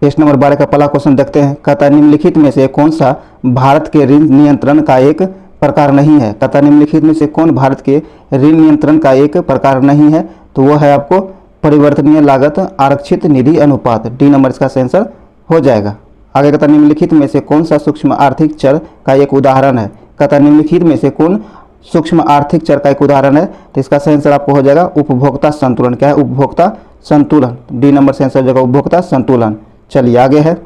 Page number 12 का पहला question देखते हैं। कहता है निम्नलिखित में से कौन सा भारत के ऋण नियंत्रण का एक प्रकार नहीं है। कहता है निम्नलिखित में से कौन भारत के ऋण नियंत्रण का एक प्रकार नहीं है, तो वो है आपको परिवर्तनीय लागत आरक्षित निधि अनुपात। डी नंबर इसका आंसर हो जाएगा। आगे कहता है निम्नलिखित में से कौन सा सूक्ष्म आर्थिक चर का एक उदाहरण है। कहता है निम्नलिखित में से कौन सूक्ष्म आर्थिक चर का एक उदाहरण है, तो इसका सही आंसर आपको हो जाएगा उपभोक्ता संतुलन। क्या है? उपभोक्ता संतुलन। डी नंबर से आंसर हो जाएगा उपभोक्ता संतुलन। चलिए आगे है।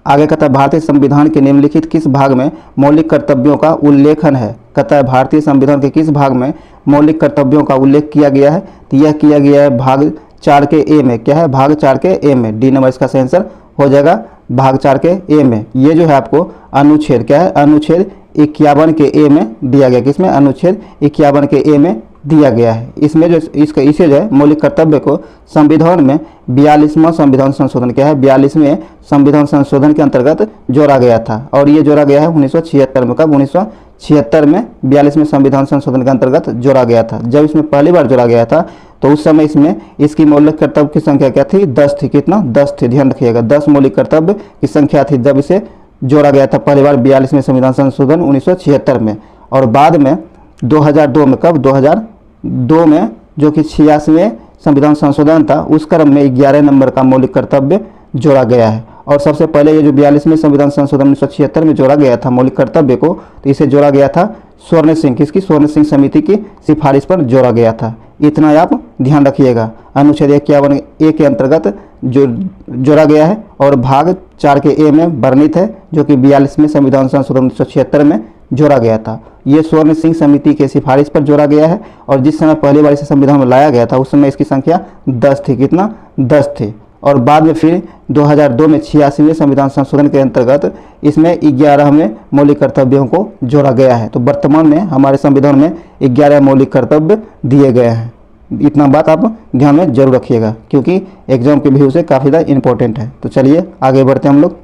आगे कहता है भारतीय संविधान के निम्नलिखित किस भाग में मौलिक कर्तव्यों का उल्लेखन है। कहता है भारतीय संविधान के किस भाग में मौलिक कर्तव्यों का उल्लेख किया गया है, तो यह किया गया है भाग 4 के ए में। क्या है? भाग 4 के ए में। डी नंबर इसका सही आंसर हो जाएगा भाग 4 के ए में। ये जो है आपको अनुच्छेद, क्या है? अनुच्छेद 51 के ए में दिया गया। किसमें? अनुच्छेद 51 के ए में दिया गया है। इसमें जो इसे जो है मौलिक कर्तव्य को संविधान में 42वां संविधान संशोधन, क्या है? 42वें संविधान संशोधन के अंतर्गत जोड़ा गया था। और ये जोड़ा गया है 1976 में। कब? 1976 में 42वें संविधान संशोधन के अंतर्गत जोड़ा गया था। जब इसमें पहली बार जोड़ा गया था तो उस समय इसमें इसकी मौलिक कर्तव्य की संख्या क्या थी? 10 थी। कितना? 10 थी। ध्यान रखिएगा, 10 मौलिक कर्तव्य की संख्या थी जब इसे जोड़ा गया था पहली बार 42वें संविधान संशोधन 1976 में। और बाद में 2002 में, कब? 2002 में, जो कि 86वें संविधान संशोधन था, उस क्रम में 11 नंबर का मौलिक कर्तव्य जोड़ा गया है। और सबसे पहले ये जो 42वें संविधान संशोधन 1976 में जोड़ा गया था मौलिक कर्तव्य को, तो इसे जोड़ा गया था स्वर्ण सिंह, किसकी? स्वर्ण सिंह समिति की सिफारिश पर जोड़ा गया था। इतना आप ध्यान रखिएगा। अनुच्छेद 51 ए के अंतर्गत जो जोड़ा गया है और भाग 4 के ए में वर्णित है, जो कि 42वें संविधान संशोधन 1976 में जोड़ा गया था। ये स्वर्ण सिंह समिति के सिफारिश पर जोड़ा गया है। और जिस समय पहली बार इसे संविधान में लाया गया था उस समय इसकी संख्या 10 थी। कितना? 10 थी। और बाद में फिर 2002 में 86वें संविधान संशोधन के अंतर्गत इसमें 11वें मौलिक कर्तव्यों को जोड़ा गया है। तो वर्तमान में हमारे संविधान में 11 मौलिक कर्तव्य दिए गए हैं। इतना बात आप ध्यान में जरूर रखिएगा, क्योंकि एग्जाम के व्यू से काफ़ी ज़्यादा इंपॉर्टेंट है। तो चलिए आगे बढ़ते हैं हम लोग।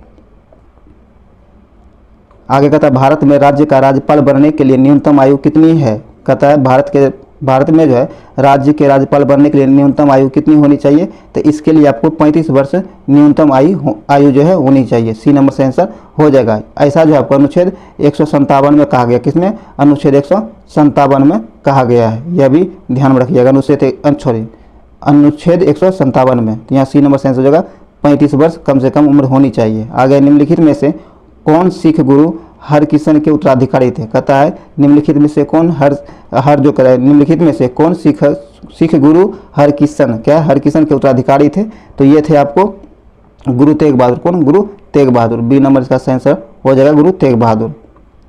आगे कहता है भारत में राज्य का राज्यपाल बनने के लिए न्यूनतम आयु कितनी है। कहता है भारत में जो है राज्य के राज्यपाल बनने के लिए न्यूनतम आयु कितनी होनी चाहिए, तो इसके लिए आपको 35 वर्ष न्यूनतम आयु जो है होनी चाहिए। सी नंबर से आंसर हो जाएगा। ऐसा जो आपको अनुच्छेद 157 में कहा गया। किसमें? अनुच्छेद 157 में कहा गया है। यह भी ध्यान में रखिएगा। अनुच्छेद 157 में, तो यहाँ सी नंबर से आंसर हो जाएगा 35 वर्ष कम से कम उम्र होनी चाहिए। आगे निम्नलिखित में से कौन सिख गुरु हरकिशन के उत्तराधिकारी थे। कहता है निम्नलिखित में से कौन निम्नलिखित में से कौन सिख गुरु हरकिशन, क्या हरकिशन के उत्तराधिकारी थे, तो ये थे आपको गुरु तेग बहादुर। कौन? गुरु तेग बहादुर। बी नंबर इसका आंसर हो जाएगा गुरु तेग बहादुर।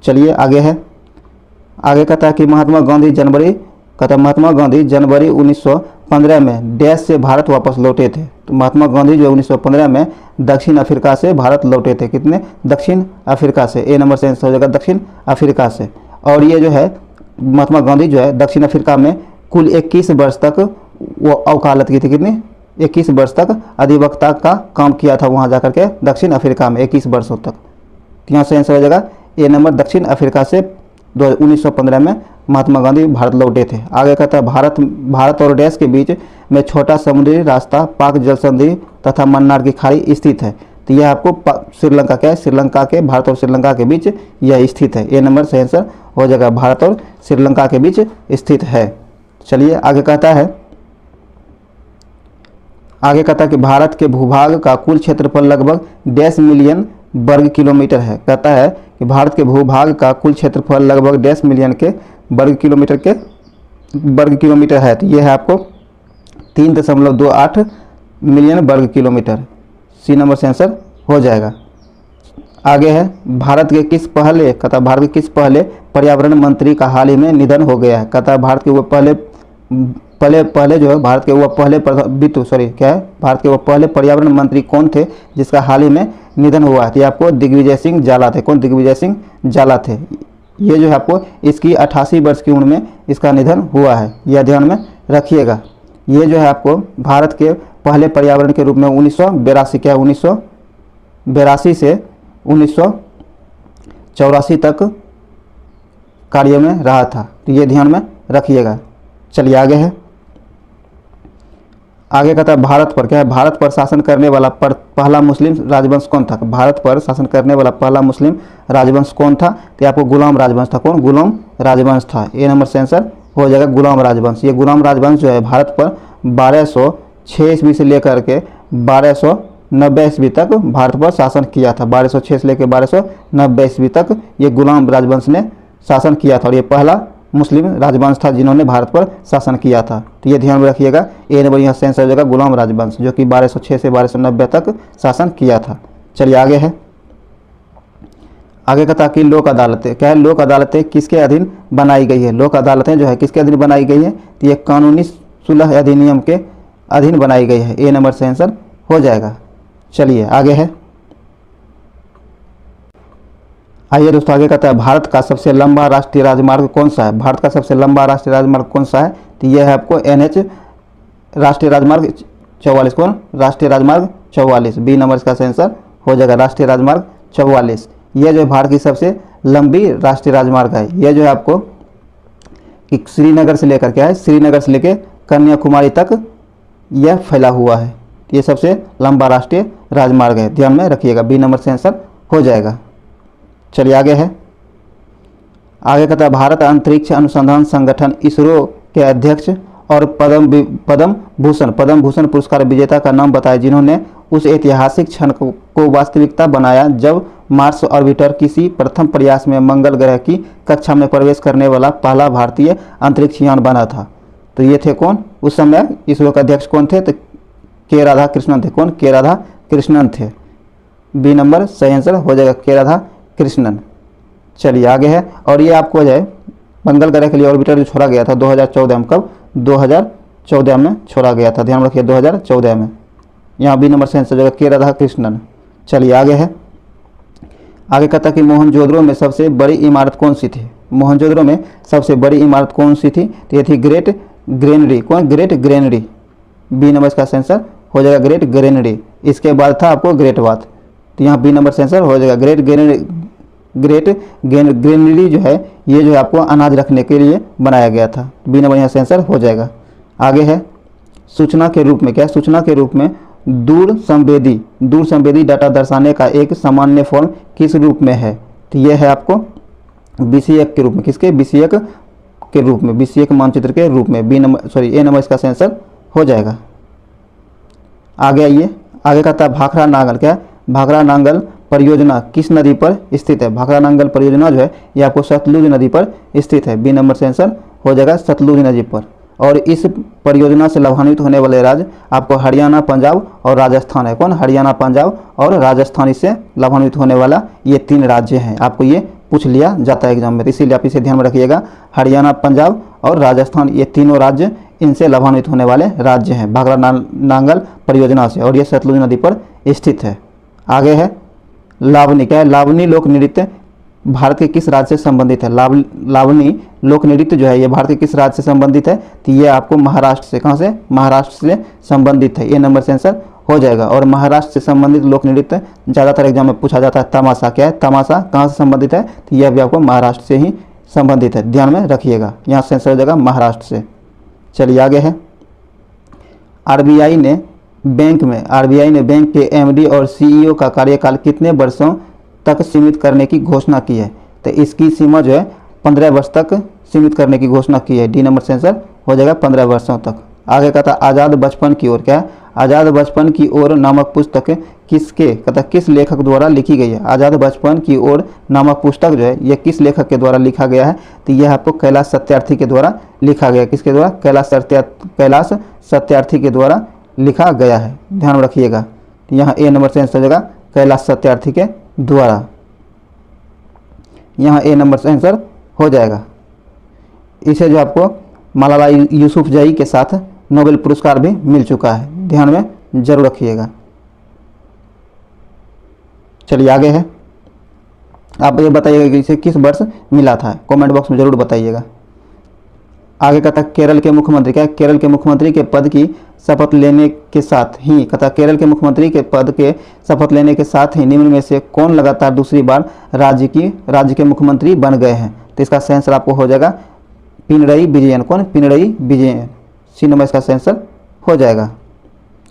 चलिए आगे है। आगे कहता है कि महात्मा गांधी जनवरी 1915 में डैश से भारत वापस लौटे थे। तो महात्मा गांधी जो 1915 में दक्षिण अफ्रीका से भारत लौटे थे। कितने? दक्षिण अफ्रीका से। ए नंबर से आंसर हो जाएगा दक्षिण अफ्रीका से। और ये जो है महात्मा गांधी जो है दक्षिण अफ्रीका में कुल 21 वर्ष तक वो वकालत की थी। कितनी? 21 वर्ष तक अधिवक्ता का काम किया था वहाँ जाकर के दक्षिण अफ्रीका में 21 वर्षों तक। यहाँ से आंसर हो जाएगा ए नंबर दक्षिण अफ्रीका से 1915 में महात्मा गांधी भारत लौटे थे। आगे कहता है भारत और डैश के बीच में छोटा समुद्री रास्ता पाक जल संधि तथा मन्नार की खाड़ी स्थित है। तो यह आपको श्रीलंका, क्या है? श्रीलंका के, भारत और श्रीलंका के बीच यह स्थित है। ए नंबर से आंसर हो जाएगा भारत और श्रीलंका के बीच स्थित है। चलिए आगे कहता है कि भारत के भूभाग का कुल क्षेत्रफल लगभग 10 मिलियन वर्ग किलोमीटर है। कहता है कि भारत के भूभाग का कुल क्षेत्रफल लगभग 10 मिलियन के वर्ग किलोमीटर है। तो यह है आपको 3.28 मिलियन वर्ग किलोमीटर। सी नंबर से आंसर हो जाएगा। आगे है भारत के किस पहले पर्यावरण मंत्री का हाल ही में निधन हो गया है। कहता है भारत के वो पहले जो है भारत के वो पहले पर्यावरण मंत्री कौन थे जिसका हाल ही में निधन हुआ है। आपको दिग्विजय सिंह जाला थे। कौन? दिग्विजय सिंह जाला थे। ये जो है आपको इसकी 88 वर्ष की उम्र में इसका निधन हुआ है। यह ध्यान में रखिएगा। ये जो है आपको भारत के पहले पर्यावरण के रूप में 1982 से 1984 तक कार्य में रहा था। तो ये ध्यान में रखिएगा। चलिए आगे है। आगे कहता है भारत पर, क्या है, भारत पर शासन करने वाला पहला मुस्लिम राजवंश कौन था? भारत पर शासन करने वाला पहला मुस्लिम राजवंश कौन था? तो आपको गुलाम राजवंश था। कौन? गुलाम राजवंश था। ए नंबर से आंसर हो जाएगा गुलाम राजवंश। ये गुलाम राजवंश जो है भारत पर 1206 ईस्वी से लेकर के 1290 ईस्वी तक भारत पर शासन किया था। 1206 से लेकर 1290 ईस्वी तक ये गुलाम राजवंश ने शासन किया था और ये पहला मुस्लिम राजवंश था जिन्होंने भारत पर शासन किया था। तो ये ध्यान में रखिएगा। ए नंबर यहाँ से आंसर हो जाएगा गुलाम राजवंश, जो कि 1206 से 1290 तक शासन किया था। चलिए आगे है। आगे कहता कि लोक अदालतें, क्या है, लोक अदालतें किसके अधीन बनाई गई है? लोक अदालतें जो है किसके अधीन बनाई गई है? तो ये कानूनी सुलह अधिनियम के अधीन बनाई गई है। ए नंबर से आंसर हो जाएगा। चलिए आगे है। आइए दोस्तों आगे कहता है भारत का सबसे लंबा राष्ट्रीय राजमार्ग कौन सा है? भारत का सबसे लंबा राष्ट्रीय राजमार्ग कौन सा है? तो यह है आपको NH राष्ट्रीय राजमार्ग 44। कौन? राष्ट्रीय राजमार्ग 44। बी नंबर का आंसर हो जाएगा राष्ट्रीय राजमार्ग 44। यह जो है भारत की सबसे लंबी राष्ट्रीय राजमार्ग है। यह जो है आपको कि श्रीनगर से लेकर, क्या है, श्रीनगर से लेकर कन्याकुमारी तक यह फैला हुआ है। ये सबसे लंबा राष्ट्रीय राजमार्ग है, ध्यान में रखिएगा। बी नंबर से आंसर हो जाएगा। चलिए आगे है। आगे कहता है भारत अंतरिक्ष अनुसंधान संगठन इसरो के अध्यक्ष और पद्म भूषण पुरस्कार विजेता का नाम बताएं जिन्होंने उस ऐतिहासिक क्षण को वास्तविकता बनाया जब मार्स ऑर्बिटर किसी प्रथम प्रयास में मंगल ग्रह की कक्षा में प्रवेश करने वाला पहला भारतीय अंतरिक्ष यान बना था। तो ये थे कौन? उस समय इसरो के अध्यक्ष कौन थे? तो के राधाकृष्णन थे। कौन? के राधाकृष्णन थे। बी नंबर सही आंसर हो जाएगा के राधाकृष्णन। चलिए आगे है। और ये आपको जो है मंगल ग्रह के लिए ऑर्बिटर जो छोड़ा गया था 2014 में, कब? 2014 में छोड़ा गया था, ध्यान रखिए 2014 में। यहाँ बी नंबर से आंसर हो जाएगा के राधाकृष्णन। चलिए आगे है। आगे कहता कि मोहनजोदड़ो में सबसे बड़ी इमारत कौन सी थी? मोहनजोदड़ो में सबसे बड़ी इमारत कौन सी थी? तो ये थी ग्रेट ग्रेनरी। कौन? Great granary. बी नंबर का आंसर हो जाएगा ग्रेट ग्रेनरी। इसके बाद था आपको ग्रेट बाथ, तो यहाँ बी नंबर से आंसर हो जाएगा ग्रेट ग्रेनरी जो है ये जो है आपको अनाज रखने के लिए बनाया गया था। बी नंबर यहाँ से आंसर हो जाएगा। आगे है सूचना के रूप में, क्या है, सूचना के रूप में दूर संवेदी डाटा दर्शाने का एक सामान्य फॉर्म किस रूप में है? तो यह है आपको BCF के रूप में। किसके? BCF के रूप में, BCF मानचित्र के रूप में। ए नंबर इसका आंसर हो जाएगा। आगे आइए। आगे कहता है भाखड़ा नांगल, क्या है, भाखड़ा नांगल परियोजना किस नदी पर स्थित है? भाखड़ा नांगल परियोजना जो है ये आपको सतलुज नदी पर स्थित है। बी नंबर से आंसर हो जाएगा सतलुज नदी पर। और इस परियोजना से लाभान्वित होने वाले राज्य आपको हरियाणा, पंजाब और राजस्थान है। कौन? हरियाणा, पंजाब और राजस्थान इससे लाभान्वित होने वाला ये 3 राज्य हैं। आपको ये पूछ लिया जाता है एग्जाम में, तो इसीलिए आप इसे ध्यान में रखिएगा। हरियाणा, पंजाब और राजस्थान ये तीनों राज्य इनसे लाभान्वित होने वाले राज्य हैं भाखड़ा नांगल परियोजना से, और ये सतलुज नदी पर स्थित है। आगे है लावनी, क्या है, लावनी लोक नृत्य भारत के किस राज्य से संबंधित है? लावनी लोक नृत्य जो है ये भारत के किस राज्य से संबंधित है? तो ये आपको महाराष्ट्र से, कहाँ से? महाराष्ट्र से संबंधित है। ये नंबर से आंसर हो जाएगा। और महाराष्ट्र से संबंधित लोक नृत्य ज़्यादातर एग्जाम में पूछा जाता है। तमाशा, क्या है, तमाशा कहाँ से संबंधित है? तो यह भी आपको महाराष्ट्र से ही संबंधित है, ध्यान में रखिएगा। यहाँ से आंसर हो जाएगा महाराष्ट्र से। चलिए आगे है। आरबीआई ने बैंक के MD और CEO का कार्यकाल कितने वर्षों तक सीमित करने की घोषणा की है? तो इसकी सीमा जो है 15 वर्ष तक सीमित करने की घोषणा की है। डी नंबर से आंसर हो जाएगा 15 वर्षों तक। आगे कहता आज़ाद बचपन की ओर, क्या है, आज़ाद बचपन की ओर नामक पुस्तक किस लेखक द्वारा लिखी गई है? आज़ाद बचपन की ओर नामक पुस्तक जो है यह किस लेखक के द्वारा लिखा गया है? तो यह आपको कैलाश सत्यार्थी के द्वारा लिखा गया है। किसके द्वारा? कैलाश सत्यार्थी के द्वारा लिखा गया है, ध्यान रखिएगा। यहाँ ए नंबर से आंसर हो जाएगा कैलाश सत्यार्थी के द्वारा। यहाँ ए नंबर से आंसर हो जाएगा। इसे जो आपको मलाला यूसुफजई के साथ नोबेल पुरस्कार भी मिल चुका है, ध्यान में जरूर रखिएगा। चलिए आगे है। आप ये बताइएगा कि इसे किस वर्ष मिला था, कमेंट बॉक्स में जरूर बताइएगा। आगे कहता केरल के मुख्यमंत्री, क्या है, केरल के मुख्यमंत्री के पद की शपथ लेने के साथ ही, कहता केरल के मुख्यमंत्री के पद के शपथ लेने के साथ ही निम्न में से कौन लगातार दूसरी बार राज्य के मुख्यमंत्री बन गए हैं? तो इसका आंसर आपको हो जाएगा पिनरई विजयन। कौन? पिनरई विजयन। सी नंबर इसका आंसर हो जाएगा।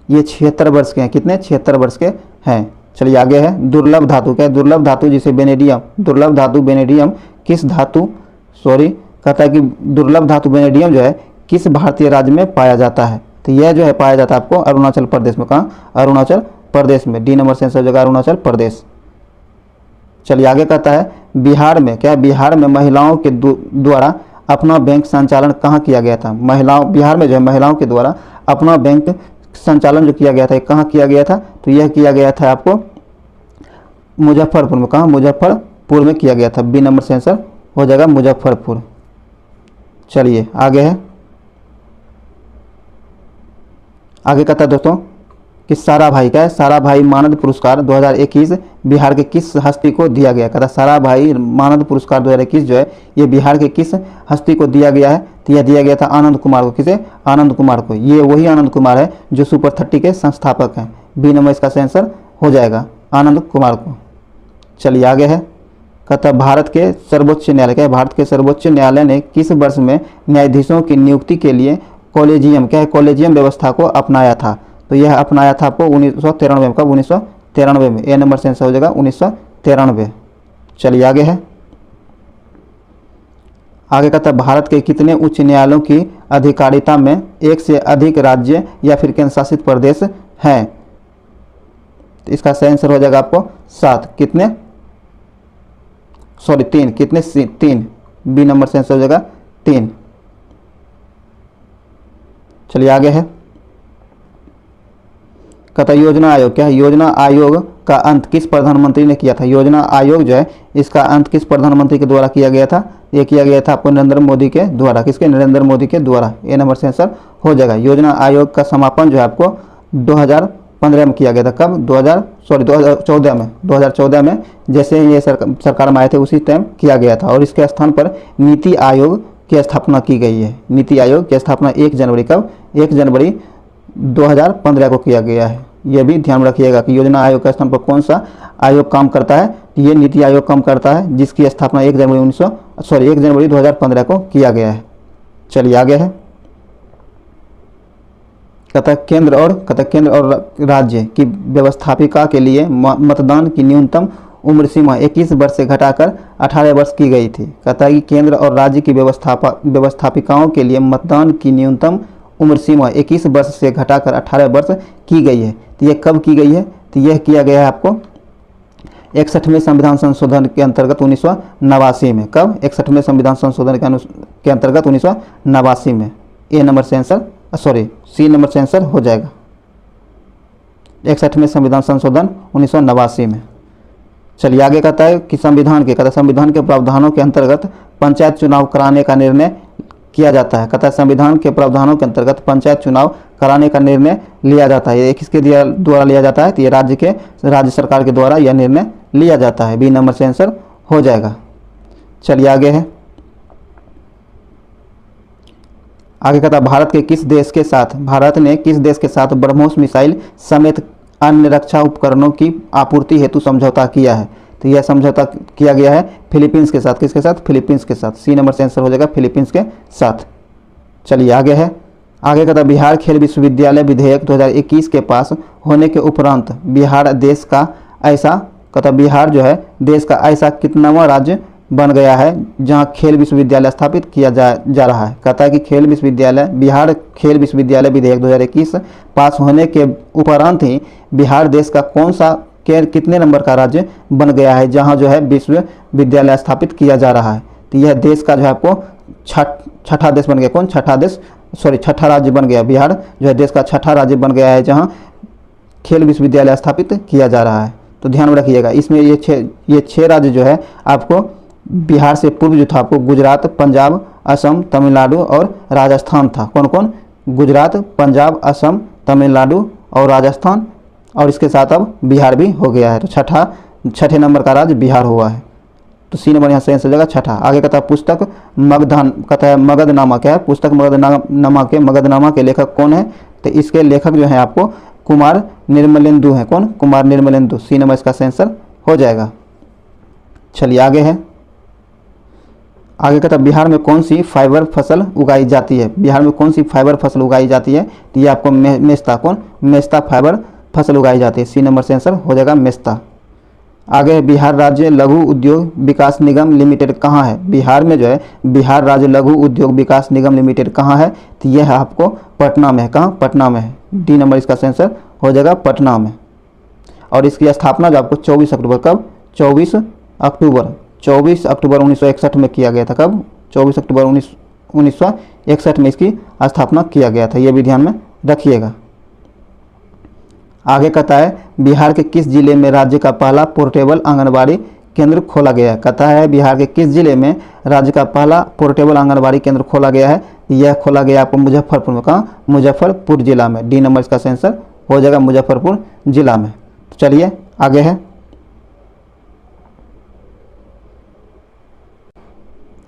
ये 76 वर्ष के हैं। कितने? 76 वर्ष के हैं। चलिए आगे है दुर्लभ धातु। क्या है? दुर्लभ धातु जिसे वेनेडियम, दुर्लभ धातु वेनेडियम किस धातु कहता है कि दुर्लभ धातु वेनेडियम जो है किस भारतीय राज्य में पाया जाता है? तो यह जो है पाया जाता है आपको अरुणाचल प्रदेश में। कहाँ? अरुणाचल प्रदेश में। डी नंबर से आंसर हो जाएगा अरुणाचल प्रदेश। चलिए आगे कहता है बिहार में। क्या? बिहार में महिलाओं के द्वारा अपना बैंक संचालन कहाँ किया गया था? बिहार में जो है महिलाओं के द्वारा अपना बैंक संचालन जो किया गया था कहाँ किया गया था? तो यह किया गया था आपको मुजफ्फरपुर में। कहाँ? मुजफ्फरपुर में किया गया था। बी नंबर से आंसर हो जाएगा मुजफ्फरपुर। चलिए आगे है, आगे कहता है दोस्तों कि साराभाई। क्या है? साराभाई मानद पुरस्कार 2021 बिहार के किस हस्ती को दिया गया? कहता है साराभाई मानद पुरस्कार 2021 जो है ये बिहार के किस हस्ती को दिया गया है? तो यह दिया गया था आनंद कुमार को। किसे? आनंद कुमार को। ये वही आनंद कुमार है जो सुपर 30 के संस्थापक हैं। बी नंबर इसका आंसर हो जाएगा आनंद कुमार को। चलिए आगे है, कहता है भारत के सर्वोच्च न्यायालय। क्या है? भारत के सर्वोच्च न्यायालय ने किस वर्ष में न्यायाधीशों की नियुक्ति के लिए कॉलेजियम, क्या है? कॉलेजियम व्यवस्था को अपनाया था? तो यह अपनाया था आपको 1993 में। कब? 1993 में। ए नंबर से आंसर हो जाएगा 1993। चलिए आगे है, आगे कहता है भारत के कितने उच्च न्यायालयों की अधिकारिता में एक से अधिक राज्य या फिर केंद्र शासित प्रदेश हैं? तो इसका सही आंसर हो जाएगा आपको 7। कितने? 3। कितने? 3। बी नंबर से आंसर हो जाएगा 3। चलिए आगे है, कहता योजना आयोग। क्या है? योजना आयोग का अंत किस प्रधानमंत्री ने किया था? योजना आयोग जो है इसका अंत किस प्रधानमंत्री के द्वारा किया गया था? ये किया गया था आपको नरेंद्र मोदी के द्वारा। किसके? नरेंद्र मोदी के द्वारा। ए नंबर से आंसर हो जाएगा। योजना आयोग का समापन जो है आपको 2015 में किया गया था। कब? 2014 में जैसे ये सरकार में आए थे उसी टाइम किया गया था। और इसके स्थान पर नीति आयोग की स्थापना की गई है। नीति आयोग की स्थापना 1 जनवरी। कब? 1 जनवरी 2015 को किया गया है। यह भी ध्यान रखिएगा कि योजना आयोग के स्थान पर कौन सा आयोग काम करता है? ये नीति आयोग काम करता है जिसकी स्थापना 1 जनवरी 2015 को किया गया है। चलिए आगे है, कहता है केंद्र और राज्य की व्यवस्थापिका के लिए मतदान की न्यूनतम उम्र सीमा 21 वर्ष से घटाकर 18 वर्ष की गई थी। कहता है कि केंद्र और राज्य की व्यवस्थापिकाओं के लिए मतदान की न्यूनतम उम्र सीमा 21 वर्ष से घटाकर 18 वर्ष की गई है। तो यह कब की गई है? तो यह किया गया है आपको 61वें संविधान संशोधन के अंतर्गत 1989 में। कब? 61वें संविधान संशोधन के अंतर्गत 1989 में। ए नंबर से आंसर सी नंबर से आंसर हो जाएगा 61वें संविधान संशोधन 1989 में। चलिए आगे कहता है कि संविधान के प्रावधानों के अंतर्गत पंचायत चुनाव कराने का निर्णय किया जाता है। कहता है संविधान के प्रावधानों के अंतर्गत पंचायत चुनाव कराने का निर्णय लिया जाता है। ये किसके द्वारा लिया जाता है? तो ये राज्य सरकार के द्वारा यह निर्णय लिया जाता है। बी नंबर से आंसर हो जाएगा। चलिए आगे है, आगे कहता है भारत ने किस देश के साथ ब्रह्मोस मिसाइल समेत अन्य रक्षा उपकरणों की आपूर्ति हेतु समझौता किया है? तो यह समझौता किया गया है फिलीपींस के साथ। किसके साथ? फिलीपींस के साथ। सी नंबर से आंसर हो जाएगा फिलीपींस के साथ। चलिए आगे है, आगे कहता है बिहार खेल विश्वविद्यालय विधेयक 2021 के पास होने के उपरांत बिहार देश का ऐसा कितनावां राज्य बन गया है जहां खेल विश्वविद्यालय स्थापित किया जा रहा है? कहता है कि बिहार खेल विश्वविद्यालय विधेयक 2021 पास होने के उपरांत ही बिहार देश का कितने नंबर का राज्य बन गया है जहां जो है विश्वविद्यालय स्थापित किया जा रहा है? तो यह देश का जो है आपको छठा देश बन गया। कौन? छठा राज्य बन गया। बिहार जो है देश का छठा राज्य बन गया है जहां खेल विश्वविद्यालय स्थापित किया जा रहा है। तो ध्यान में रखिएगा इसमें ये 6 राज्य जो है आपको बिहार से पूर्व जो था आपको गुजरात, पंजाब, असम, तमिलनाडु और राजस्थान था। कौन कौन? गुजरात, पंजाब, असम, तमिलनाडु और राजस्थान, और इसके साथ अब बिहार भी हो गया है। तो छठे नंबर का राज्य बिहार हुआ है। तो सी नंबर यहाँ से आंसर हो जाएगा छठा। आगे कहता है पुस्तक मगधनामा। क्या है? पुस्तक मगधनामा के लेखक कौन है? तो इसके लेखक जो है आपको कुमार निर्मलेंदु है। कौन? कुमार निर्मलेंदु। सी नंबर इसका आंसर हो जाएगा। चलिए आगे है, आगे कहता है बिहार में कौन सी फाइबर फसल उगाई जाती है, बिहार में कौन सी फाइबर फसल उगाई जाती है, तो ये आपको मेस्ता, कौन, मेस्ता फाइबर फसल उगाई जाती है। सी नंबर से आंसर हो जाएगा मेस्ता। आगे बिहार राज्य लघु उद्योग विकास निगम लिमिटेड कहाँ है, बिहार में जो है बिहार राज्य लघु उद्योग विकास निगम लिमिटेड कहाँ है, तो यह आपको पटना में है। कहाँ, पटना में है। डी नंबर इसका आंसर हो जाएगा पटना में। और इसकी स्थापना जो आपको 24 अक्टूबर, कब, 24 अक्टूबर 1961 में किया गया था। कब, 24 अक्टूबर 1961 में इसकी स्थापना किया गया था, ये भी ध्यान में रखिएगा। आगे कहता है बिहार के किस जिले में राज्य का पहला पोर्टेबल आंगनबाड़ी केंद्र खोला गया है, कहता है बिहार के किस जिले में राज्य का पहला पोर्टेबल आंगनबाड़ी केंद्र खोला गया है, यह खोला गया आपको मुजफ्फरपुर में। कहाँ, मुजफ्फरपुर जिला में। डी नंबर इसका आंसर हो जाएगा मुजफ्फरपुर जिला में। तो चलिए आगे है,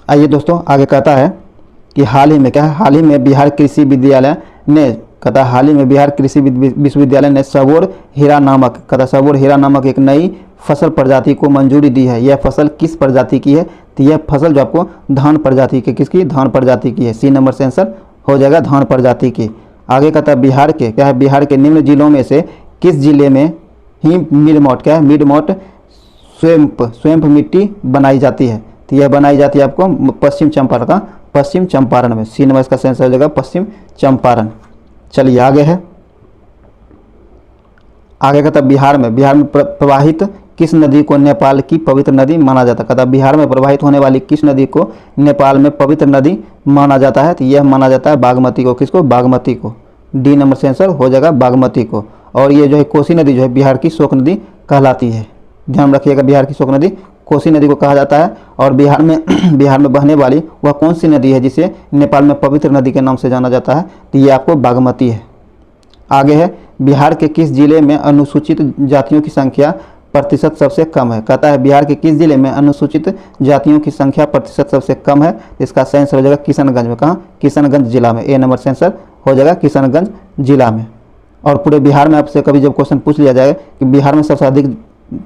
आइए दोस्तों आगे कहता है कि हाल ही में क्या है, हाल ही में बिहार कृषि विद्यालय ने, कहता है हाल ही में बिहार कृषि विश्वविद्यालय ने सबोर हीरा नामक, कहता है सबोर हीरा नामक एक नई फसल प्रजाति को मंजूरी दी है। यह फसल किस प्रजाति की है, तो यह फसल जो आपको धान प्रजाति की, किसकी, धान प्रजाति की है। सी नंबर से आंसर हो जाएगा धान प्रजाति की। आगे कहता है बिहार के, क्या है, बिहार के निम्न जिलों में से किस जिले में ही मिडमॉट, क्या है, मिडमॉट स्वयं मिट्टी बनाई जाती है, तो यह बनाई जाती है आपको पश्चिम चंपारण का, पश्चिम चंपारण में। सी नंबर इसका आंसर हो जाएगा पश्चिम चंपारण। चलिए आगे है, आगे कहता है बिहार में प्रवाहित किस नदी को नेपाल की पवित्र नदी माना जाता है, कहता है बिहार में प्रवाहित होने वाली किस नदी को नेपाल में पवित्र नदी माना जाता है, तो यह माना जाता है बागमती को। किसको, बागमती को। डी नंबर से आंसर हो जाएगा बागमती को। और ये जो है कोसी नदी जो है बिहार की शोक नदी कहलाती है, ध्यान रखिएगा, बिहार की शोक नदी कोसी नदी को कहा जाता है। और बिहार में बहने वाली वह कौन सी नदी है जिसे नेपाल में पवित्र नदी के नाम से जाना जाता है, तो ये आपको बागमती है। आगे है बिहार के किस जिले में अनुसूचित जातियों की संख्या प्रतिशत सबसे कम है, कहता है बिहार के किस जिले में अनुसूचित जातियों की संख्या प्रतिशत सबसे कम है, इसका सही आंसर हो जाएगा किशनगंज में। कहाँ, किशनगंज जिला में। ए नंबर से आंसर हो जाएगा किशनगंज जिला में। और पूरे बिहार में आपसे कभी जब क्वेश्चन पूछ लिया जाएगा कि बिहार में सबसे अधिक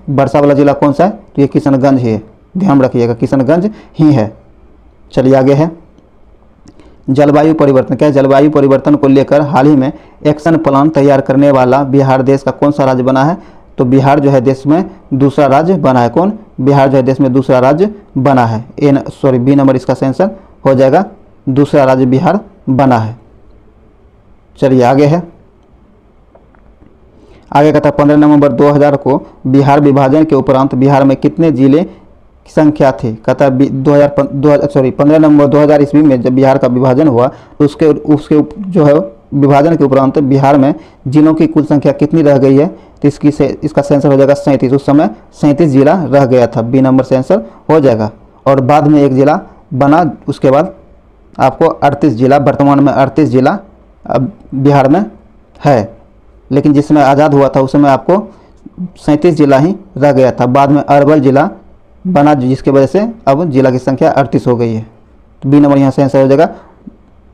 वर्षा वाला जिला कौन सा है, तो ये किशनगंज ही है, ध्यान रखिएगा किशनगंज ही है। चलिए आगे है जलवायु परिवर्तन, क्या है, जलवायु परिवर्तन को लेकर हाल ही में एक्शन प्लान तैयार करने वाला बिहार देश का कौन सा राज्य बना है, तो बिहार जो है देश में दूसरा राज्य बना है। कौन, बिहार जो है देश में दूसरा राज्य बना है। बी नंबर इसका आंसर हो जाएगा दूसरा राज्य बिहार बना है। चलिए आगे है, आगे कहता है 15 नवंबर 2000 को बिहार विभाजन के उपरांत बिहार में कितने जिले की संख्या थी, कहता है 15 नवंबर 2000 ईस्वी में जब बिहार का विभाजन हुआ तो उसके जो है विभाजन के उपरांत बिहार में जिलों की कुल संख्या कितनी रह गई है, तो इसका आंसर हो जाएगा 37। उस समय 37 जिला रह गया था। बी नंबर से आंसर हो जाएगा। और बाद में एक जिला बना, उसके बाद आपको 38 जिला, वर्तमान में 38 जिला अब बिहार में है। लेकिन जिस समय आज़ाद हुआ था उस समय आपको 37 जिला ही रह गया था। बाद में अरवल जिला बना, जिसकी वजह से अब जिला की संख्या 38 हो गई है। तो बी नंबर यहाँ से आंसर हो जाएगा।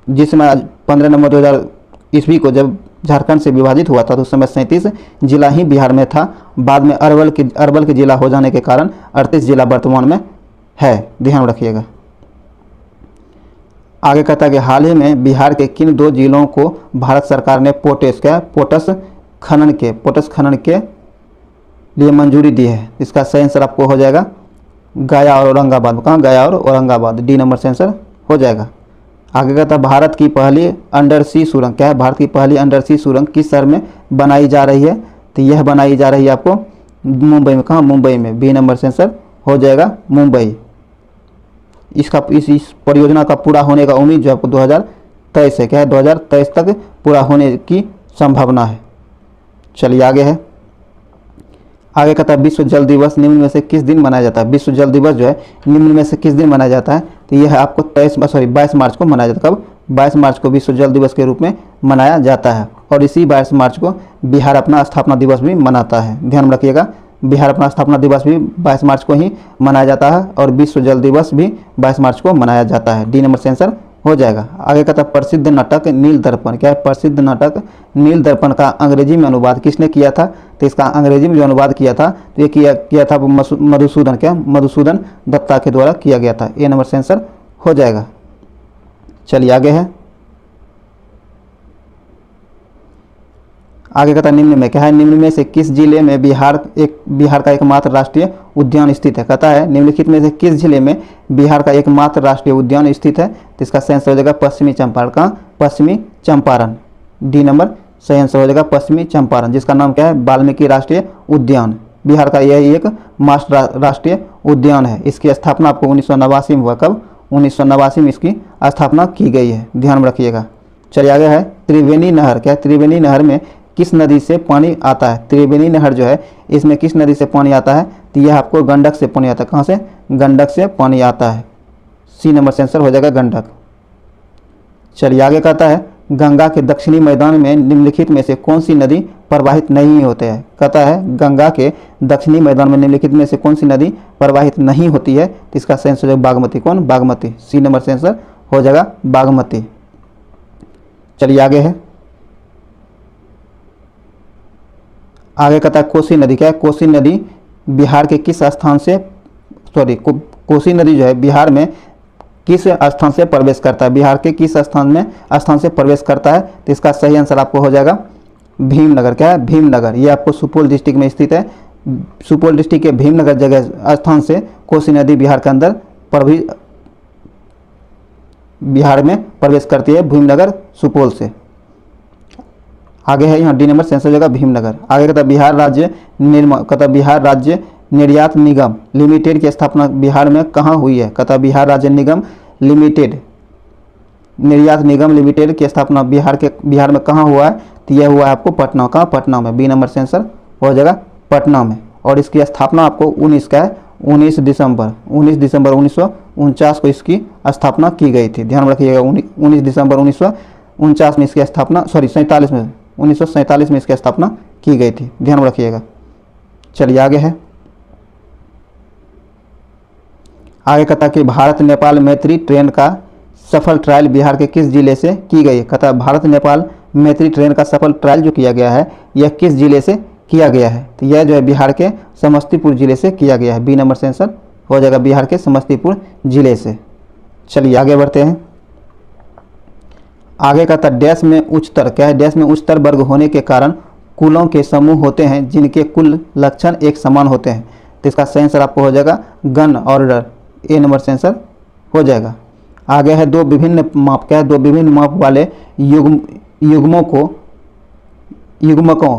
जिस समय 15 नवंबर 2000 ईस्वी को जब झारखंड से विभाजित हुआ था तो उस समय 37 जिला ही बिहार में था। बाद में अरवल के जिला हो जाने के कारण 38 जिला वर्तमान में है, ध्यान रखिएगा। आगे कहता है कि हाल ही में बिहार के किन 2 जिलों को भारत सरकार ने पोटस खनन के लिए मंजूरी दी है, इसका सही आंसर आपको हो जाएगा गया और औरंगाबाद। कहाँ, गया और औरंगाबाद। डी नंबर से आंसर हो जाएगा। आगे कहता है भारत की पहली अंडर सी सुरंग, क्या है, भारत की पहली अंडर सी सुरंग किस शहर में बनाई जा रही है, तो यह बनाई जा रही है आपको मुंबई में। कहाँ, मुंबई में। बी नंबर से आंसर हो जाएगा मुंबई। इस परियोजना का पूरा होने का उम्मीद जो आपको 2023 है, क्या है, 2023 तक पूरा होने की संभावना है। चलिए आगे है, आगे कहता है विश्व जल दिवस निम्न में से किस दिन मनाया जाता है। विश्व जल दिवस जो है निम्न में से किस दिन मनाया जाता है, तो यह आपको 22 मार्च को मनाया जाता है। कब, 22 मार्च को विश्व जल दिवस के रूप में मनाया जाता है। और इसी 22 मार्च को बिहार अपना स्थापना दिवस भी मनाता है, ध्यान रखिएगा। बिहार अपना स्थापना दिवस भी 22 मार्च को ही मनाया जाता है और विश्व जल दिवस भी 22 मार्च को मनाया जाता है। डी नंबर से आंसर हो जाएगा। आगे कहता है प्रसिद्ध नाटक नील दर्पण, क्या है, प्रसिद्ध नाटक नील दर्पण का अंग्रेजी में अनुवाद किसने किया था, तो इसका अंग्रेजी में जो अनुवाद किया था तो ये किया था मधुसूदन दत्ता के द्वारा किया गया था। ए नंबर से आंसर हो जाएगा। चलिए आगे है, आगे कहता है निम्न में क्या है, निम्न में से किस जिले में बिहार का एकमात्र राष्ट्रीय उद्यान स्थित है। कहता है निम्नलिखित में से किस जिले में बिहार का एकमात्र राष्ट्रीय उद्यान स्थित है। तो इसका सही आंसर हो जाएगा पश्चिमी चंपारण। कहाँ? पश्चिमी चंपारण। डी नंबर सही आंसर हो जाएगा पश्चिमी चंपारण, जिसका नाम क्या है, वाल्मीकि राष्ट्रीय उद्यान। बिहार का यह एक मास्टर राष्ट्रीय उद्यान है। इसकी स्थापना आपको 1989 में हुआ। कब? 1989 में इसकी स्थापना की गई है, ध्यान में रखिएगा। चलिए आगे है, त्रिवेणी नहर क्या है, त्रिवेणी नहर में किस नदी से पानी आता है। त्रिवेणी नहर जो है इसमें किस नदी से पानी आता है, तो यह आपको गंडक से पानी आता है। कहाँ से? गंडक से पानी आता है। सी नंबर से आंसर हो जाएगा गंडक। चलिए आगे कहता है गंगा के दक्षिणी मैदान में निम्नलिखित में से कौन सी नदी प्रवाहित नहीं होते हैं। कहता है गंगा के दक्षिणी मैदान में निम्नलिखित में से कौन सी नदी प्रवाहित नहीं होती है। तो इसका सही आंसर हो जाएगा बागमती। कौन? बागमती। सी नंबर से आंसर हो जाएगा बागमती। चलिए आगे है, आगे कहता है कोसी नदी क्या है, कोसी नदी बिहार के किस स्थान से कोसी नदी जो है बिहार में किस स्थान से प्रवेश करता है, बिहार के किस स्थान से प्रवेश करता है। तो इसका सही आंसर आपको हो जाएगा भीमनगर। क्या है? भीमनगर। ये आपको सुपौल डिस्ट्रिक्ट में स्थित है। सुपौल डिस्ट्रिक्ट के भीमनगर जगह स्थान से कोसी नदी बिहार के अंदर बिहार में प्रवेश करती है, भीमनगर सुपौल से। आगे है यहाँ डी नंबर से आंसर हो जाएगा भीमनगर। आगे कहता है बिहार राज्य निर्यात निगम लिमिटेड की स्थापना बिहार में कहाँ हुई है। कहता है बिहार राज्य निर्यात निगम लिमिटेड की स्थापना बिहार में कहाँ हुआ है। तो यह हुआ है आपको पटना। कहाँ? पटना में। बी नंबर से आंसर हो जाएगा पटना में। और इसकी स्थापना आपको 19 दिसंबर 1949 को इसकी स्थापना की गई थी। ध्यान रखिएगा 19 दिसंबर 1949 में इसकी स्थापना 1947 में इसकी स्थापना की गई थी। ध्यान रखिएगा। चलिए आगे है, आगे कहता है कि भारत नेपाल मैत्री ट्रेन का सफल ट्रायल बिहार के किस जिले से की गई है। कहता है भारत नेपाल मैत्री ट्रेन का सफल ट्रायल जो किया गया है यह किस जिले से किया गया है। तो यह जो है बिहार के समस्तीपुर जिले से किया गया है। बी नंबर से आंसर हो जाएगा बिहार के समस्तीपुर जिले से। चलिए आगे बढ़ते हैं, आगे कहता डैश में उच्चतर क्या है, डैश में उच्चतर वर्ग होने के कारण कुलों के समूह होते हैं जिनके कुल लक्षण एक समान होते हैं। तो इसका सही आंसर आपको हो जाएगा गण ऑर्डर। ए नंबर से आंसर हो जाएगा। आगे है दो विभिन्न माप क्या है, दो विभिन्न माप वाले युग्मकों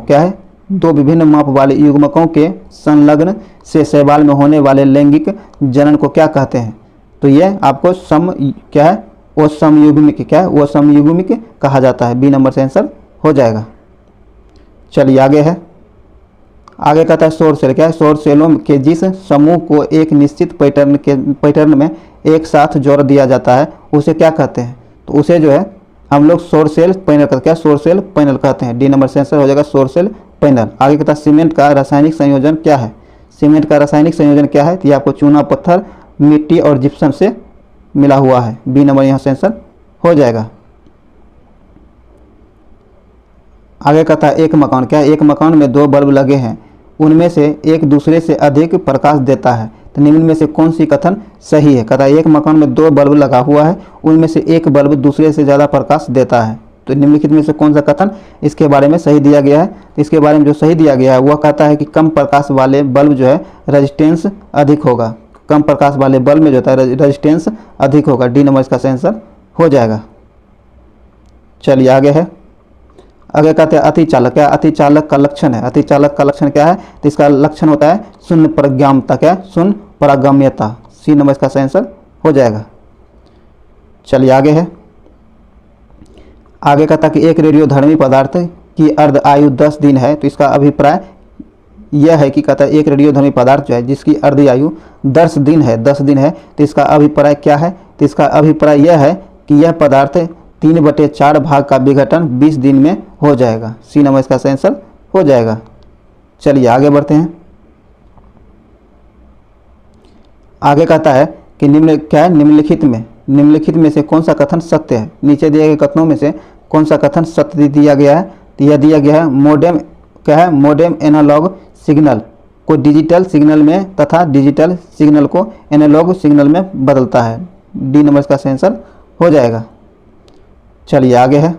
क्या है, दो विभिन्न माप वाले युग्मकों के संलग्न से शैवाल में होने वाले लैंगिक जनन को क्या कहते हैं। तो ये आपको क्या है, वो समयुग्मिक क्या है, वो समयुग्मिक कहा जाता है। बी नंबर से आंसर हो जाएगा। चलिए आगे है, आगे कहता है सौर सेल क्या है, सौर सेलों के जिस समूह को एक निश्चित पैटर्न में एक साथ जोड़ दिया जाता है उसे क्या कहते हैं। तो उसे जो है हम लोग सौर सेल पैनल कहते हैं, सौर सेल पैनल कहते हैं। डी नंबर से आंसर हो जाएगा सौर सेल पैनल। आगे कहता है सीमेंट का रासायनिक संयोजन क्या है, सीमेंट का रासायनिक संयोजन क्या है। तो ये आपको चूना पत्थर मिट्टी और जिप्सम से मिला हुआ है। बी नंबर यहाँ से आंसर हो जाएगा। आगे कहता है एक मकान क्या है, एक मकान में दो बल्ब लगे हैं उनमें से एक दूसरे से अधिक प्रकाश देता है। तो निम्न में से कौन सी कथन सही है। कहता है एक मकान में दो बल्ब लगा हुआ है उनमें से एक बल्ब दूसरे से ज़्यादा प्रकाश देता है। तो निम्नलिखित में से कौन सा कथन इसके बारे में सही दिया गया है। तो इसके बारे में जो सही दिया गया है वह कहता है कि कम प्रकाश वाले बल्ब जो है रेजिस्टेंस अधिक होगा, कम प्रकाश वाले बल्ब में जो होता है रेजिस्टेंस अधिक होगा। डी नंबर इसका सही आंसर हो जाएगा। चलिए आगे है, आगे कहते हैं अतिचालक क्या, अतिचालक का लक्षण है, अतिचालक का लक्षण क्या है। तो इसका लक्षण होता है शून्य प्रगाम्यता क्या, शून्य प्रगाम्यता। सी नंबर इसका सही आंसर हो जाएगा। चलिए आगे है, आगे कहता है कि एक रेडियोधर्मी पदार्थ की अर्ध आयु 10 दिन है। तो इसका अभिप्राय यह है कि कहता है एक रेडियोधर्मी पदार्थ जो है जिसकी अर्ध आयु 10 दिन है, 10 दिन है। तो इसका अभिप्राय क्या है। तो इसका अभिप्राय यह है कि यह पदार्थ 3/4 भाग का विघटन 20 दिन में हो जाएगा। सी नंबर इसका सही आंसर हो जाएगा। चलिए आगे बढ़ते हैं, आगे कहता है कि निम्नलिखित में से कौन सा कथन सत्य है। नीचे दिए गए कथनों में से कौन सा कथन सत्य दिया गया है। तो यह दिया गया है मोडेम क्या है, मोडेम एनालॉग सिग्नल को डिजिटल सिग्नल में तथा डिजिटल सिग्नल को एनालॉग सिग्नल में बदलता है। डी नंबर इसका सही आंसर हो जाएगा। चलिए आगे है,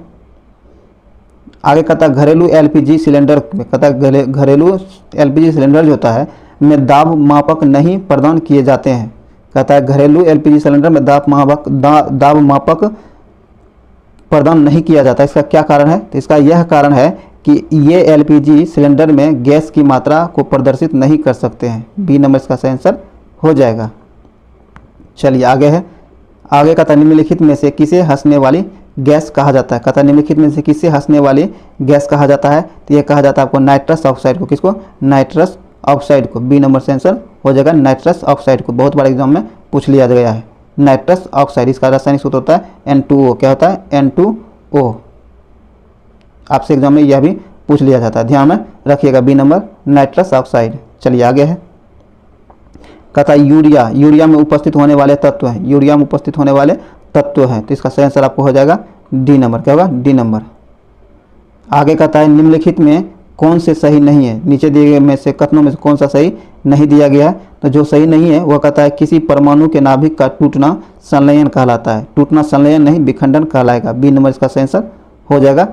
आगे कहता है घरेलू एलपीजी सिलेंडर में, कहता है घरेलू एलपीजी सिलेंडर जो होता है में दाब मापक नहीं प्रदान किए जाते हैं। कहता है घरेलू एलपीजी सिलेंडर में दाब मापक प्रदान नहीं किया जाता। इसका क्या कारण है? तो इसका यह कारण है कि ये एलपीजी सिलेंडर में गैस की मात्रा को प्रदर्शित नहीं कर सकते हैं। बी नंबर इसका सही आंसर हो जाएगा। चलिए आगे है, आगे कहता है निम्नलिखित में से किसे हंसने वाली गैस कहा जाता है। कहता है निम्नलिखित में से किसे हंसने वाली गैस कहा जाता है? तो ये कहा जाता है आपको नाइट्रस ऑक्साइड को। किसको? नाइट्रस ऑक्साइड को। बी नंबर से आंसर हो जाएगा नाइट्रस ऑक्साइड को। बहुत बार एग्जाम में पूछ लिया गया है नाइट्रस ऑक्साइड। इसका रासायनिक सूत्र होता है N2O। क्या होता है? N2O। आपसे एग्जाम में यह भी पूछ लिया जाता है, ध्यान में रखिएगा। B number nitrous oxide. चलिए आगे है, कहता है यूरिया, यूरिया में उपस्थित होने वाले तत्व हैं, यूरिया में उपस्थित होने वाले तत्व हैं। तो इसका सही आंसर आपको हो जाएगा डी नंबर। क्या होगा? D number. आगे कहता है निम्नलिखित में कौन से सही नहीं है? नीचे दिए गए में से कथनों में से कौन सा सही नहीं दिया गया है? तो जो सही नहीं है वह कहता है किसी परमाणु के नाभिक का टूटना संलयन कहलाता है। टूटना संलयन नहीं, विखंडन कहलाएगा। बी नंबर इसका सही आंसर हो जाएगा,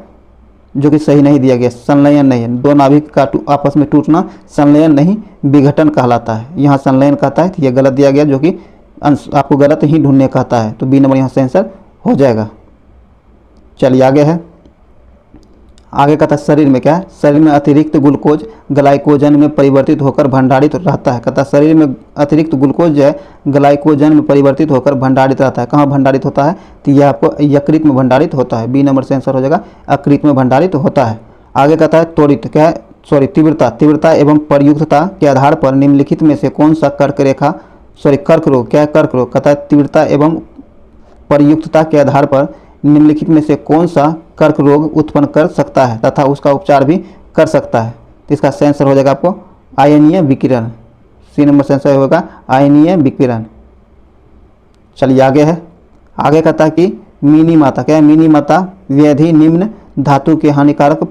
जो कि सही नहीं दिया गया। संलयन नहीं है, दो नाभिक का आपस में टूटना संलयन नहीं विघटन कहलाता है। यहाँ संलयन कहता है, तो यह गलत दिया गया, जो कि आपको गलत ही ढूंढने कहता है। तो बी नंबर यहाँ सही आंसर हो जाएगा। चलिए आगे है, आगे कहता है शरीर में क्या है? शरीर में अतिरिक्त ग्लूकोज ग्लाइकोजन में परिवर्तित होकर भंडारित रहता है। कहता है शरीर में अतिरिक्त ग्लूकोज जो है ग्लाइकोजन में परिवर्तित होकर भंडारित रहता है। कहाँ भंडारित होता है? तो यह आपको यकृत में भंडारित होता है। बी नंबर से आंसर हो जाएगा यकृत में भंडारित होता है। आगे कहता है त्वरित क्या है? तीव्रता, तीव्रता एवं प्रयुक्तता के आधार पर निम्नलिखित में से कौन सा कर्क रोग क्या है? कर्क रोग। कहता है तीव्रता एवं प्रयुक्तता के आधार पर निम्नलिखित में से कौन सा कर्क रोग उत्पन्न कर सकता है तथा उसका उपचार भी कर सकता है? तो इसका सही आंसर हो जाएगा आपको आयनीय विकिरण। सी नंबर से आंसर होगा आयनीय विकिरण। चलिए आगे है, आगे कहता है कि मिनी मात्रा क्या है? मिनी मात्रा व्यधि निम्न धातु के हानिकारक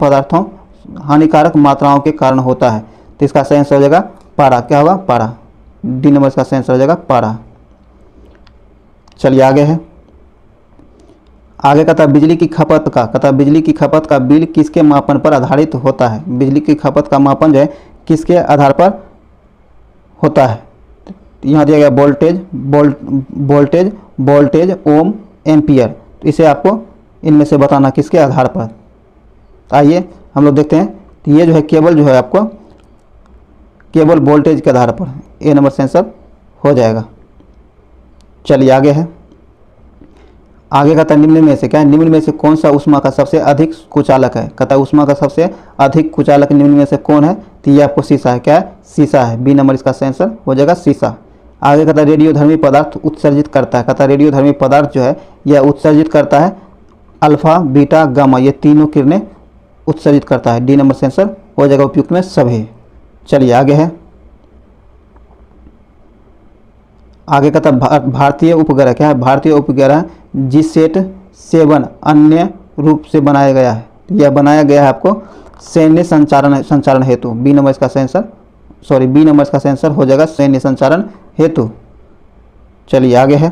मात्राओं के कारण होता है। तो इसका सही आंसर हो जाएगा पारा। क्या होगा? पारा। डी नंबर इसका सही आंसर हो जाएगा पारा। चलिए आगे है, आगे कहता है बिजली की खपत का, कहता है बिजली की खपत का बिल किसके मापन पर आधारित होता है? बिजली की खपत का मापन जो है किसके आधार पर होता है? यहाँ दिया गया वोल्टेज ओम एम्पियर। तो इसे आपको इनमें से बताना किसके आधार पर। आइए हम लोग देखते हैं। तो ये जो है केवल जो है आपको केवल वोल्टेज के आधार पर। ए नंबर से आंसर हो जाएगा। चलिए आगे है, आगे कहता है निम्न में से क्या है? निम्न में से कौन सा ऊष्मा का सबसे अधिक कुचालक है? कहता है ऊष्मा का सबसे अधिक कुचालक निम्न में से कौन है? तो ये आपको शीशा है। क्या है? शीशा है। बी नंबर इसका सही आंसर हो जाएगा शीशा। आगे कहता है रेडियोधर्मी पदार्थ उत्सर्जित करता है। कहता है रेडियोधर्मी पदार्थ जो है यह उत्सर्जित करता है अल्फा बीटा गामा, ये तीनों किरणें उत्सर्जित करता है। डी नंबर से आंसर हो जाएगा उपयुक्त में सभी। चलिए आगे है, आगे कहता है भारतीय उपग्रह क्या है? भारतीय उपग्रह जीसैट 7 अन्य रूप से बनाया गया है। यह बनाया गया है आपको सैन्य संचारण हेतु। बी नंबर इसका सही आंसर हो जाएगा सैन्य संचारण हेतु। चलिए आगे है,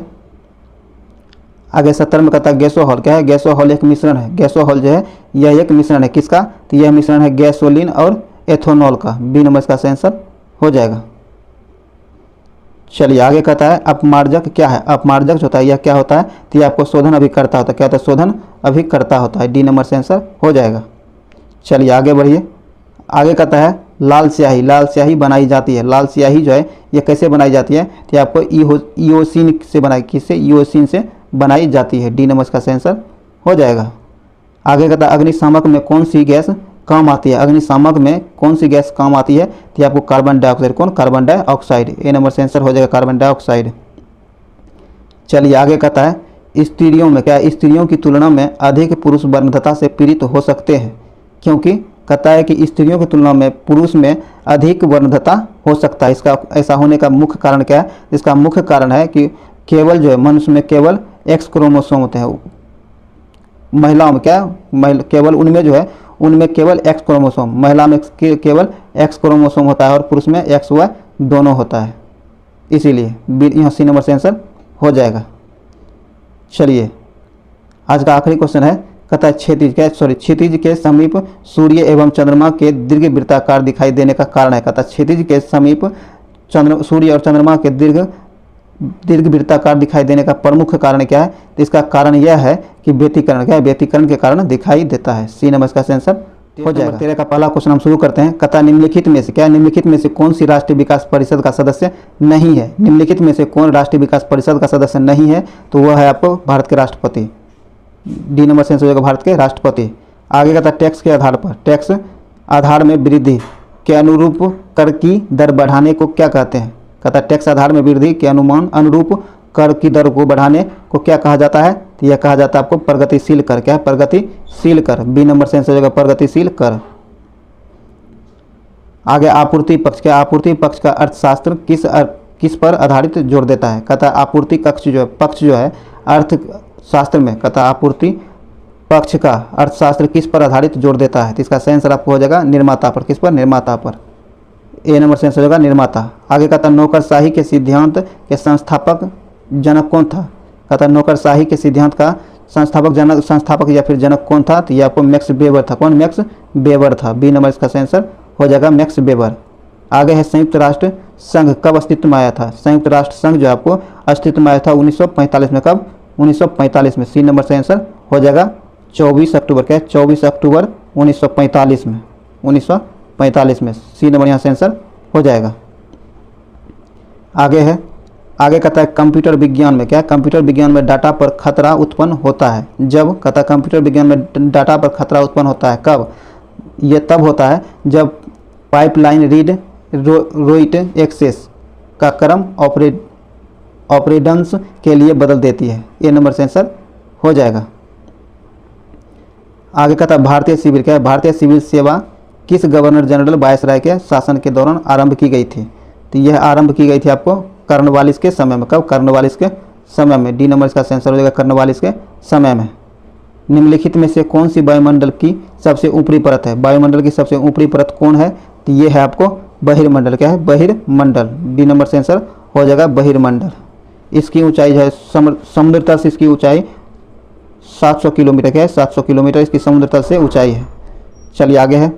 आगे 70 में कहता है गैसोहॉल क्या है? गैसोहॉल एक मिश्रण है। गैसोहॉल जो है यह एक मिश्रण है। किसका? तो यह मिश्रण है गैसोलीन और एथेनॉल का। बी नंबर इसका सही आंसर हो जाएगा। चलिए आगे कहता है अपमार्जक क्या है? अपमार्जक जो होता है यह क्या होता है? तो यह आपको शोधन अभिकर्ता होता है। क्या होता है? शोधन अभिकर्ता होता है। डी नंबर से आंसर हो जाएगा। चलिए आगे बढ़िए, आगे कहता है लाल स्याही, लाल स्याही बनाई जाती है। लाल स्याही जो है यह कैसे बनाई जाती है? तो आपको ईओसिन से बनाई, किससे? ईओसिन से बनाई जाती है। डी नंबर का सही आंसर हो जाएगा। आगे कहता है अग्निशामक में कौन सी गैस काम आती है? अग्निशामक में कौन सी गैस काम आती है? तो आपको कार्बन डाइऑक्साइड। कौन? Carbon dioxide. ए नंबर से आंसर हो जाएगा कार्बन डाइऑक्साइड। चलिए आगे कहता है स्त्रियों में क्या? स्त्रियों की तुलना में अधिक पुरुष वर्णतता से पीड़ित हो सकते हैं। क्योंकि कहता है कि स्त्रियों की तुलना में पुरुष में अधिक वर्णतता हो सकता है। इसका ऐसा होने का मुख्य कारण क्या है? इसका मुख्य कारण है कि केवल जो है मनुष्य में केवल एक्स क्रोमोसोम होते हैं। महिलाओं में क्या? केवल उनमें जो है उनमें केवल एक्स क्रोमोसोम, महिला में केवल एक्स क्रोमोसोम होता है और पुरुष में एक्स वाई दोनों होता है। इसीलिए यहाँ सी नंबर से आंसर हो जाएगा। चलिए आज का आखिरी क्वेश्चन है, कहता है क्षितिज के समीप सूर्य एवं चंद्रमा के दीर्घ वृत्ताकार दिखाई देने का कारण है। कहता है क्षितिज के समीप सूर्य और चंद्रमा के दीर्घ वृत्ताकार दिखाई देने का प्रमुख कारण क्या है? तो इसका कारण यह है कि व्यतिकरण, क्या है, व्यतिकरण के कारण दिखाई देता है। सी नंबर इसका आंसर हो जाएगा। 13 का पहला क्वेश्चन हम शुरू करते हैं। कहता निम्नलिखित में से, क्या निम्नलिखित में से कौन सी राष्ट्रीय विकास परिषद का सदस्य नहीं है? निम्नलिखित में से कौन राष्ट्रीय विकास परिषद का सदस्य नहीं है? तो वह है आपको भारत के राष्ट्रपति। डी नंबर से आंसर हो जाएगा भारत के राष्ट्रपति। आगे कहता है टैक्स के आधार पर, टैक्स आधार में वृद्धि के अनुरूप कर की दर बढ़ाने को क्या कहते हैं? कहता है टैक्स आधार में वृद्धि के अनुरूप कर की दर को बढ़ाने को क्या कहा जाता है? तो यह कहा जाता है आपको प्रगतिशील कर। क्या है? प्रगतिशील कर। बी नंबर से आंसर हो जाएगा प्रगतिशील कर। आगे आपूर्ति पक्ष, क्या आपूर्ति पक्ष का अर्थशास्त्र किस पर आधारित जोर देता है? कहता है आपूर्ति पक्ष जो है अर्थशास्त्र में, कहता है आपूर्ति पक्ष का अर्थशास्त्र किस पर आधारित जोर देता है? तो इसका सही आंसर आपको हो जाएगा निर्माता पर। किस पर? निर्माता पर। ए नंबर से आंसर होगा निर्माता। आगे कहता है नौकरशाही के सिद्धांत के संस्थापक जनक कौन था? कहता है नौकरशाही के सिद्धांत का संस्थापक या फिर जनक कौन था? तो ये आपको मैक्स वेबर था। कौन? मैक्स वेबर था। बी नंबर इसका सही आंसर हो जाएगा मैक्स वेबर। आगे है संयुक्त राष्ट्र संघ कब अस्तित्व में आया था? संयुक्त राष्ट्र संघ जो आपको अस्तित्व में आया था 1945 में। कब? 1945 में। सी नंबर से आंसर हो जाएगा 24 अक्टूबर। क्या? 24 अक्टूबर 1945 में। 1945 में। सी नंबर यहाँ से आंसर हो जाएगा। आगे कहता है कंप्यूटर विज्ञान में, क्या कंप्यूटर विज्ञान में डाटा पर खतरा उत्पन्न होता है जब, कहता है कंप्यूटर विज्ञान में डाटा पर खतरा उत्पन्न होता है कब? ये तब होता है जब पाइपलाइन रीड रोइट एक्सेस का क्रम ऑपरेशंस के लिए बदल देती है। ये नंबर से आंसर हो जाएगा। आगे कहता है भारतीय सिविल, क्या है भारतीय सिविल सेवा किस गवर्नर जनरल वायसराय के शासन के दौरान आरंभ की गई थी? तो यह आरंभ की गई थी आपको कर्नवालिस के समय में। कब? कर्नवालिस के समय में। डी नंबर इसका आंसर हो जाएगा कर्नवालिस के समय में। निम्नलिखित में से कौन सी वायुमंडल की सबसे ऊपरी परत है? वायुमंडल की सबसे ऊपरी परत कौन है? तो ये है आपको बहिर्मंडल। क्या है? बहिर्मंडल। डी नंबर से आंसर हो जाएगा बहिर्मंडल। इसकी ऊंचाई है समुद्र तल से इसकी ऊंचाई 700 किलोमीटर। क्या है? 700 किलोमीटर इसकी समुद्र तल से ऊंचाई है। चलिए आगे है।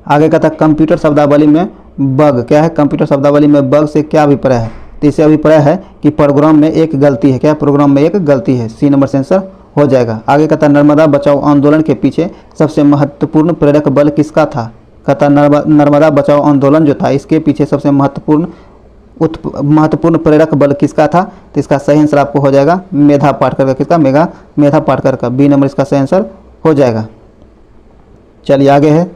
आगे कहता है कंप्यूटर शब्दावली में बग, क्या है कंप्यूटर शब्दावली में बग से क्या अभिप्राय है? तो इससे अभिप्राय है कि प्रोग्राम में एक गलती है। क्या? प्रोग्राम में एक गलती है। सी नंबर से आंसर हो जाएगा। आगे कहता है नर्मदा बचाओ आंदोलन के पीछे सबसे महत्वपूर्ण प्रेरक बल किसका था? कहता नर्मदा बचाओ आंदोलन जो था इसके पीछे सबसे महत्वपूर्ण प्रेरक बल किसका था? तो इसका सही आंसर आपको हो जाएगा मेधा पाटकर का। किसका? मेधा पाटकर का। बी नंबर इसका सही आंसर हो जाएगा। चलिए आगे है।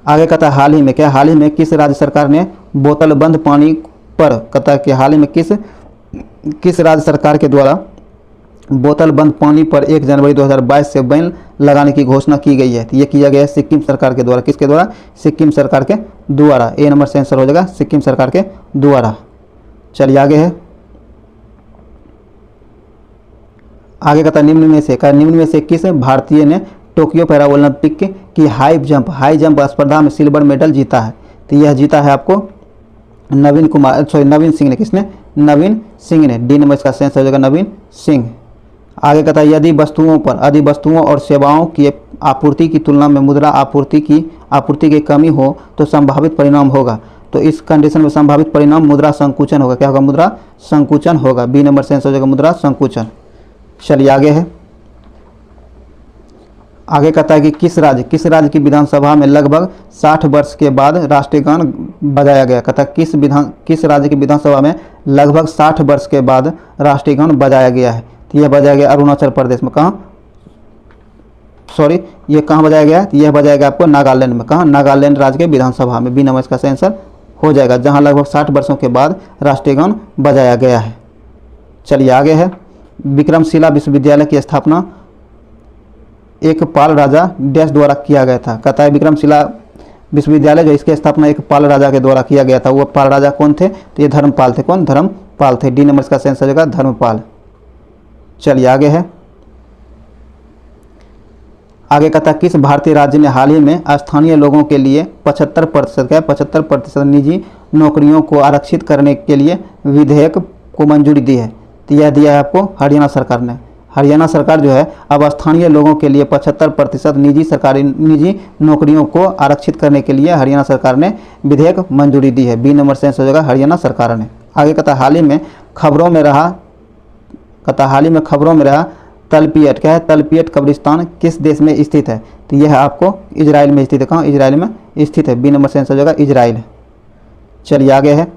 आगे कहता है हाल ही में, क्या हाल ही में किस राज्य सरकार ने बोतल बंद पानी पर, कहता है कि हाल ही में किस राज्य सरकार के द्वारा बोतल बंद पानी पर 1 जनवरी 2022 से बैन लगाने की घोषणा की गई है? तो ये किया गया है सिक्किम सरकार के द्वारा। किसके द्वारा? सिक्किम सरकार के द्वारा। ए नंबर से आंसर हो जाएगा सिक्किम सरकार के द्वारा। चलिए आगे है। आगे कहता है निम्न में से किस भारतीय ने टोक्यो पैरा ओलंपिक की हाई जंप स्पर्धा में सिल्वर मेडल जीता है? तो यह जीता है आपको नवीन सिंह ने। किसने? नवीन सिंह ने। डी नंबर इसका सेंस हो जाएगा नवीन सिंह। आगे कहता है यदि वस्तुओं और सेवाओं की आपूर्ति की तुलना में मुद्रा आपूर्ति की कमी हो तो संभावित परिणाम होगा। तो इस कंडीशन में संभावित परिणाम मुद्रा संकुचन होगा। क्या होगा? मुद्रा संकुचन होगा। बी नंबर सेंस हो जाएगा मुद्रा संकुचन। चलिए आगे है। आगे कहता है कि किस राज्य की विधानसभा में लगभग 60 वर्ष के बाद राष्ट्रीय गान बजाया गया? कहता है किस राज्य की विधानसभा में लगभग 60 वर्ष के बाद राष्ट्रीय गान बजाया गया है? तो यह बजाया गया अरुणाचल प्रदेश में। कहाँ? ये कहाँ बजाया गया? तो यह बजाया गया आपको नागालैंड में। कहाँ? नागालैंड राज्य के विधानसभा में। बी नंबर इसका सही आंसर हो जाएगा, जहाँ लगभग 60 वर्षों के बाद राष्ट्रीय गान बजाया गया है। चलिए आगे है। विक्रमशिला विश्वविद्यालय की स्थापना एक पाल राजा डैश द्वारा किया गया था? कहता है विक्रमशिला विश्वविद्यालय जो इसकी स्थापना एक पाल राजा के द्वारा किया गया था। वो पाल राजा कौन थे? तो ये धर्मपाल थे। कौन? धर्मपाल थे। डी नंबर इसका सेंस हो जाएगा धर्मपाल। चलिए आगे है। आगे कहता है किस भारतीय राज्य ने हाल ही में स्थानीय लोगों के लिए 75% निजी नौकरियों को आरक्षित करने के लिए विधेयक को मंजूरी दी है? तो यह दिया है आपको हरियाणा सरकार ने। हरियाणा सरकार जो है अब स्थानीय लोगों के लिए 75% निजी नौकरियों को आरक्षित करने के लिए हरियाणा सरकार ने विधेयक मंजूरी दी है। बी नंबर से आंसर हो जाएगा हरियाणा सरकार ने। आगे कहता हाल ही में खबरों में रहा तलपियट, क्या है तलपियट कब्रिस्तान किस देश में स्थित है? तो यह आपको इजराइल में स्थित है। कहाँ? इजराइल में स्थित है। बी नंबर से आंसर हो जाएगा इजराइल। चलिए आगे है।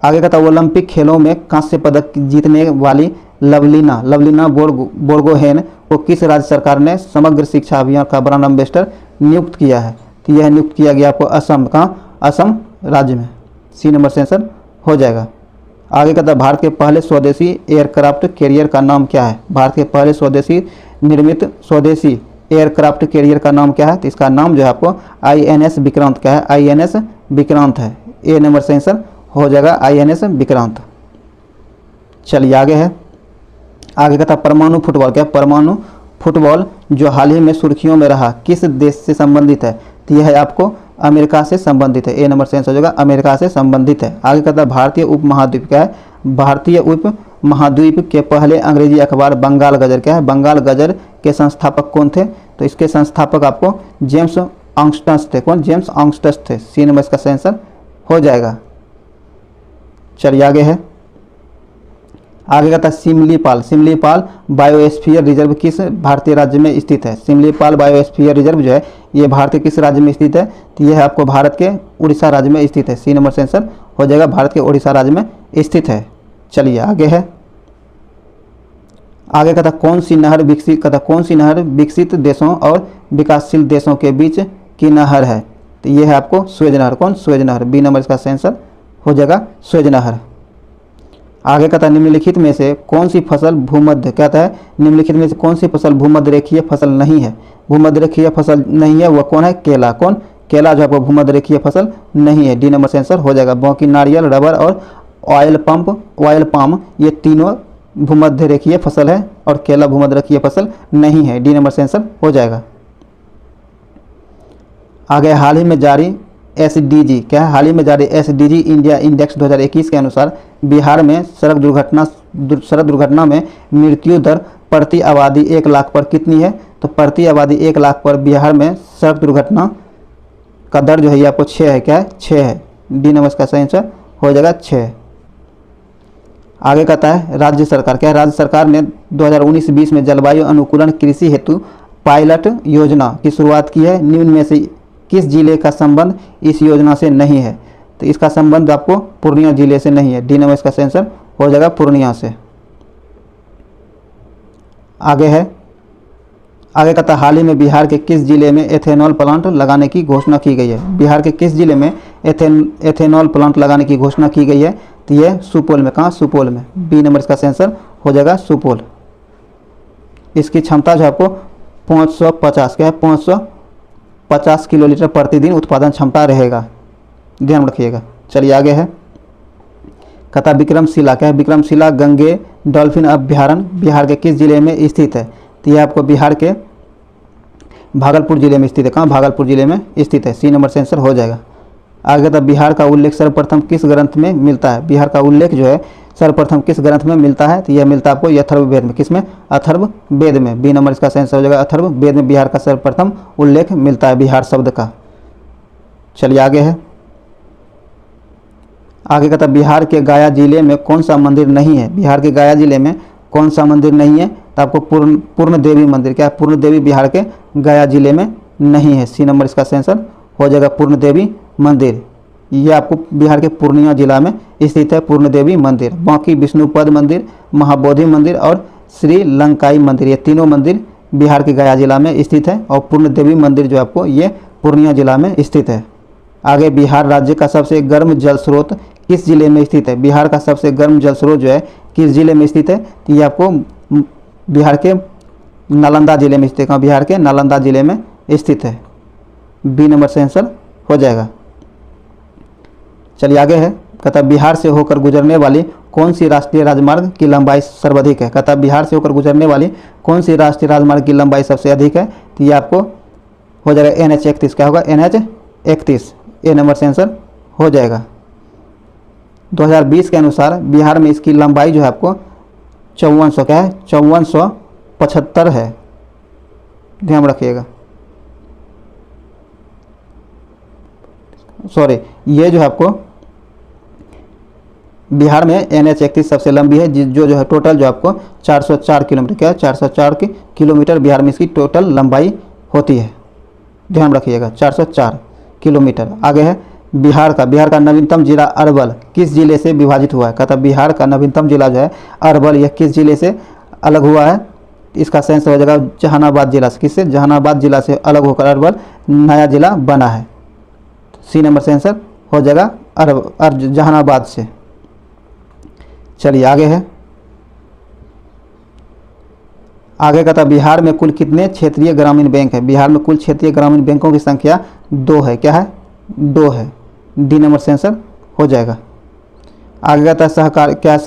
आगे कहता ओलंपिक खेलों में कांस्य पदक जीतने वाली लवलीना बोर्गोहेन को किस राज्य सरकार ने समग्र शिक्षा अभियान का ब्रांड एम्बेसडर नियुक्त किया है? तो यह नियुक्त किया गया आपको असम। कहाँ? असम राज्य में। सी नंबर से आंसर हो जाएगा। आगे कहता भारत के पहले स्वदेशी एयरक्राफ्ट कैरियर का नाम क्या है? भारत के पहले स्वदेशी एयरक्राफ्ट कैरियर का नाम क्या है? तो इसका नाम जो है आपको INS विक्रांत, क्या है? INS विक्रांत है। ए नंबर से आंसर हो जाएगा INS विक्रांत। चलिए आगे है। आगे कहता परमाणु फुटबॉल, क्या परमाणु फुटबॉल जो हाल ही में सुर्खियों में रहा किस देश से संबंधित है? तो यह है आपको अमेरिका से संबंधित है। ए नंबर से आंसर हो जाएगा अमेरिका से संबंधित है। आगे कहता भारतीय उपमहाद्वीप, क्या है? भारतीय उपमहाद्वीप के पहले अंग्रेजी अखबार बंगाल गजर, क्या है? बंगाल गजर के संस्थापक कौन थे? तो इसके संस्थापक आपको जेम्स ऑगस्टस थे। कौन? जेम्स ऑगस्टस थे। सी नंबर इसका आंसर हो जाएगा। चलिए आगे है। आगे कहता सिमलीपाल बायोस्फीयर रिजर्व किस भारतीय राज्य में स्थित है? सिमलीपाल बायोस्फीयर रिजर्व जो है ये भारत के किस राज्य में स्थित है? तो यह है आपको भारत के उड़ीसा राज्य में स्थित है। सी नंबर से आंसर हो जाएगा भारत के उड़ीसा राज्य में स्थित है। चलिए आगे है। आगे कहता कौन सी नहर विकसित देशों और विकासशील देशों के बीच की नहर है? तो यह है आपको स्वेज नहर। कौन? स्वेज नहर। बी नंबर इसका आंसर हो जाएगा स्वेज नहर। आगे कहता है निम्नलिखित में से कौन सी फसल भूमध्य, कहता है निम्नलिखित में से कौन सी फसल भूमध्य रेखीय फसल नहीं है? भूमध्य रेखीय फसल नहीं है वह कौन है? केला। कौन? केला जो आपको भूमध्य रेखीय फसल नहीं है। डी नंबर से आंसर हो जाएगा। बाकी नारियल, रबर और ऑयल पाम ये तीनों भूमध्य रेखीय फसल है और केला भूमध्य रेखीय फसल नहीं है। डी नंबर से आंसर हो जाएगा। आगे हाल ही में जारी SDG, क्या है? हाल ही में जारी SDG इंडिया इंडेक्स 2021 के अनुसार बिहार में सड़क दुर्घटना में मृत्यु दर प्रति आबादी 1 लाख पर कितनी है? तो प्रति आबादी 1 लाख पर बिहार में सड़क दुर्घटना का दर जो है ये आपको 6 है। क्या है? 6 है। डी नंबर का सही आंसर हो जाएगा 6। आगे कहता है राज्य सरकार, क्या है? राज्य सरकार ने 2019-20 में जलवायु अनुकूलन कृषि हेतु पायलट योजना की शुरुआत की है। निम्न में से किस जिले का संबंध इस योजना से नहीं है? तो इसका संबंध आपको पूर्णिया जिले से नहीं है। डी नंबर इसका आंसर हो जाएगा पूर्णिया से। आगे है। आगे कहता हाल ही में बिहार के किस जिले में एथेनॉल प्लांट लगाने की घोषणा की गई है? बिहार के किस जिले में एथेनॉल प्लांट लगाने की घोषणा की गई है? तो यह सुपौल में। कहाँ? सुपौल में। बी नंबर इसका आंसर हो जाएगा सुपौल। इसकी क्षमता जो आपको 550, क्या है? 550 किलोलीटर प्रतिदिन उत्पादन क्षमता रहेगा, ध्यान रखिएगा। चलिए आगे है। कहता विक्रमशिला, क्या है? विक्रमशिला गंगे डॉल्फिन अभ्यारण्य बिहार के किस जिले में स्थित है? तो यह आपको बिहार के भागलपुर जिले में स्थित है। कहाँ? भागलपुर जिले में स्थित है। सी नंबर से आंसर हो जाएगा। आगे कहता बिहार का उल्लेख सर्वप्रथम किस ग्रंथ में मिलता है? बिहार का उल्लेख जो है सर्वप्रथम किस ग्रंथ में मिलता है? तो यह मिलता है आपको अथर्ववेद में। किसमें? अथर्ववेद में। बी नंबर इसका आंसर हो जाएगा अथर्ववेद में बिहार का सर्वप्रथम उल्लेख मिलता है बिहार शब्द का। चलिए आगे है। आगे कहता बिहार के गया जिले में कौन सा मंदिर नहीं है? बिहार के गया जिले में कौन सा मंदिर नहीं है? तो आपको पूर्ण देवी मंदिर, क्या है? पूर्ण देवी बिहार के गया जिले में नहीं है। सी नंबर इसका आंसर हो जाएगा पूर्ण देवी मंदिर। ये आपको बिहार के पूर्णिया जिला में स्थित है पूर्ण देवी मंदिर। बाकी विष्णुपद मंदिर, महाबोधि मंदिर और श्रीलंकाई मंदिर ये तीनों मंदिर बिहार के गया जिला में स्थित है और पूर्ण देवी मंदिर जो आपको ये पूर्णिया जिला में स्थित है। आगे बिहार राज्य का सबसे गर्म जल स्रोत किस जिले में स्थित है? बिहार का सबसे गर्म जल स्रोत जो है किस जिले में स्थित है? तो ये आपको बिहार के नालंदा जिले में स्थित है। बिहार के नालंदा जिले में स्थित है। बी नंबर से आंसर हो जाएगा। चलिए आगे है। कहता बिहार से होकर गुजरने वाली कौन सी राष्ट्रीय राजमार्ग की लंबाई सर्वाधिक है? कहता बिहार से होकर गुजरने वाली कौन सी राष्ट्रीय राजमार्ग की लंबाई सबसे अधिक है? तो ये आपको हो जाएगा NH-31। क्या होगा? NH-31। ए नंबर से आंसर हो जाएगा। 2020 के अनुसार बिहार में इसकी लंबाई जो है आपको 5400 क्या है, 5475 है, ध्यान रखिएगा। सॉरी, ये जो है आपको बिहार में NH-31 सबसे लंबी है, जो है टोटल जो आपको 404 किलोमीटर, क्या है 404 किलोमीटर बिहार में इसकी टोटल लंबाई होती है, ध्यान रखिएगा 404 किलोमीटर। आगे है बिहार का नवीनतम जिला अरवल किस जिले से विभाजित हुआ है? कहता बिहार का नवीनतम जिला जो है अरवल, यह किस जिले से अलग हुआ है? इसका सेंस हो जाएगा जहानाबाद जिला से। किससे? जहानाबाद जिला से अलग होकर अरवल नया जिला बना है। सी नंबर से आंसर हो जाएगा जहानाबाद से। चलिए आगे है, आगे का था बिहार में कुल कितने क्षेत्रीय ग्रामीण बैंक है? बिहार में कुल क्षेत्रीय ग्रामीण बैंकों की संख्या 2 है। क्या है? 2 है। डी नंबर से आंसर हो जाएगा। आगे का था सहकार, क्या है?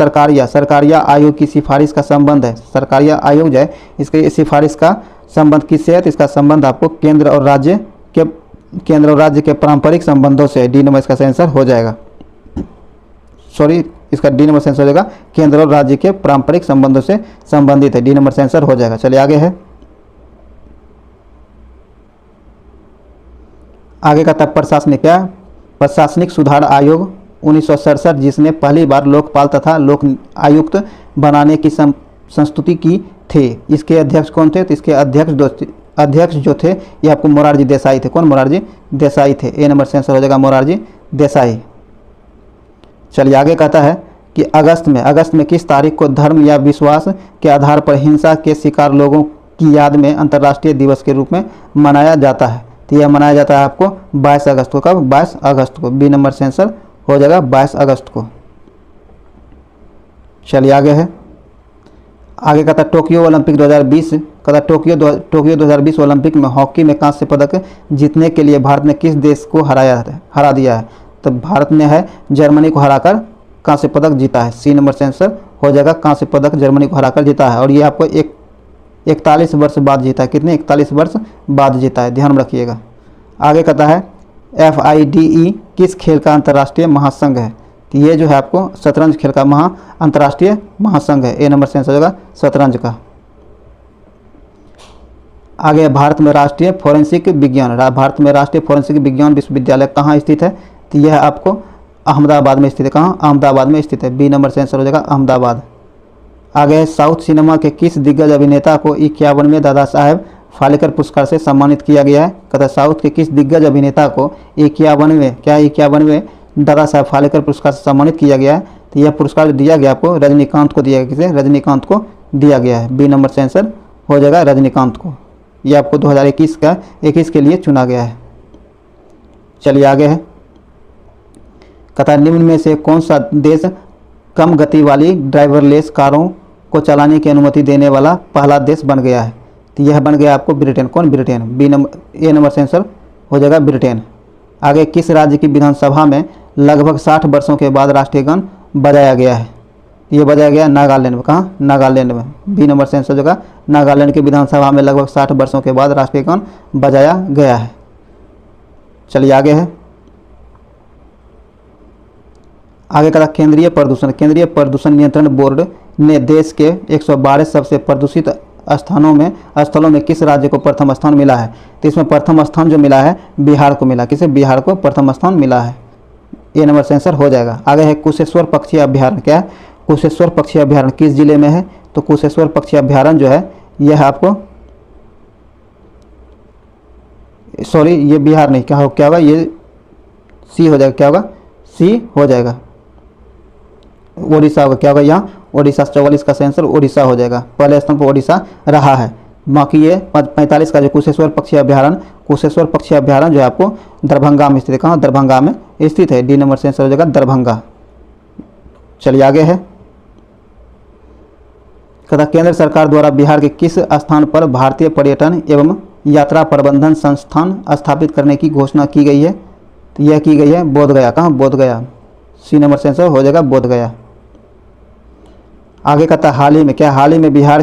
सरकारिया आयोग की सिफारिश का संबंध है। सरकारिया आयोग जो है इसके सिफारिश का संबंध किससे है? तो इसका संबंध आपको केंद्र और राज्य के पारंपरिक संबंधों से। डी नंबर इसका आंसर हो जाएगा। सॉरी, इसका डी नंबर आंसर हो जाएगा केंद्र और राज्य के पारंपरिक संबंधों से संबंधित है। डी नंबर आंसर हो जाएगा। चलिए आगे है, आगे का तब प्रशासनिक, क्या? प्रशासनिक सुधार आयोग 1967, जिसने पहली बार लोकपाल तथा लोक आयुक्त बनाने की संस्तुति की थी। इसके अध्यक्ष कौन थे? तो इसके अध्यक्ष जो थे ये आपको मोरारजी देसाई थे। कौन? मोरारजी देसाई थे। ए नंबर से आंसर हो जाएगा मोरारजी देसाई। चलिए आगे कहता है कि अगस्त में किस तारीख को धर्म या विश्वास के आधार पर हिंसा के शिकार लोगों की याद में अंतर्राष्ट्रीय दिवस के रूप में मनाया जाता है? तो यह मनाया जाता है आपको 22 अगस्त को। कब? 22 अगस्त को। बी नंबर से आंसर हो जाएगा 22 अगस्त को। चलिए आगे है, आगे कहता टोक्यो ओलंपिक 2020, कहता टोक्यो 2020 ओलंपिक में हॉकी में कांस्य पदक जीतने के लिए भारत ने किस देश को हरा दिया है? तो भारत ने है जर्मनी को हराकर कांस्य पदक जीता है। सी नंबर से आंसर हो जाएगा कांस्य पदक जर्मनी को हराकर जीता है। और ये आपको 41 वर्ष बाद जीता है। कितने? 41 वर्ष बाद जीता है, ध्यान रखिएगा। आगे कहता है FIDE किस खेल का अंतर्राष्ट्रीय महासंघ है? तो ये जो है आपको शतरंज खेल का अंतर्राष्ट्रीय महासंघ है। ए नंबर से आंसर हो जाएगा शतरंज का। आगे भारत में राष्ट्रीय फोरेंसिक विज्ञान विश्वविद्यालय कहाँ स्थित है? तो यह आपको अहमदाबाद में स्थित है। कहाँ? अहमदाबाद में स्थित है। बी नंबर से आंसर हो जाएगा अहमदाबाद। आगे साउथ सिनेमा के किस दिग्गज अभिनेता को 51वें दादा साहेब फाल्के पुरस्कार से सम्मानित किया गया है? कहता है साउथ के किस दिग्गज अभिनेता को 51वें दादा साहेब फाल्के पुरस्कार से सम्मानित किया गया है? तो यह पुरस्कार दिया गया आपको रजनीकांत को दिया गया। किसे? रजनीकांत को दिया गया है। बी नंबर से आंसर हो जाएगा रजनीकांत को। यह आपको 2021 के लिए चुना गया है। चलिए आगे है, कहता निम्न में से कौन सा देश कम गति वाली ड्राइवरलेस कारों को चलाने की अनुमति देने वाला पहला देश बन गया है? तो यह बन गया आपको ब्रिटेन। कौन? ब्रिटेन। ए नंबर से आंसर हो जाएगा ब्रिटेन। आगे किस राज्य की विधानसभा में लगभग 60 वर्षों के बाद राष्ट्रीय गान बजाया गया है? ये बजाया गया नागालैंड में। कहाँ? नागालैंड में। बी नंबर से आंसर हो जाएगा नागालैंड की विधानसभा में लगभग 60 वर्षों के बाद राष्ट्रीय गान बजाया गया है। चलिए आगे है, आगे का केंद्रीय प्रदूषण नियंत्रण बोर्ड ने देश के 112 सबसे प्रदूषित स्थलों में किस राज्य को प्रथम स्थान मिला है? तो इसमें प्रथम स्थान जो मिला है बिहार को मिला। किसे? बिहार को प्रथम स्थान मिला है। ए नंबर से आंसर हो जाएगा। आगे है कुशेश्वर पक्षी अभ्यारण्य। क्या है? कुशेश्वर पक्षी अभ्यारण्य किस जिले में है? तो कुशेश्वर पक्षी अभ्यारण्य जो है यह आपको, सॉरी ये बिहार नहीं, क्या होगा? ये सी हो जाएगा। क्या होगा? सी हो जाएगा। ओडिशा होगा। क्या होगा? यहाँ ओडिशा 44 का आंसर ओडिशा हो जाएगा। पहले स्थान पर ओडिशा रहा है। बाकी ये 45 का जो कुशेश्वर पक्षी अभ्यारण्य जो है आपको दरभंगा में स्थित है। कहाँ? दरभंगा में स्थित है। डी नंबर से आंसर हो जाएगा दरभंगा। चलिए आगे है, कहता केंद्र सरकार द्वारा बिहार के किस स्थान पर भारतीय पर्यटन एवं यात्रा प्रबंधन संस्थान स्थापित करने की घोषणा की गई है? तो यह की गई है बोधगया। कहाँ? बोधगया। सी नंबर से आंसर हो जाएगा बोधगया। आगे कहता हाल ही में, क्या हाल ही में बिहार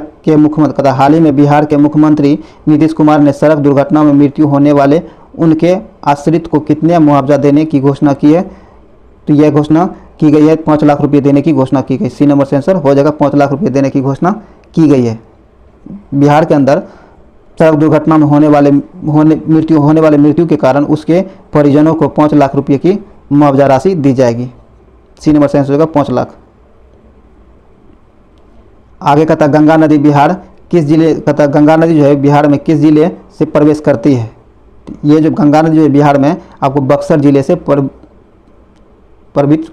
के मुख्यमंत्री नीतीश कुमार ने सड़क दुर्घटना में मृत्यु होने वाले उनके आश्रित को कितने मुआवजा देने की घोषणा की है? तो यह घोषणा की गई है, 5 लाख रुपये देने की घोषणा की गई। सी नंबर से आंसर हो जाएगा, 5 लाख रुपये देने की घोषणा की गई है। बिहार के अंदर सड़क दुर्घटना में होने वाले मृत्यु के कारण उसके परिजनों को 5 लाख रुपये की मुआवजा राशि दी जाएगी। सी नंबर से आंसर होगा 5 लाख। आगे कहता गंगा नदी बिहार किस जिले, कहता गंगा नदी जो है बिहार में किस जिले से प्रवेश करती है। ये जो गंगा नदी जो है बिहार में आपको बक्सर जिले से प्रवेश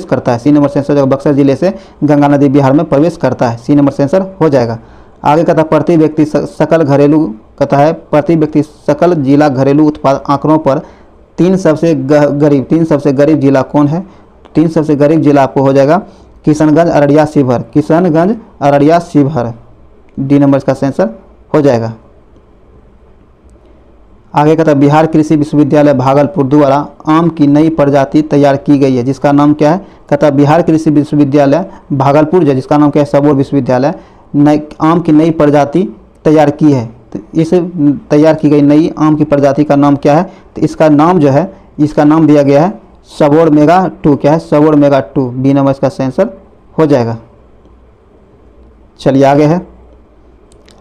करता है। सी नंबर से आंसर बक्सर जिले से गंगा नदी बिहार में प्रवेश करता है। सी नंबर से आंसर हो जाएगा। आगे कहता प्रति व्यक्ति सकल घरेलू, कहता है प्रति व्यक्ति सकल जिला घरेलू उत्पाद आंकड़ों पर 3 सबसे गरीब जिला कौन है। 3 सबसे गरीब जिला आपको हो जाएगा किशनगंज, अररिया, शिवहर। किशनगंज, अररिया, शिवहर। डी नंबर इसका आंसर हो जाएगा। आगे कहता है बिहार कृषि विश्वविद्यालय भागलपुर द्वारा आम की नई प्रजाति तैयार की गई है, जिसका नाम क्या है। कहता है बिहार कृषि विश्वविद्यालय भागलपुर जो जिसका नाम क्या है सबौर विश्वविद्यालय आम की नई प्रजाति तैयार की है। तो इस तैयार की गई नई आम की प्रजाति का नाम क्या है। तो इसका नाम जो है, इसका नाम दिया गया है सबौर मेगा 2। क्या है, सबौर मेगा 2। बी नंबर इसका आंसर हो जाएगा। चलिए आगे है।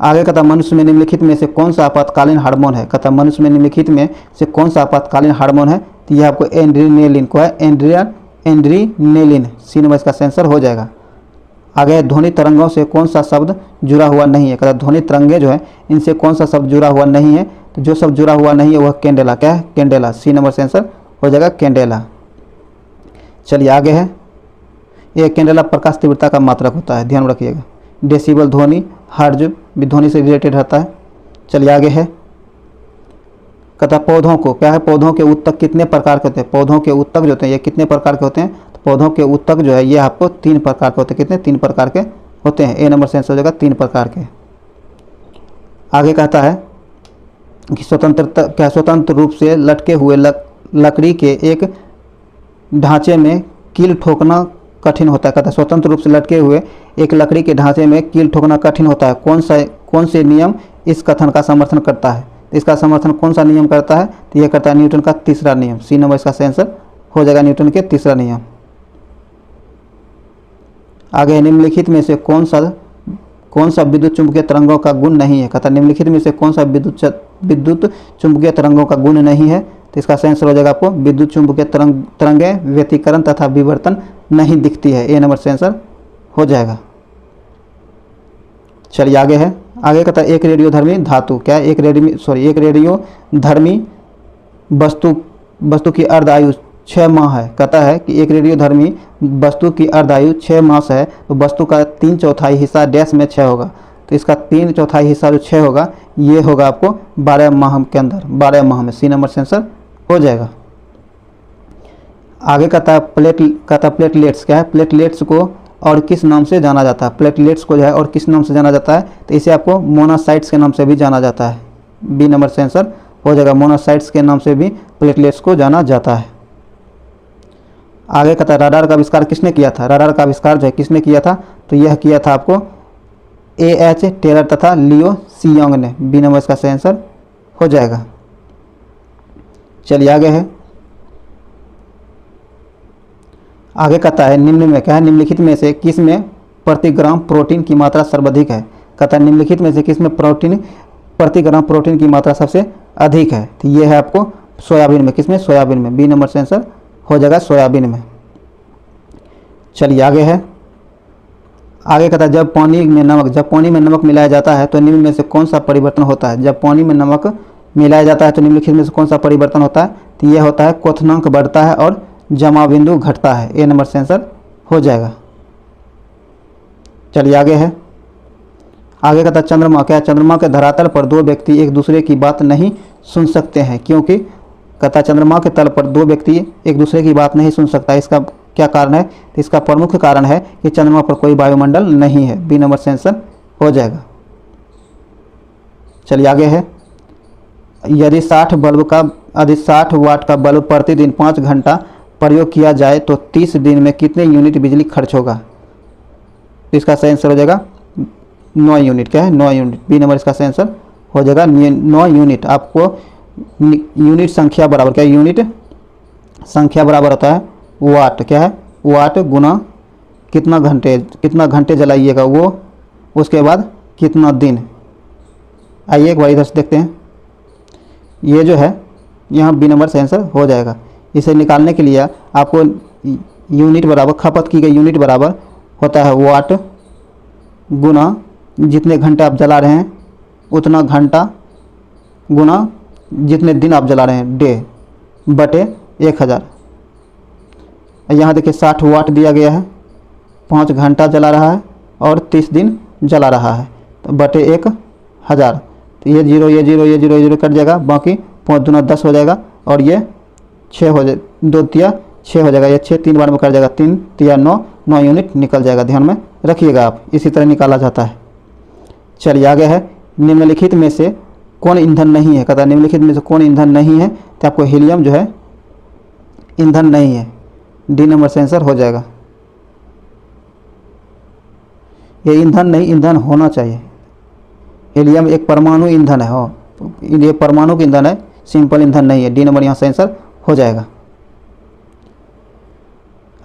आगे कहता मनुष्य में निम्नलिखित में से कौन सा आपातकालीन हार्मोन है। कहता मनुष्य में निम्नलिखित में से कौन सा आपातकालीन हार्मोन है। तो यह आपको एड्रेनालिन को है, एड्रेनालिन। सी नंबर इसका आंसर हो जाएगा। आगे ध्वनि तरंगों से कौन सा शब्द जुड़ा हुआ नहीं है। कहता ध्वनि तरंगे जो है इनसे कौन सा शब्द जुड़ा हुआ नहीं है। तो जो शब्द जुड़ा हुआ नहीं है वह कैंडेला। क्या है, कैंडेला। सी नंबर से आंसर हो जाएगा कैंडेला। चलिए आगे है। यह कैंडेला प्रकाश तीव्रता का मात्रक होता है, ध्यान रखिएगा। डेसिबल ध्वनि, हर्ज भी ध्वनि से रिलेटेड रहता है। चलिए आगे है। कहता पौधों को, क्या है, पौधों के उत्तक कितने प्रकार के होते हैं। पौधों के उत्तक जो होते हैं ये कितने प्रकार के होते हैं। तो पौधों के उत्तक जो है ये आपको 3 प्रकार के होते हैं। कितने, 3 प्रकार के होते हैं। ए नंबर से आंसर हो जाएगा 3 प्रकार के। आगे कहता है कि स्वतंत्र रूप से लटके हुए लकड़ी के एक ढांचे में कील ठोकना कठिन होता है। कहता है स्वतंत्र रूप से लटके हुए एक लकड़ी के ढांचे में कील ठोकना कठिन होता है। कौन से नियम इस कथन का समर्थन करता है। इसका समर्थन कौन सा नियम करता है। तो यह करता है न्यूटन का तीसरा नियम। सी नंबर इसका आंसर हो जाएगा न्यूटन के तीसरा नियम। आगे निम्नलिखित में से कौन सा विद्युत चुंबकीय तरंगों का गुण नहीं है। कहता निम्नलिखित में से कौन सा विद्युत चुंबकीय तरंगों का गुण नहीं है। तो इसका आंसर हो जाएगा आपको विद्युत चुंबकीय तरंगें व्यतिकरण तथा विवर्तन नहीं दिखती है। ए नंबर से आंसर हो जाएगा। चलिए आगे है। आगे कहता है एक रेडियोधर्मी धातु, क्या है, एक रेडियोधर्मी वस्तु की अर्ध आयु 6 माह है। कहता है कि एक रेडियोधर्मी वस्तु की अर्ध आयु 6 मास है। तो वस्तु का 3/4 हिस्सा डैश में 6 होगा। तो इसका 3/4 हिस्सा जो 6 होगा ये होगा आपको 12 माह के अंदर, 12 माह में। सी नंबर से आंसर हो जाएगा। आगे कहता है प्लेटलेट्स, क्या है, प्लेटलेट्स को और किस नाम से जाना जाता है। प्लेटलेट्स को जो है और किस नाम से जाना जाता है। तो इसे आपको मोनोसाइट्स के नाम से भी जाना जाता है। बी नंबर से आंसर हो जाएगा। मोनोसाइट्स के नाम से भी प्लेटलेट्स को जाना जाता है। आगे कहता है रडार का आविष्कार किसने किया था। रडार का आविष्कार जो है किसने किया था। तो यह किया था आपको A.H. टेलर तथा लियो सियोंग ने। बी नंबर इसका आंसर हो जाएगा। चलिए आगे है। आगे कहता है निम्न में, क्या है, निम्नलिखित में से किस में प्रति ग्राम प्रोटीन की मात्रा सर्वाधिक है। कहता है निम्नलिखित में से किस में प्रति ग्राम प्रोटीन की मात्रा सबसे अधिक है। तो ये है आपको सोयाबीन में। किस में, सोयाबीन में। बी नंबर से आंसर हो जाएगा सोयाबीन में। चलिए आगे है। आगे कहता है जब पानी में नमक मिलाया जाता है तो निम्न में से कौन सा परिवर्तन होता है। जब पानी में नमक मिलाया जाता है तो निम्नलिखित में से कौन सा परिवर्तन होता है। तो यह होता है क्वथनांक बढ़ता है और जमा बिंदु घटता है। ए नंबर से आंसर हो जाएगा। चलिए आगे है। आगे कहता है चंद्रमा, क्या, चंद्रमा के धरातल पर 2 व्यक्ति एक दूसरे की बात नहीं सुन सकते हैं क्योंकि। कहता है चंद्रमा के तल पर 2 व्यक्ति एक दूसरे की बात नहीं सुन सकता। इसका क्या कारण है। तो इसका प्रमुख कारण है कि चंद्रमा पर कोई वायुमंडल नहीं है। बी नंबर से आंसर हो जाएगा। चलिए आगे है। यदि 60 वाट का बल्ब प्रतिदिन 5 घंटा प्रयोग किया जाए तो 30 दिन में कितने यूनिट बिजली खर्च होगा। तो इसका सही आंसर हो जाएगा 9 यूनिट। क्या है, 9 यूनिट। बी नंबर इसका सही आंसर हो जाएगा 9 यूनिट। आपको यूनिट संख्या बराबर, क्या, यूनिट संख्या बराबर होता है वाट। क्या है, वाट गुना कितना घंटे जलाइएगा वो, उसके बाद कितना दिन। आइए एक बार इधर से देखते हैं। ये जो है यहाँ बी नंबर से आंसर हो जाएगा। इसे निकालने के लिए आपको यूनिट बराबर, खपत की गई यूनिट बराबर होता है वाट गुना जितने घंटे आप जला रहे हैं उतना घंटा गुना जितने दिन आप जला रहे हैं, डे बटे 1000। यहाँ देखिए 60 वाट दिया गया है, 5 घंटा जला रहा है और 30 दिन जला रहा है, तो बटे 1000। तो ये जीरो ये जीरो ये जीरो ये जीरो कट जाएगा, बाकी 5 दूना 10 हो जाएगा और ये 6 हो जाए, 2 तिया 6 हो जाएगा, ये 6 3 बार में कट जाएगा, 3 तिया 9 यूनिट निकल जाएगा। ध्यान में रखिएगा आप, इसी तरह निकाला जाता है। चलिए आगे है, निम्नलिखित में से कौन ईंधन नहीं है। कहता है निम्नलिखित में से कौन ईंधन नहीं है, तो आपको हीलियम जो है ईंधन नहीं है, डी नंबर से आंसर हो जाएगा। ये ईंधन नहीं, ईंधन होना चाहिए। हीलियम एक परमाणु ईंधन है, हो ये परमाणु का ईंधन है, सिंपल ईंधन नहीं है, डी नंबर यहाँ से आंसर हो जाएगा।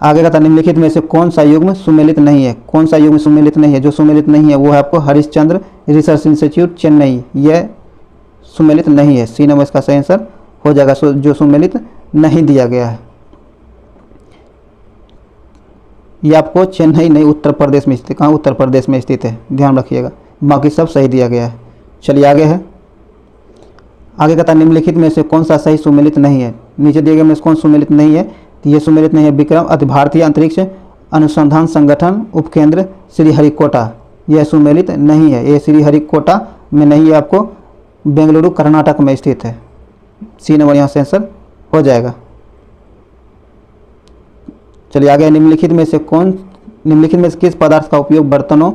आगे कहता है निम्नलिखित में से कौन सा युग्म सुमेलित नहीं है। कौन सा युग्म सुमेलित नहीं है, जो सुमेलित नहीं है वो है आपको हरिश्चंद्र रिसर्च इंस्टीट्यूट चेन्नई, यह सुमेलित नहीं है, सी नंबर इसका सही आंसर हो जाएगा, जो सुमेलित नहीं दिया गया है। ये आपको चेन्नई नहीं उत्तर प्रदेश में स्थित, कहाँ उत्तर प्रदेश में स्थित है, ध्यान रखिएगा, बाकी सब सही दिया गया है। चलिए आगे है, आगे कहता है निम्नलिखित में से कौन सा सही सुमेलित नहीं है। नीचे दिए गए में से कौन सुमेलित नहीं है, तो ये सुमेलित नहीं है विक्रम भारतीय अंतरिक्ष अनुसंधान संगठन उपकेंद्र श्रीहरिकोटा, यह सुमेलित नहीं है, ये श्रीहरिकोटा में नहीं है, आपको बेंगलुरु कर्नाटक में स्थित है, सी नंबर यहाँ से आंसर हो जाएगा। चलिए आगे, निम्नलिखित में से किस पदार्थ का उपयोग बर्तनों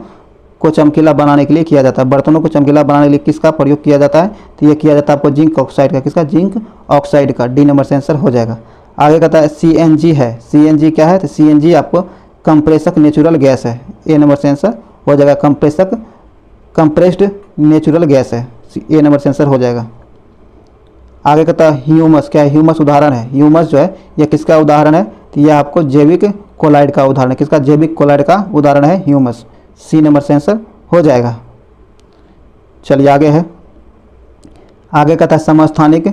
को चमकीला बनाने के लिए किया जाता है। बर्तनों को चमकीला बनाने के लिए किसका प्रयोग किया जाता है, तो ये किया जाता है आपको जिंक ऑक्साइड का, किसका जिंक ऑक्साइड का, डी नंबर से आंसर हो जाएगा। आगे कहता है CNG है, CNG क्या है, तो CNG आपको कंप्रेसक नेचुरल गैस है, ए नंबर से आंसर हो जाएगा। कंप्रेस्ड नेचुरल गैस है, ए नंबर से आंसर हो जाएगा। आगे कहता है ह्यूमस क्या है, ह्यूमस उदाहरण है, ह्यूमस जो है यह किसका उदाहरण है, तो यह आपको जैविक कोलाइड का उदाहरण है, किसका जैविक कोलाइड का उदाहरण है ह्यूमस, सी नंबर से आंसर हो जाएगा। चलिए आगे है, आगे कहता है समस्थानिक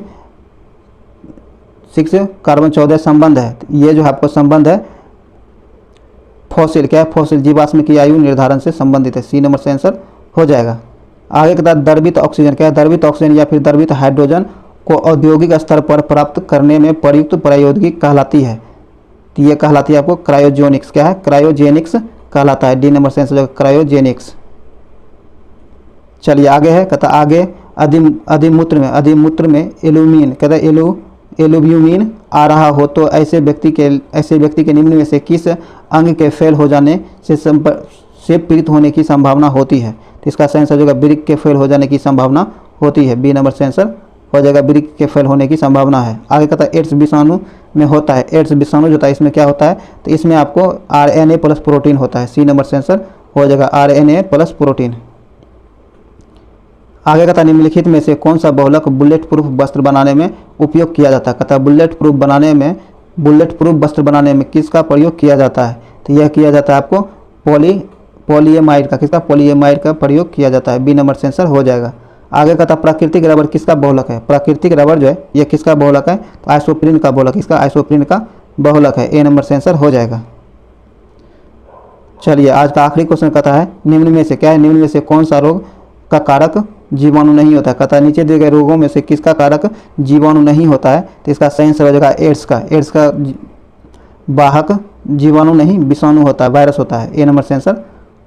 6 कार्बन 14 संबंध है, ये जो है आपको संबंध है फॉसिल क्या है, फॉसिल जीवाश्म की आयु निर्धारण से संबंधित है, सी नंबर से आंसर हो जाएगा। आगे कहता है द्रवित ऑक्सीजन क्या है, द्रवित ऑक्सीजन या फिर द्रवित हाइड्रोजन को औद्योगिक स्तर पर प्राप्त करने में प्रयुक्त प्रौद्योगिकी कहलाती है, तो ये कहलाती है आपको क्रायोजेनिक्स क्या है, क्रायोजेनिक्स कहलाता है, डी नंबर से आंसर क्रायोजेनिक्स। चलिए आगे है, कहता आगे अधिमूत्र में एल्यूमिन कहता है एल्यूब्यूमिन आ रहा हो तो ऐसे व्यक्ति के निम्न में से किस अंग के फेल हो जाने से पीड़ित होने की संभावना होती है, तो इसका सही आंसर होगा वृक्क के फेल हो जाने की संभावना होती है, बी नंबर से आंसर हो जाएगा, वृक्क के फेल होने की संभावना है। आगे कहता है एड्स विषाणु में होता है, एड्स विषाणु जो होता है इसमें क्या होता है, तो इसमें आपको RNA प्लस प्रोटीन होता है, सी नंबर से आंसर हो जाएगा RNA प्लस प्रोटीन। आगे कहता है निम्नलिखित में से कौन सा बहुलक बुलेट प्रूफ वस्त्र बनाने में उपयोग किया जाता है। कहता है बुलेट प्रूफ वस्त्र बनाने में किसका प्रयोग किया जाता है, तो यह किया जाता है आपको पॉलीएमाइड का, किसका पॉलीएमाइड का प्रयोग किया जाता है, बी नंबर से आंसर हो जाएगा। आगे कहता है प्राकृतिक रबर किसका बहुलक है, प्राकृतिक रबर जो है यह किसका बहुलक है, तो आइसोप्रीन का बहुलक, इसका आइसोप्रीन का बहुलक है, ए नंबर से आंसर हो जाएगा। चलिए आज का आखिरी क्वेश्चन कहता है निम्न में से क्या है, निम्न में से कौन सा रोग का कारक जीवाणु नहीं होता है। कहता है नीचे दिए गए रोगों में से किसका कारक जीवाणु नहीं होता है, तो इसका सही आंसर हो जाएगा एड्स का वाहक जीवाणु नहीं विषाणु होता है, वायरस होता है, ए नंबर से आंसर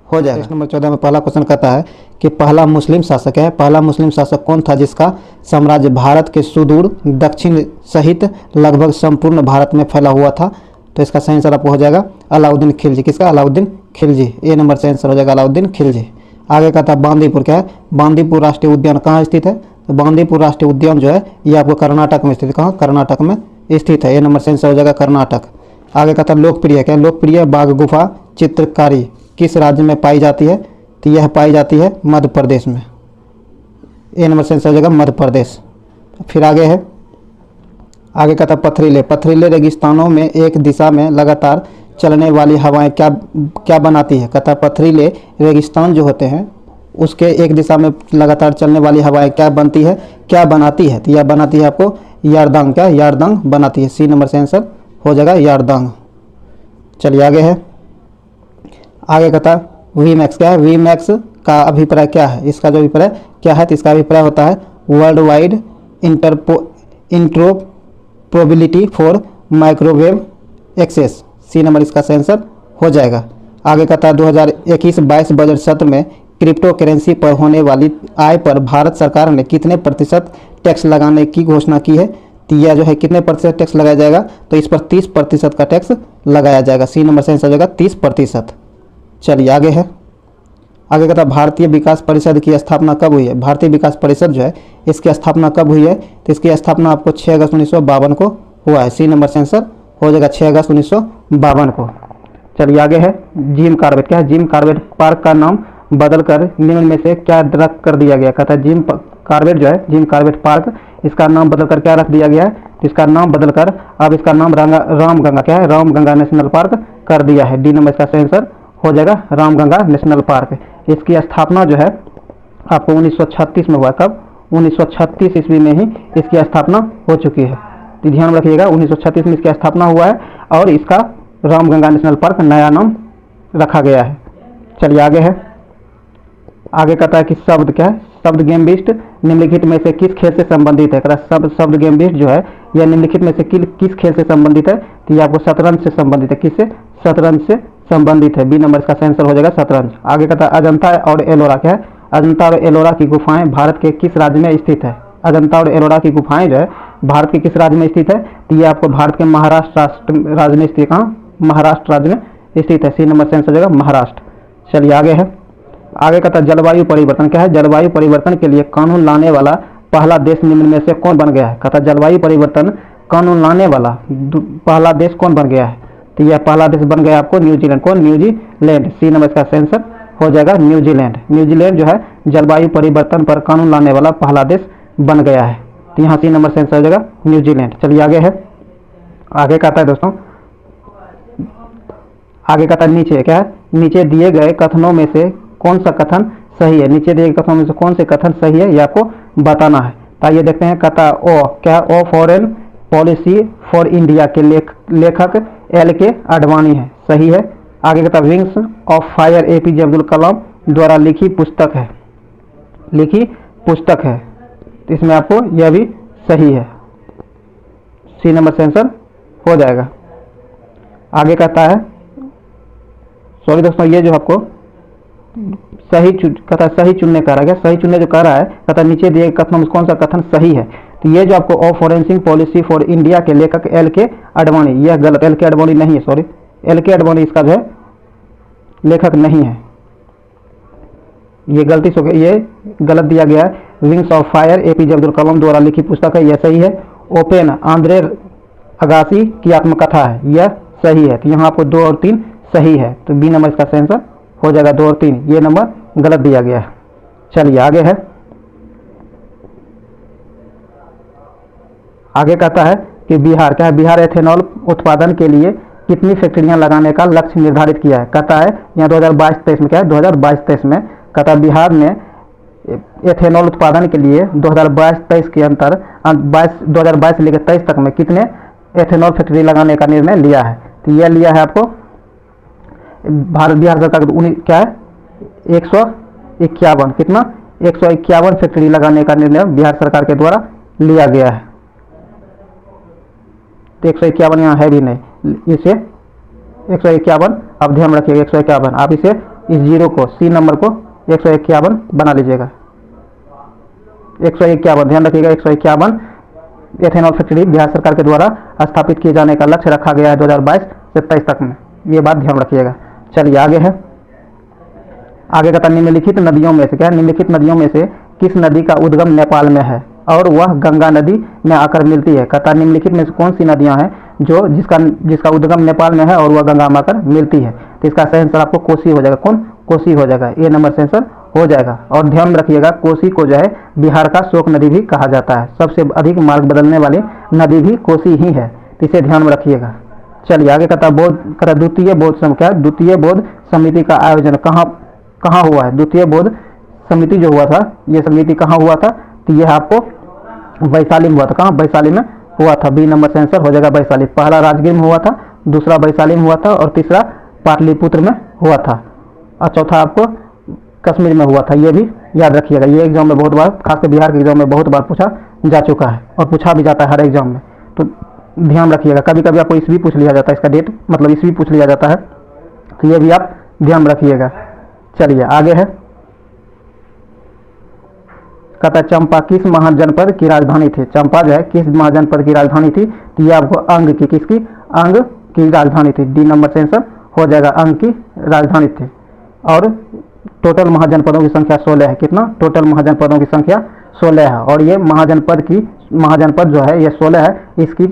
हो जाएगा। प्रश्न नंबर 14 में पहला क्वेश्चन कहता है कि पहला मुस्लिम शासक है, पहला मुस्लिम शासक कौन था जिसका साम्राज्य भारत के सुदूर दक्षिण सहित लगभग संपूर्ण भारत में फैला हुआ था, तो इसका सही आंसर आपको हो जाएगा अलाउद्दीन खिलजी, किसका अलाउद्दीन खिलजी, ए नंबर से आंसर हो जाएगा अलाउद्दीन खिलजी। आगे कहता है बांदीपुर क्या है, बांदीपुर राष्ट्रीय उद्यान कहाँ स्थित है, तो बांदीपुर राष्ट्रीय उद्यान जो है ये आपको कर्नाटक में स्थित है, कहाँ कर्नाटक में स्थित है, ए नंबर से आंसर हो जाएगा कर्नाटक। आगे कहता है लोकप्रिय क्या है, लोकप्रिय बाघ गुफा चित्रकारी किस राज्य में पाई जाती है, तो यह पाई जाती है मध्य प्रदेश में, ए नंबर से आंसर हो जाएगा मध्य प्रदेश। फिर आगे है, आगे कहता है पथरीले रेगिस्तानों में एक दिशा में लगातार चलने वाली हवाएं क्या क्या बनाती है? कहता है पथरीले रेगिस्तान जो होते हैं उसके एक दिशा में लगातार चलने वाली हवाएं क्या बनती है, क्या बनाती है? तो यह बनाती है आपको यारदांग, क्या यारदांग बनाती है। सी नंबर से आंसर हो जाएगा यारदांग। चलिए आगे है, आगे कहता है वी मैक्स क्या है? वी मैक्स का अभिप्राय क्या है? इसका जो अभिप्राय क्या है? तो इसका अभिप्राय होता है world wide interoperability for microwave access. C number इसका आंसर हो जाएगा। आगे कहता है 2021-22 बजट सत्र में क्रिप्टो करेंसी पर होने वाली आय पर भारत सरकार ने कितने प्रतिशत टैक्स लगाने की घोषणा की है? तो यह जो है कितने प्रतिशत टैक्स लगाया जाएगा? तो इस पर 30% का टैक्स लगाया जाएगा। सी नंबर से आंसर हो जाएगा 30%। चलिए आगे है, आगे कहता है भारतीय विकास परिषद की स्थापना कब हुई है? भारतीय विकास परिषद जो है इसकी स्थापना कब हुई है? तो इसकी स्थापना आपको 6 अगस्त 1952 को हुआ है। सी नंबर से आंसर हो जाएगा 6 अगस्त 1952 को। चलिए आगे है, जिम कॉर्बेट क्या है? जिम कॉर्बेट पार्क का नाम बदलकर निम्न में से क्या रख कर दिया गया? कहता है जिम कॉर्बेट जो है, जिम कॉर्बेट पार्क, इसका नाम बदलकर क्या रख दिया गया है? तो इसका नाम बदलकर अब इसका नाम रामगंगा क्या है? रामगंगा नेशनल पार्क कर दिया है। डी नंबर इसका आंसर हो जाएगा रामगंगा नेशनल पार्क। इसकी स्थापना जो है आपको 1936 में हुआ। कब? 1936 ईस्वी में ही इसकी स्थापना हो चुकी है। तो ध्यान रखिएगा 1936 में इसकी स्थापना हुआ है और इसका रामगंगा नेशनल पार्क नया नाम रखा गया है। चलिए आगे है, आगे कहता है कि शब्द क्या है? शब्द गेमबिस्ट निम्नलिखित में से किस खेल से संबंधित है? कहता है शब्द गेमबिस्ट जो है यह निम्नलिखित में से किस खेल से संबंधित है? तो ये आपको शतरंज से संबंधित है। किससे? शतरंज से संबंधित है। बी नंबर इसका आंसर हो जाएगा शतरंज। आगे कहता है अजंता और एलोरा क्या है? अजंता और एलोरा की गुफाएं भारत के किस राज्य में स्थित है? अजंता और एलोरा की गुफाएं जो है भारत के किस राज्य में स्थित है? तो ये आपको भारत के महाराष्ट्र राज्य में स्थित, कहाँ? महाराष्ट्र राज्य में स्थित है। सी नंबर से आंसर हो जाएगा महाराष्ट्र। चलिए आगे है, आगे कहता है जलवायु परिवर्तन क्या है? जलवायु परिवर्तन के लिए कानून लाने वाला पहला देश निम्न में से कौन बन गया है? कहता है जलवायु परिवर्तन कानून लाने वाला पहला देश कौन बन गया है? तो यह पहला देश बन गया आपको न्यूजीलैंड। कौन? न्यूजीलैंड। सी नंबर इसका आंसर हो जाएगा न्यूजीलैंड। न्यूजीलैंड जो है जलवायु परिवर्तन पर कानून लाने वाला पहला देश बन गया है। तो यहाँ सी नंबर से आंसर हो जाएगा न्यूजीलैंड। चलिए आगे है, आगे कहता है दोस्तों, आगे कहता है नीचे क्या है? नीचे दिए गए कथनों में से कौन सा कथन सही है? नीचे दिए गए कथनों में से कौन से कथन सही है ये आपको बताना है। तो ये देखते हैं, कहता ओ क्या? ओ फॉरेन पॉलिसी फॉर इंडिया के लेखक एल के आडवाणी है। सही है। आगे कहता wings of fire APJ Abdul Kalam द्वारा लिखी पुस्तक है। लिखी पुस्तक है, तो इसमें आपको यह भी सही है। सी नंबर से आंसर हो जाएगा। आगे कहता है, सॉरी दोस्तों, ये जो आपको सही कहता है सही चुनने कह रहा है। सही चुनने जो कह रहा है, कहता है नीचे दिए कथनों में कौन सा कथन सही है? तो ये जो आपको of forensic policy for India के लेखक एल के आडवाणी, यह गलत। एल के आडवाणी नहीं है, सॉरी, एल के आडवाणी इसका जो है लेखक नहीं है। ये गलती से ये गलत दिया गया है। Wings of fire APJ Abdul Kalam द्वारा लिखी पुस्तक है, यह सही है। ओपेन आंद्रे अगासी की आत्मकथा है, यह सही है। तो यहाँ आपको 2 और 3 सही है। तो बी नंबर इसका आंसर हो जाएगा 2 और 3। ये नंबर गलत दिया गया है। चलिए आगे है, आगे कहता है कि बिहार क्या है? बिहार एथेनॉल उत्पादन के लिए कितनी फैक्ट्रियां लगाने का लक्ष्य निर्धारित किया है? कहता है यहाँ 2022-23 में क्या है? 2022-23 में कहता है बिहार ने एथेनॉल उत्पादन के लिए 2022-23 के अंतर 2022 से लेकर 23 तक में कितने एथेनॉल फैक्ट्री लगाने का निर्णय लिया है? तो यह लिया है आपको बिहार सरकार क्या है? 151। कितना? 151 फैक्ट्री लगाने का निर्णय बिहार सरकार के द्वारा लिया गया है। तो 151 यहाँ है भी नहीं, इसे 151 आप ध्यान रखिएगा। 151 आप इसे इस जीरो को, सी नंबर को 151 बना लीजिएगा। 151 ध्यान रखिएगा। 151 एथेनॉल फैक्ट्री बिहार सरकार के द्वारा स्थापित किए जाने का लक्ष्य रखा गया है 2022 से 23 तक में। ये बात ध्यान रखिएगा। चलिए आगे है, आगे कहता निम्नलिखित नदियों में से क्या? निम्नलिखित नदियों में से किस नदी का उद्गम नेपाल में है और वह गंगा नदी में आकर मिलती है? कहता निम्नलिखित में से कौन सी नदियां हैं जो जिसका उद्गम नेपाल में है और वह गंगा में आकर मिलती है? तो इसका सही आंसर आपको कोसी हो जाएगा। कौन? कोसी हो जाएगा। ए नंबर से आंसर हो जाएगा। और ध्यान रखिएगा कोसी को जो है बिहार का शोक नदी भी कहा जाता है। सबसे अधिक मार्ग बदलने वाली नदी भी कोसी ही है, तो इसे ध्यान में रखिएगा। चलिए आगे कहता है द्वितीय बौद्ध समिति, क्या है द्वितीय बौद्ध समिति का आयोजन कहाँ हुआ है। द्वितीय बौद्ध समिति जो हुआ था, ये समिति कहाँ हुआ था, तो यह आपको वैशाली में हुआ था। कहाँ, वैशाली में हुआ था। बी नंबर से आंसर हो जाएगा वैशाली। पहला राजगीर में हुआ था, दूसरा वैशाली में हुआ था और तीसरा पाटलिपुत्र में हुआ था और चौथा आपको कश्मीर में हुआ था। ये भी याद रखिएगा, ये एग्जाम में बहुत बार, खासकर बिहार के एग्जाम में बहुत बार पूछा जा चुका है और पूछा भी जाता है हर एग्जाम में, तो ध्यान रखिएगा। कभी कभी आपको ईस्वी पूछ लिया जाता है, इसका डेट मतलब ईस्वी पूछ लिया जाता है, तो ये भी आप ध्यान रखिएगा। चलिए आगे है, कहता है चंपा किस महाजनपद की राजधानी थी। चंपा जो है किस महाजनपद की राजधानी थी, तो ये आपको अंग की, किसकी, अंग की राजधानी थी। डी नंबर से आंसर हो जाएगा, अंग की राजधानी थी। और टोटल महाजनपदों की संख्या 16 है। कितना, टोटल महाजनपदों की संख्या 16 है। और ये महाजनपद जो है ये 16 है। इसकी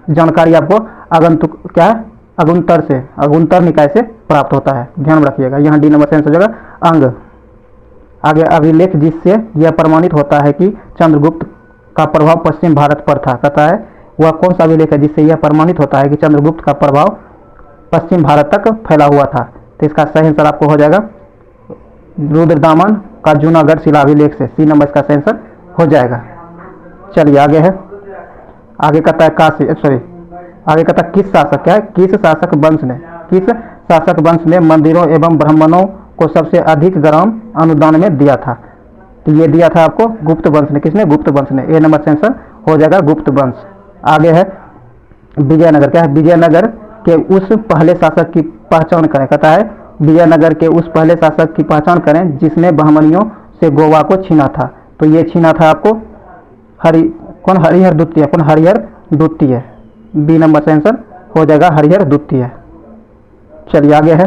जानकारी आपको आगंतुक क्या है, अगुंतर निकाय से प्राप्त होता है, ध्यान रखिएगा। यहाँ डी नंबर से आंसर हो जाएगा, अंग। आगे अभिलेख जिससे यह प्रमाणित होता है कि चंद्रगुप्त का प्रभाव पश्चिम भारत पर था, कहता है वह कौन सा अभिलेख है जिससे यह प्रमाणित होता है कि चंद्रगुप्त का प्रभाव पश्चिम भारत तक फैला हुआ था। तो इसका सही आंसर आपको हो जाएगा रुद्रदामन का जूनागढ़ शिलाभिलेख से। सी नंबर इसका सही आंसर हो जाएगा। चलिए आगे है, आगे कहता है आगे कहता है किस शासक, क्या है, किस शासक वंश ने मंदिरों एवं ब्राह्मणों को सबसे अधिक ग्राम अनुदान में दिया था। तो ये दिया था आपको गुप्त वंश ने। किसने, गुप्त वंश ने। ए नंबर से आंसर हो जाएगा गुप्त वंश। आगे है विजयनगर, क्या है, विजयनगर के उस पहले शासक की पहचान करें। कहता है विजयनगर के उस पहले शासक की पहचान करें जिसने बहमनियों से गोवा को छीना था। तो ये छीना था आपको हरिहर द्वितीय। बी नंबर से आंसर हो जाएगा हरिहर द्वितीय। चलिए आगे है,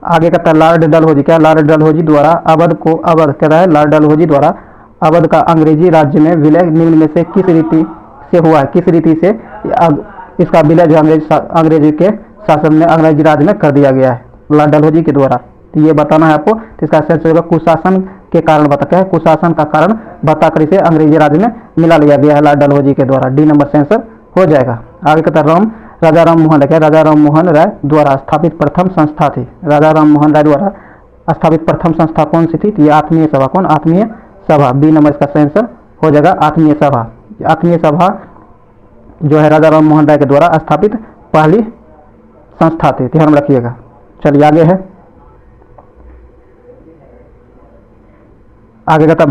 आगे कहता है लॉर्ड डलहौजी, क्या, लॉर्ड डलहौजी द्वारा कहता है लॉर्ड डलहौजी द्वारा अवध का अंग्रेजी राज्य में विलय निम्न में से किस रीति से हुआ है। किस रीति से इसका विलय जो अंग्रेजी के शासन में अंग्रेजी राज में कर दिया गया है लॉर्ड डलहौजी के द्वारा। तो ये बताना है आपको। तो इसका आंसर होगा कुशासन के कारण बता, क्या है, कुशासन का कारण बताकर इसे अंग्रेजी राज में मिला लिया गया है लॉर्ड डलहौजी के द्वारा। डी नंबर से आंसर हो जाएगा। आगे कहता है राजा राम मोहन राय, क्या, राजा राम मोहन राय द्वारा स्थापित प्रथम संस्था थी। राजा राम मोहन राय द्वारा स्थापित प्रथम संस्था कौन सी थी, तो ये आत्मीय सभा। कौन, आत्मीय सभा। बी नंबर इसका सही आंसर हो जाएगा आत्मीय सभा। आत्मीय सभा जो है राजा राम मोहन राय के द्वारा स्थापित पहली संस्था थी, ध्यान रखिएगा। चलिए आगे है, आगे कहता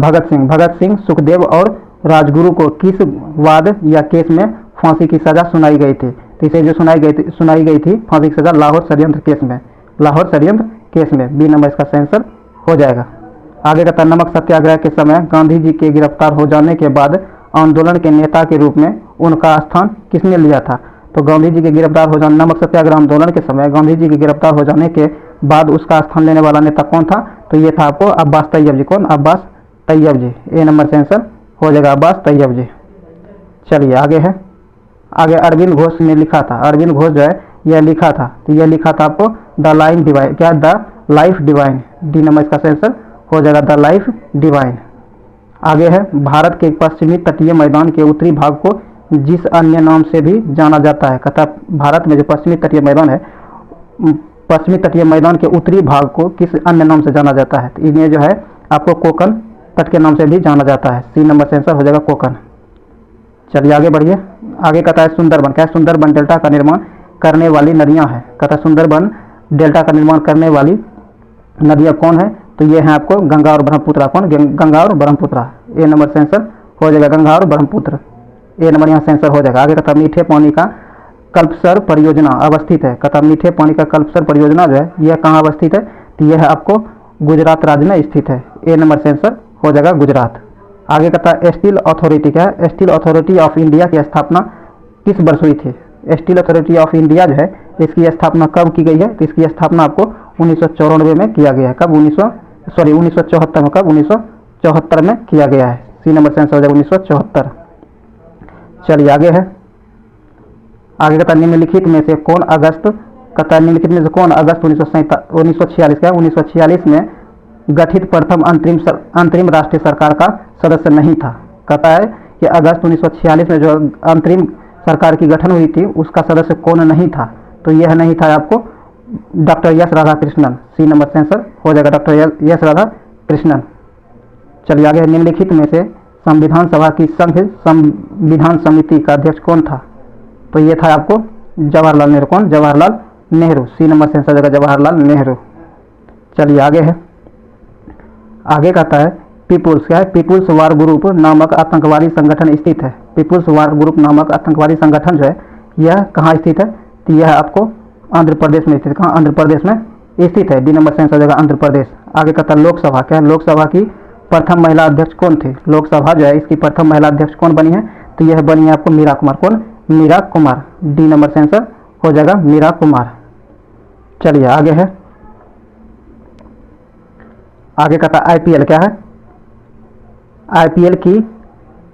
भगत सिंह सुखदेव और राजगुरु को किस वाद या केस में फांसी की सजा सुनाई गई थी। तो इसे जो सुनाई गई थी फांसी की सजा लाहौर षड्यंत्र केस में। बी नंबर इसका सही आंसर हो जाएगा। आगे कहता नमक सत्याग्रह के समय गांधी जी के गिरफ्तार हो जाने के बाद आंदोलन के नेता के रूप में उनका स्थान किसने लिया था। तो गांधी जी के गिरफ्तार हो जाने, नमक सत्याग्रह आंदोलन के समय गांधी जी के गिरफ्तार हो जाने के बाद उसका स्थान लेने वाला नेता कौन था, तो ये था आपको अब्बास तैयब जी। कौन, अब्बास तैयब जी। ए नंबर से आंसर हो जाएगा अब्बास तैयब जी। चलिए आगे है, आगे अरविंद घोष ने लिखा था, अरविंद घोष जो है यह लिखा था, तो यह लिखा था आपको द लाइन डिवाइन, क्या, the life divine. D number इसका आंसर हो जाएगा द लाइफ डिवाइन। आगे है भारत के पश्चिमी तटीय मैदान के उत्तरी भाग को जिस अन्य नाम से भी जाना जाता है। कहता भारत में जो पश्चिमी तटीय मैदान है, पश्चिमी तटीय मैदान के उत्तरी भाग को किस अन्य नाम से जाना जाता है, तो इन्हें जो है आपको कोकन तट के नाम से भी जाना जाता है। सी नंबर से आंसर हो जाएगा कोकन। चलिए आगे बढ़िए, आगे कहता है सुंदरबन, क्या, सुंदरबन डेल्टा का निर्माण करने वाली नदियां हैं। कहता है सुंदरबन डेल्टा का निर्माण करने वाली नदियां कौन है, तो ये है आपको गंगा और ब्रह्मपुत्र। कौन, गंगा और ब्रह्मपुत्र। ए नंबर से आंसर हो जाएगा गंगा और ब्रह्मपुत्र। ए नंबर यहाँ से आंसर हो जाएगा। आगे कहता मीठे पानी का कल्पसर परियोजना अवस्थित है। कहता मीठे पानी का कल्पसर परियोजना जो है यह कहाँ अवस्थित है, तो यह आपको गुजरात राज्य में स्थित है। ए नंबर से आंसर हो जाएगा गुजरात। आगे कहता स्टील अथॉरिटी, क्या है, स्टील अथॉरिटी ऑफ इंडिया की स्थापना किस वर्ष हुई थी। स्टील अथॉरिटी ऑफ इंडिया जो है इसकी स्थापना कब की गई है, तो इसकी स्थापना आपको 1994 में किया गया है। कब, 1974 में। कब, 1974 में किया गया है। सी नंबर से आंसर हो जाएगा 1974। चलिए आगे है, आगे कहता निम्नलिखित में से कौन अगस्त, कहता निम्नलिखित में से कौन अगस्त 1946 का 1946 में गठित प्रथम अंतरिम राष्ट्रीय सरकार का सदस्य नहीं था। कहता है कि अगस्त 1946 में जो अंतरिम सरकार की गठन हुई थी उसका सदस्य कौन नहीं था? तो यह नहीं था आपको doctor S Radhakrishnan. C number से आंसर हो जाएगा डॉक्टर एस राधाकृष्णन। चलिए आगे, निम्नलिखित में से संविधान सभा की संघ संविधान समिति का अध्यक्ष कौन था? तो ये था आपको जवाहरलाल नेहरू। कौन? जवाहरलाल नेहरू। सी नंबर से आंसर हो जाएगा जवाहरलाल नेहरू। चलिए आगे है, आगे कहता है पीपुल्स, क्या है? पीपुल्स वार ग्रुप नामक आतंकवादी संगठन स्थित है। पीपुल्स वार ग्रुप नामक आतंकवादी संगठन जो है यह कहाँ स्थित है? तो यह आपको आंध्र प्रदेश में स्थित। कहाँ? आंध्र प्रदेश में स्थित है। डी नंबर से आंसर हो जाएगा आंध्र प्रदेश। आगे कहता है लोकसभा, क्या है? लोकसभा की प्रथम महिला अध्यक्ष कौन थी? लोकसभा जो है इसकी प्रथम महिला अध्यक्ष कौन बनी है? तो यह बनी है आपको मीरा कुमार। कौन? मीरा कुमार। डी नंबर से आंसर हो जाएगा मीरा कुमार। चलिए आगे है, आगे कहता है आईपीएल, क्या है? आईपीएल की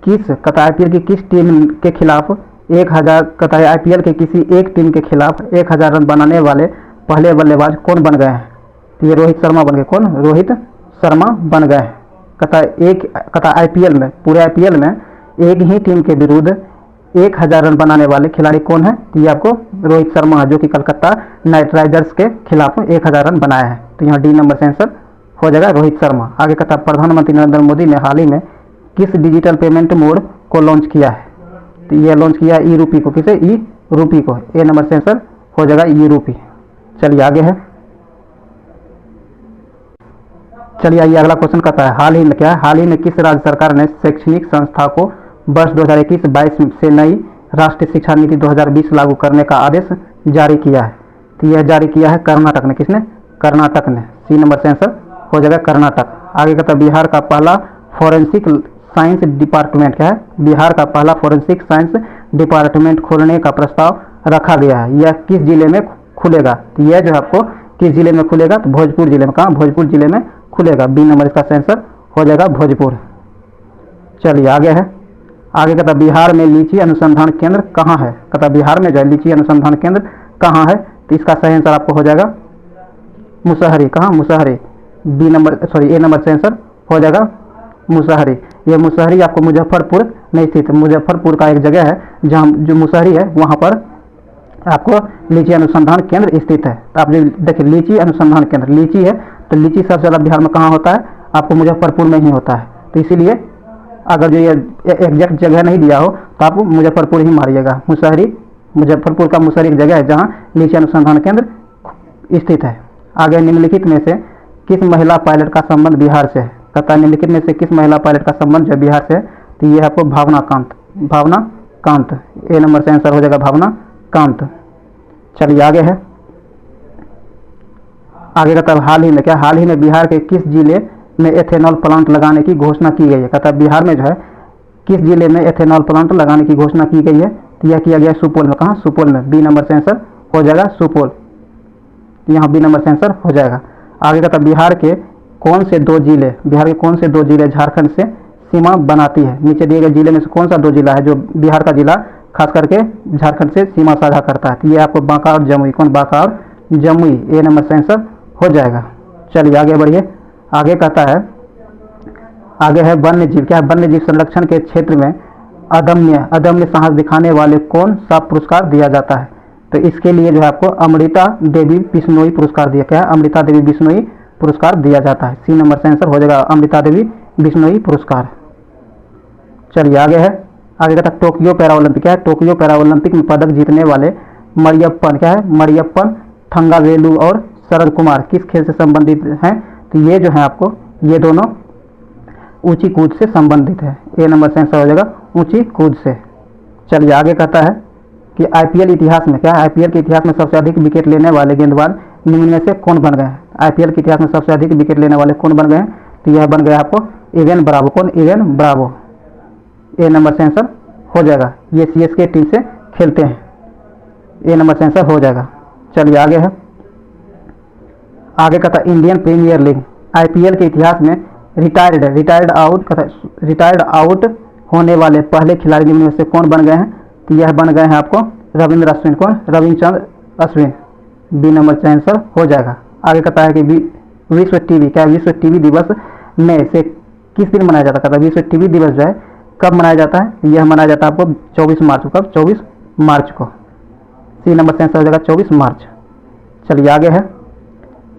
आईपीएल की किस टीम के खिलाफ 1000 कहता है आईपीएल के किसी एक टीम के खिलाफ 1000 रन बनाने वाले पहले बल्लेबाज कौन बन गए हैं? तो ये रोहित शर्मा बन गए। कौन? रोहित शर्मा बन गए हैं। कहता आईपीएल में, पूरे आईपीएल में एक ही टीम के विरुद्ध 1000 रन बनाने वाले खिलाड़ी कौन है? तो ये आपको रोहित शर्मा जो कि कलकत्ता नाइट राइडर्स के खिलाफ 1000 रन बनाए हैं। तो यहाँ डी नंबर से आंसर हो जाएगा रोहित शर्मा। आगे कहता है प्रधानमंत्री नरेंद्र मोदी ने हाल ही में किस डिजिटल पेमेंट मोड को लॉन्च किया है? तो यह लॉन्च किया ई रूपी को। किसे? ई रूपी को। ए नंबर से आंसर हो जाएगा ई रूपी। चलिए आगे है, चलिए आइए अगला क्वेश्चन कहता है हाल ही में, क्या है? हाल ही में किस राज्य सरकार ने शैक्षणिक संस्था को वर्ष 2021-22 से नई राष्ट्रीय शिक्षा नीति 2020 लागू करने का आदेश जारी किया है? तो यह जारी किया है कर्नाटक ने। किसने? कर्नाटक ने। सी नंबर से आंसर हो जाएगा कर्नाटक। आगे कहता है बिहार का पहला फॉरेंसिक साइंस डिपार्टमेंट, क्या है? बिहार का पहला फॉरेंसिक साइंस डिपार्टमेंट खोलने का प्रस्ताव रखा गया है। यह किस जिले में खुलेगा? तो यह जो है आपको किस जिले में खुलेगा? तो भोजपुर जिले में। कहाँ? भोजपुर जिले में खुलेगा। बी नंबर इसका आंसर हो जाएगा भोजपुर। चलिए आगे है, आगे कहता बिहार में लीची अनुसंधान केंद्र कहाँ है? कहता बिहार में जो है लीची अनुसंधान केंद्र कहाँ है? तो इसका सही आंसर आपको हो जाएगा मुसहरी। कहाँ? Musahari. B number A number से आंसर हो जाएगा मुसहरी। ये मुसहरी आपको मुजफ्फरपुर में स्थित, मुजफ्फरपुर का एक जगह है जहाँ जो मुसहरी है वहाँ पर आपको लीची अनुसंधान केंद्र स्थित है। तो आप जो देखिए लीची अनुसंधान केंद्र, लीची है तो लीची सबसे ज़्यादा बिहार में कहाँ होता है? आपको मुजफ्फरपुर में ही होता है। तो इसीलिए अगर जो ये एग्जैक्ट जगह नहीं दिया हो तो आप मुजफ्फरपुर ही मारिएगा। मुसहरी, मुजफ्फरपुर का मुसहरी एक जगह है जहाँ लीची अनुसंधान केंद्र स्थित है। आगे निम्नलिखित में से किस महिला पायलट का संबंध बिहार से है? कहता है निम्नलिखित में से किस महिला पायलट का संबंध जो बिहार से है? तो ये आपको भावना कांत। ए नंबर से आंसर हो जाएगा भावना कांत। चलिए आगे है, आगे कहता है हाल ही में, क्या हाल ही में बिहार के किस जिले में एथेनॉल प्लांट लगाने की घोषणा की गई है? कहता है बिहार में जो है किस जिले में एथेनॉल प्लांट लगाने की घोषणा की गई है? तो यह किया गया सुपौल में। कहाँ? सुपौल में। बी नंबर से आंसर हो जाएगा सुपौल। यहाँ बी नंबर से आंसर हो जाएगा। आगे कहता बिहार के कौन से दो जिले झारखंड से सीमा बनाती है? नीचे दिए गए जिले में से कौन सा दो जिला है जो बिहार का जिला खास करके झारखंड से सीमा साझा करता है? तो ये आपको बांका और जमुई। कौन? बांका और जमुई। ए नंबर से आंसर हो जाएगा। चलिए आगे बढ़िए, आगे कहता है, आगे है वन्य जीव, क्या है? वन्य जीव संरक्षण के क्षेत्र में अदम्य साहस दिखाने वाले कौन सा पुरस्कार दिया जाता है? तो इसके लिए जो है आपको अमृता देवी बिश्नोई पुरस्कार दिया, क्या है? अमृता देवी बिश्नोई पुरस्कार दिया जाता है। सी नंबर से आंसर हो जाएगा अमृता देवी बिश्नोई पुरस्कार। चलिए आगे है, आगे कहता है टोक्यो पैरा ओलंपिक, क्या है? टोक्यो पैरा ओलंपिक में पदक जीतने वाले मरियप्पन, क्या है? मरियप्पन थंगावेलु और शरद कुमार किस खेल से संबंधित हैं? तो ये जो है आपको ये दोनों ऊंची कूद से संबंधित है। ए नंबर से आंसर हो जाएगा ऊंची कूद से। चलिए आगे कहता है कि आईपीएल इतिहास में, क्या है? आईपीएल के इतिहास में सबसे अधिक विकेट लेने वाले गेंदबाज निम्न में से कौन बन गए हैं? आईपीएल के इतिहास में सबसे अधिक विकेट लेने वाले कौन बन गए हैं? तो यह बन गया आपको इवेन ब्रावो। कौन? Evan Bravo. ए नंबर से आंसर हो जाएगा। ये सीएसके टीम से खेलते हैं। ए नंबर से आंसर हो जाएगा। चलिए आगे है, आगे कहता है इंडियन प्रीमियर लीग आईपीएल के इतिहास में रिटायर्ड आउट होने वाले पहले खिलाड़ी निम्न में से कौन बन गए हैं? तो यह बन गए हैं आपको रविंद्र अश्विन। कौन? रविचंद्र अश्विन। बी नंबर से आंसर हो जाएगा। आगे कहता है कि विश्व टीवी, क्या विश्व टीवी दिवस में से किस दिन मनाया जाता है? विश्व टीवी दिवस जो है कब मनाया जाता है? यह मनाया जाता है आपको 24 मार्च को। कब? 24 मार्च को। सी नंबर से आंसर हो जाएगा 24 मार्च। चलिए आगे है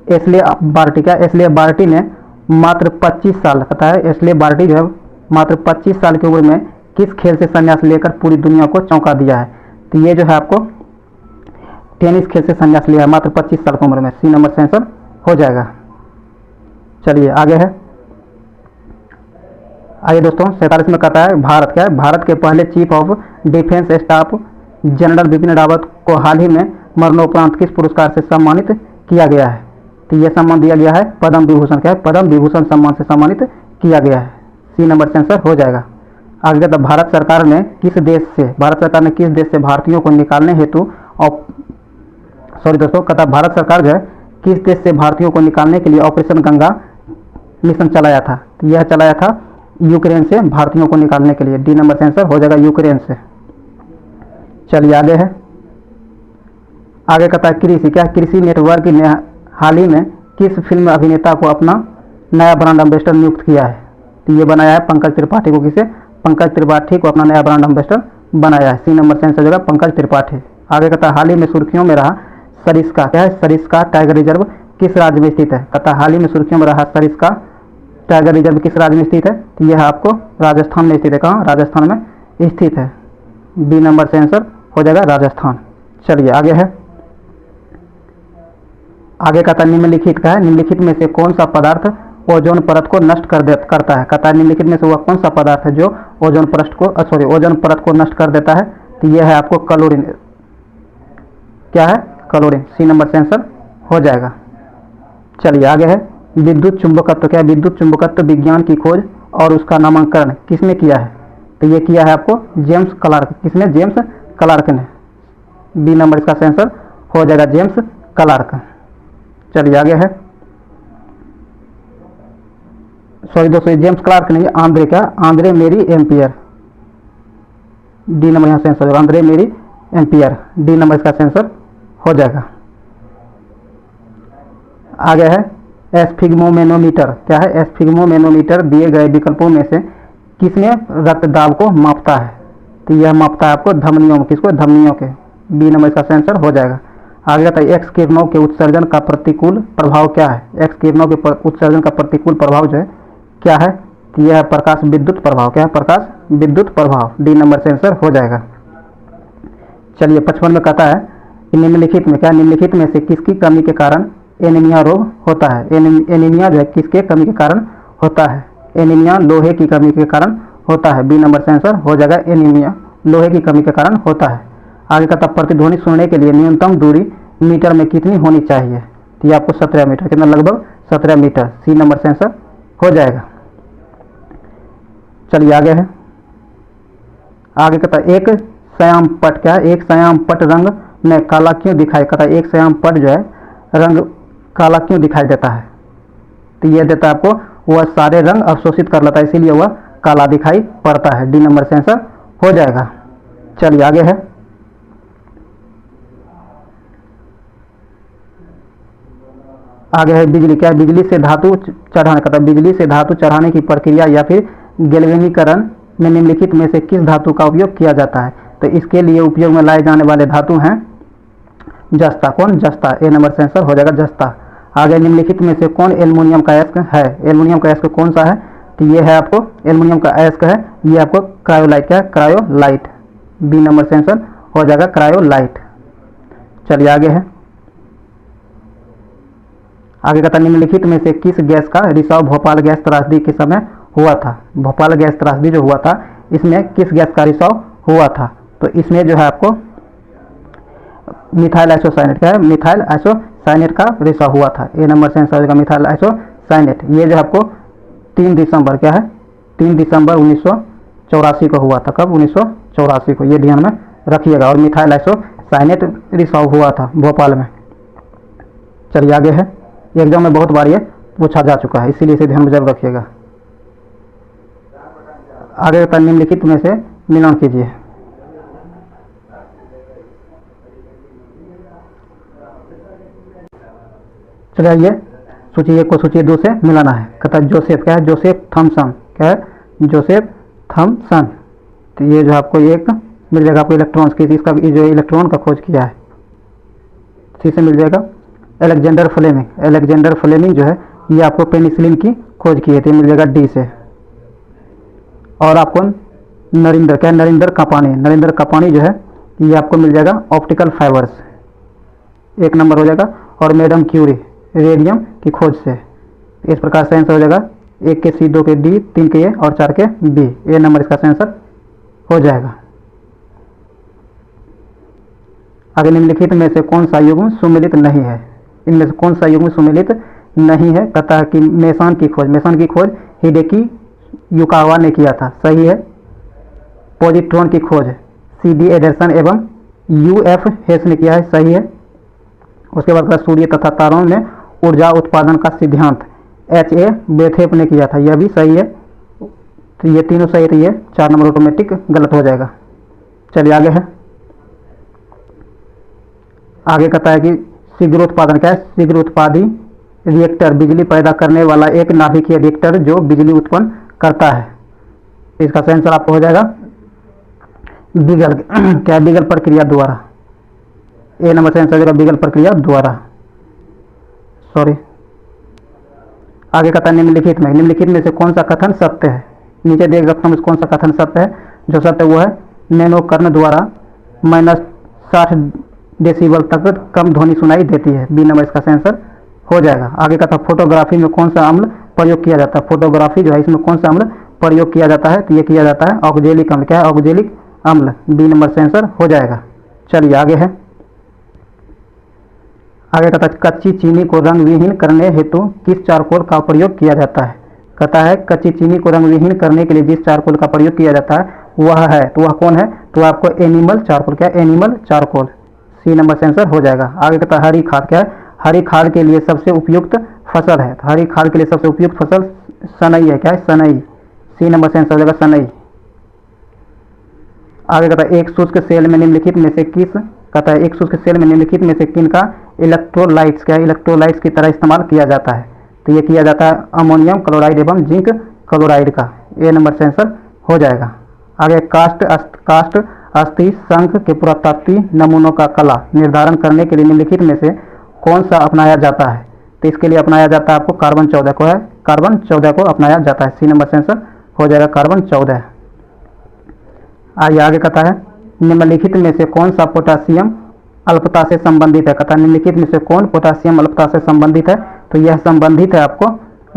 एशले बार्टी। क्या एशले बार्टी ने मात्र 25 साल कहता है एशले बार्टी जो है मात्र 25 साल की उम्र में किस खेल से संन्यास लेकर पूरी दुनिया को चौंका दिया है? तो ये जो है आपको टेनिस खेल से संन्यास लिया है मात्र 25 साल की उम्र में। सी नंबर से आंसर हो जाएगा। चलिए आगे है आइए दोस्तों 47 में कहता है भारत। क्या है भारत के पहले chief of defence staff general Bipin Rawat को हाल ही में मरणोपरांत किस पुरस्कार से सम्मानित किया गया है? तो यह सम्मान दिया गया है पद्म विभूषण। क्या है पद्म विभूषण सम्मान से सम्मानित किया गया है। सी नंबर से आंसर हो जाएगा। आगे कहता भारत सरकार ने किस देश से भारतीयों को निकालने हेतु कहता भारत सरकार जो है किस देश से भारतीयों को निकालने के लिए ऑपरेशन गंगा मिशन चलाया था? तो यह चलाया था यूक्रेन से भारतीयों को निकालने के लिए। डी नंबर से आंसर हो जाएगा यूक्रेन से। चलिए आगे है आगे कहता है कृषि। क्या कृषि नेटवर्क ने हाल ही में किस फिल्म अभिनेता को अपना नया ब्रांड एम्बेसडर नियुक्त किया है? तो ये बनाया है पंकज त्रिपाठी को। किसे? पंकज त्रिपाठी को अपना नया ब्रांड एम्बेसडर बनाया है। सी नंबर से आंसर हो जाएगा पंकज त्रिपाठी। आगे कहता है हाल ही में सुर्खियों में रहा सरिस्का। क्या है सरिस्का टाइगर रिजर्व किस राज्य में स्थित है? कहता हाल ही में सुर्खियों में रहा सरिस्का टाइगर रिजर्व किस राज्य में स्थित है? तो यह आपको राजस्थान में स्थित है। कहाँ? राजस्थान में स्थित है। बी नंबर से आंसर हो जाएगा राजस्थान। चलिए आगे है आगे कहता निम्नलिखित का है निम्नलिखित में से कौन सा पदार्थ ओजोन परत को नष्ट करता है? कहता है निम्नलिखित में से वह कौन सा पदार्थ है जो ओजोन परत को नष्ट कर देता है? तो यह है आपको क्लोरीन। क्या है? क्लोरीन। सी नंबर से आंसर हो जाएगा। चलिए आगे है विद्युत चुंबकत्व। क्या विद्युत चुंबकत्व विज्ञान की खोज और उसका नामकरण किसने किया है? तो ये किया है आपको जेम्स क्लार्क। किसने? जेम्स क्लार्क ने। बी नंबर इसका आंसर हो जाएगा जेम्स क्लार्क। चलिए आगे है दोस्तों जेम्स क्लार्क नहीं आंद्रे। क्या? आंद्रे मेरी एम्पियर। डी नंबर यहाँ से आंसर आंद्रे मेरी एम्पियर। डी नंबर इसका आंसर हो जाएगा। आगे है एस्फिग्मोमेनोमीटर। क्या है? एस्फिग्मोमेनोमीटर दिए गए विकल्पों में से किसमें रक्त दाब को मापता है? तो यह मापता है आपको धमनियों में। किसको? धमनियों के। बी नंबर इसका आंसर हो जाएगा। आगे आता है एक्स किरणों के उत्सर्जन का प्रतिकूल प्रभाव क्या है? एक्स किरणों के उत्सर्जन का प्रतिकूल प्रभाव जो है क्या है? तो यह है प्रकाश विद्युत प्रभाव। क्या है? प्रकाश विद्युत प्रभाव। डी नंबर से आंसर हो जाएगा। चलिए 55 में कहता है निम्नलिखित में क्या निम्नलिखित में से किसकी कमी के कारण एनीमिया रोग होता है? एनीमिया जो है किसके कमी के कारण होता है? एनीमिया लोहे की कमी के कारण होता है। बी नंबर से आंसर हो जाएगा एनीमिया लोहे की कमी के कारण होता है। आगे कहता प्रतिध्वनि सुनने के लिए न्यूनतम दूरी मीटर में कितनी होनी चाहिए? तो ये आपको 17 मीटर। कितना? लगभग 17 मीटर। सी नंबर से आंसर हो जाएगा। चलिए आगे है आगे कहता एक श्याम पट। क्या है? एक श्याम पट रंग में काला क्यों दिखाई? कहता है एक श्याम पट जो है रंग काला क्यों दिखाई देता है? तो यह देता है आपको वह सारे रंग अवशोषित कर लेता है इसीलिए वह काला दिखाई पड़ता है। डी नंबर से आंसर हो जाएगा। चलिए आगे है बिजली। क्या बिजली से धातु चढ़ाने? कहता है बिजली से धातु चढ़ाने की प्रक्रिया या फिर गैल्वेनीकरण में निम्नलिखित में से किस धातु का उपयोग किया जाता है? तो इसके लिए उपयोग में लाए जाने वाले धातु हैं जस्ता। कौन? जस्ता। ए नंबर से आंसर हो जाएगा जस्ता। आगे निम्नलिखित में से कौन एल्युमिनियम का अयस्क है? एल्युमिनियम का अयस्क कौन सा है? तो ये है आपको एल्युमिनियम का अयस्क है ये आपको क्रायोलाइट। क्या है? क्रायोलाइट। बी नंबर से आंसर हो जाएगा क्रायोलाइट। चलिए आगे है आगे कहता निम्नलिखित में से किस गैस का रिसाव भोपाल गैस त्रासदी के समय हुआ था? भोपाल गैस त्रासदी जो हुआ था इसमें किस गैस का रिसाव हुआ था? तो इसमें जो है आपको मिथाइल आइसोसाइनेट। क्या है? मिथाइल आइसोसाइनेट का रिसाव हुआ था। ए नंबर से आंसर हो जाएगा मिथाइल आइसोसाइनेट। ये जो आपको 3 दिसंबर क्या है 3 दिसंबर 1984 को हुआ था। कब? 1984 को। ये ध्यान में रखिएगा। और मिथाइल आइसोसाइनेट रिसाव हुआ था भोपाल में। चलिए आगे है एग्जाम में बहुत बार ये पूछा जा चुका है इसीलिए इसे ध्यान में जरूर रखिएगा। आगे निम्नलिखित में से मिलान कीजिए। चलिए आइए सूची 1 को सूची 2 से मिलाना है। कहता है जोसेफ। क्या है? Joseph Thomson. क्या है? Joseph Thomson. तो ये जो आपको एक मिल जाएगा आपको इलेक्ट्रॉन्स की, इसका जो इलेक्ट्रॉन का खोज किया है, सी से मिल जाएगा अलेक्जेंडर फ्लेमिंग। अलेक्जेंडर फ्लेमिंग जो है ये आपको पेनिसिलिन की खोज की है, तो मिल जाएगा डी से। और आपको नरेंद्र कपानी जो है ये आपको मिल जाएगा ऑप्टिकल फाइबर्स, 1 नंबर हो जाएगा। और मैडम क्यूरी रेडियम की खोज से। इस प्रकार से आंसर हो जाएगा 1 के सी, 2 के डी, 3 के ए और 4 के बी, ए नंबर इसका आंसर हो जाएगा। आगे निम्नलिखित में से कौन सा युग्म सुमेलित नहीं है? इनमें से कौन सा युग्म सुमेलित नहीं है? कहता है कि मेसन की खोज हिडेकी युकावा ने किया था, सही है। पॉजिट्रॉन की खोज CD एडरसन एवं UF हेस ने किया है, सही है। उसके बाद सूर्य तथा तारों में ऊर्जा उत्पादन का सिद्धांत HA बेथेप ने किया था, यह भी सही है। तो ये तीनों सही, तो ये 4 नंबर ऑटोमेटिक गलत हो जाएगा। चलिए आगे है, आगे कहता है कि शीघ्र उत्पादन क्या है? शीघ्र उत्पादी रिएक्टर बिजली पैदा करने वाला एक नाभिकीय रिएक्टर जो बिजली उत्पन्न करता है। इसका सही आंसर आपको हो जाएगा बीगल, क्या बीगल प्रक्रिया द्वारा, ए नंबर से आंसर हो जाएगा बीगल प्रक्रिया द्वारा, सॉरी। आगे कहता है निम्नलिखित में से कौन सा कथन सत्य है? नीचे देख सकते हैं कौन सा कथन सत्य है। जो सत्य वो है नैनोकर्ण द्वारा -60 डेसिबल तक कम ध्वनि सुनाई देती है, बी नंबर इसका आंसर हो जाएगा। आगे कहता है फोटोग्राफी में कौन सा अम्ल प्रयोग किया जाता है? फोटोग्राफी जो है इसमें कौन सा अम्ल प्रयोग किया जाता है? तो ये किया जाता है ऑक्जेलिक अम्ल, क्या है? ऑक्जेलिक अम्ल, बी नंबर से आंसर हो जाएगा। चलिए आगे है, आगे कहता है कच्ची चीनी को रंग विहीन करने हेतु किस चारकोल का प्रयोग किया जाता है? कहता है कच्ची चीनी को रंग विहीन करने के लिए जिस चारकोल का प्रयोग किया जाता है वह है, तो वह कौन है? तो आपको एनिमल चारकोल, क्या है? एनिमल चारकोल, सी नंबर से आंसर हो जाएगा। आगे कहता है हरी खाद, क्या है? हरी खाद के लिए सबसे उपयुक्त फसल है, तो हरी खाद के लिए सबसे उपयुक्त फसल सनई है, क्या है? सनई, सी नंबर से आंसर हो जाएगा सनई। आगे कहता है एक शुष्क सेल में निम्नलिखित में से किस, कहता है एक शुष्क सेल में निम्नलिखित में से किन का इलेक्ट्रोलाइट्स, क्या है? इलेक्ट्रोलाइट्स की तरह इस्तेमाल किया जाता है, तो ये किया जाता है अमोनियम क्लोराइड एवं जिंक क्लोराइड का, ए नंबर से आंसर हो जाएगा। आगे कास्ट अस्थि शंख के पुरातात्विक नमूनों का कला निर्धारण करने के लिए निम्नलिखित में से कौन सा अपनाया जाता है? तो इसके लिए अपनाया जाता है आपको कार्बन 14 को, है कार्बन 14 को अपनाया जाता है, सी नंबर से आंसर हो जाएगा कार्बन 14। आइए आगे कहता है निम्नलिखित में से कौन सा पोटासियम अल्पता से संबंधित है? कहता है निम्नलिखित में से कौन पोटासियम अल्पता से संबंधित है? तो यह संबंधित है आपको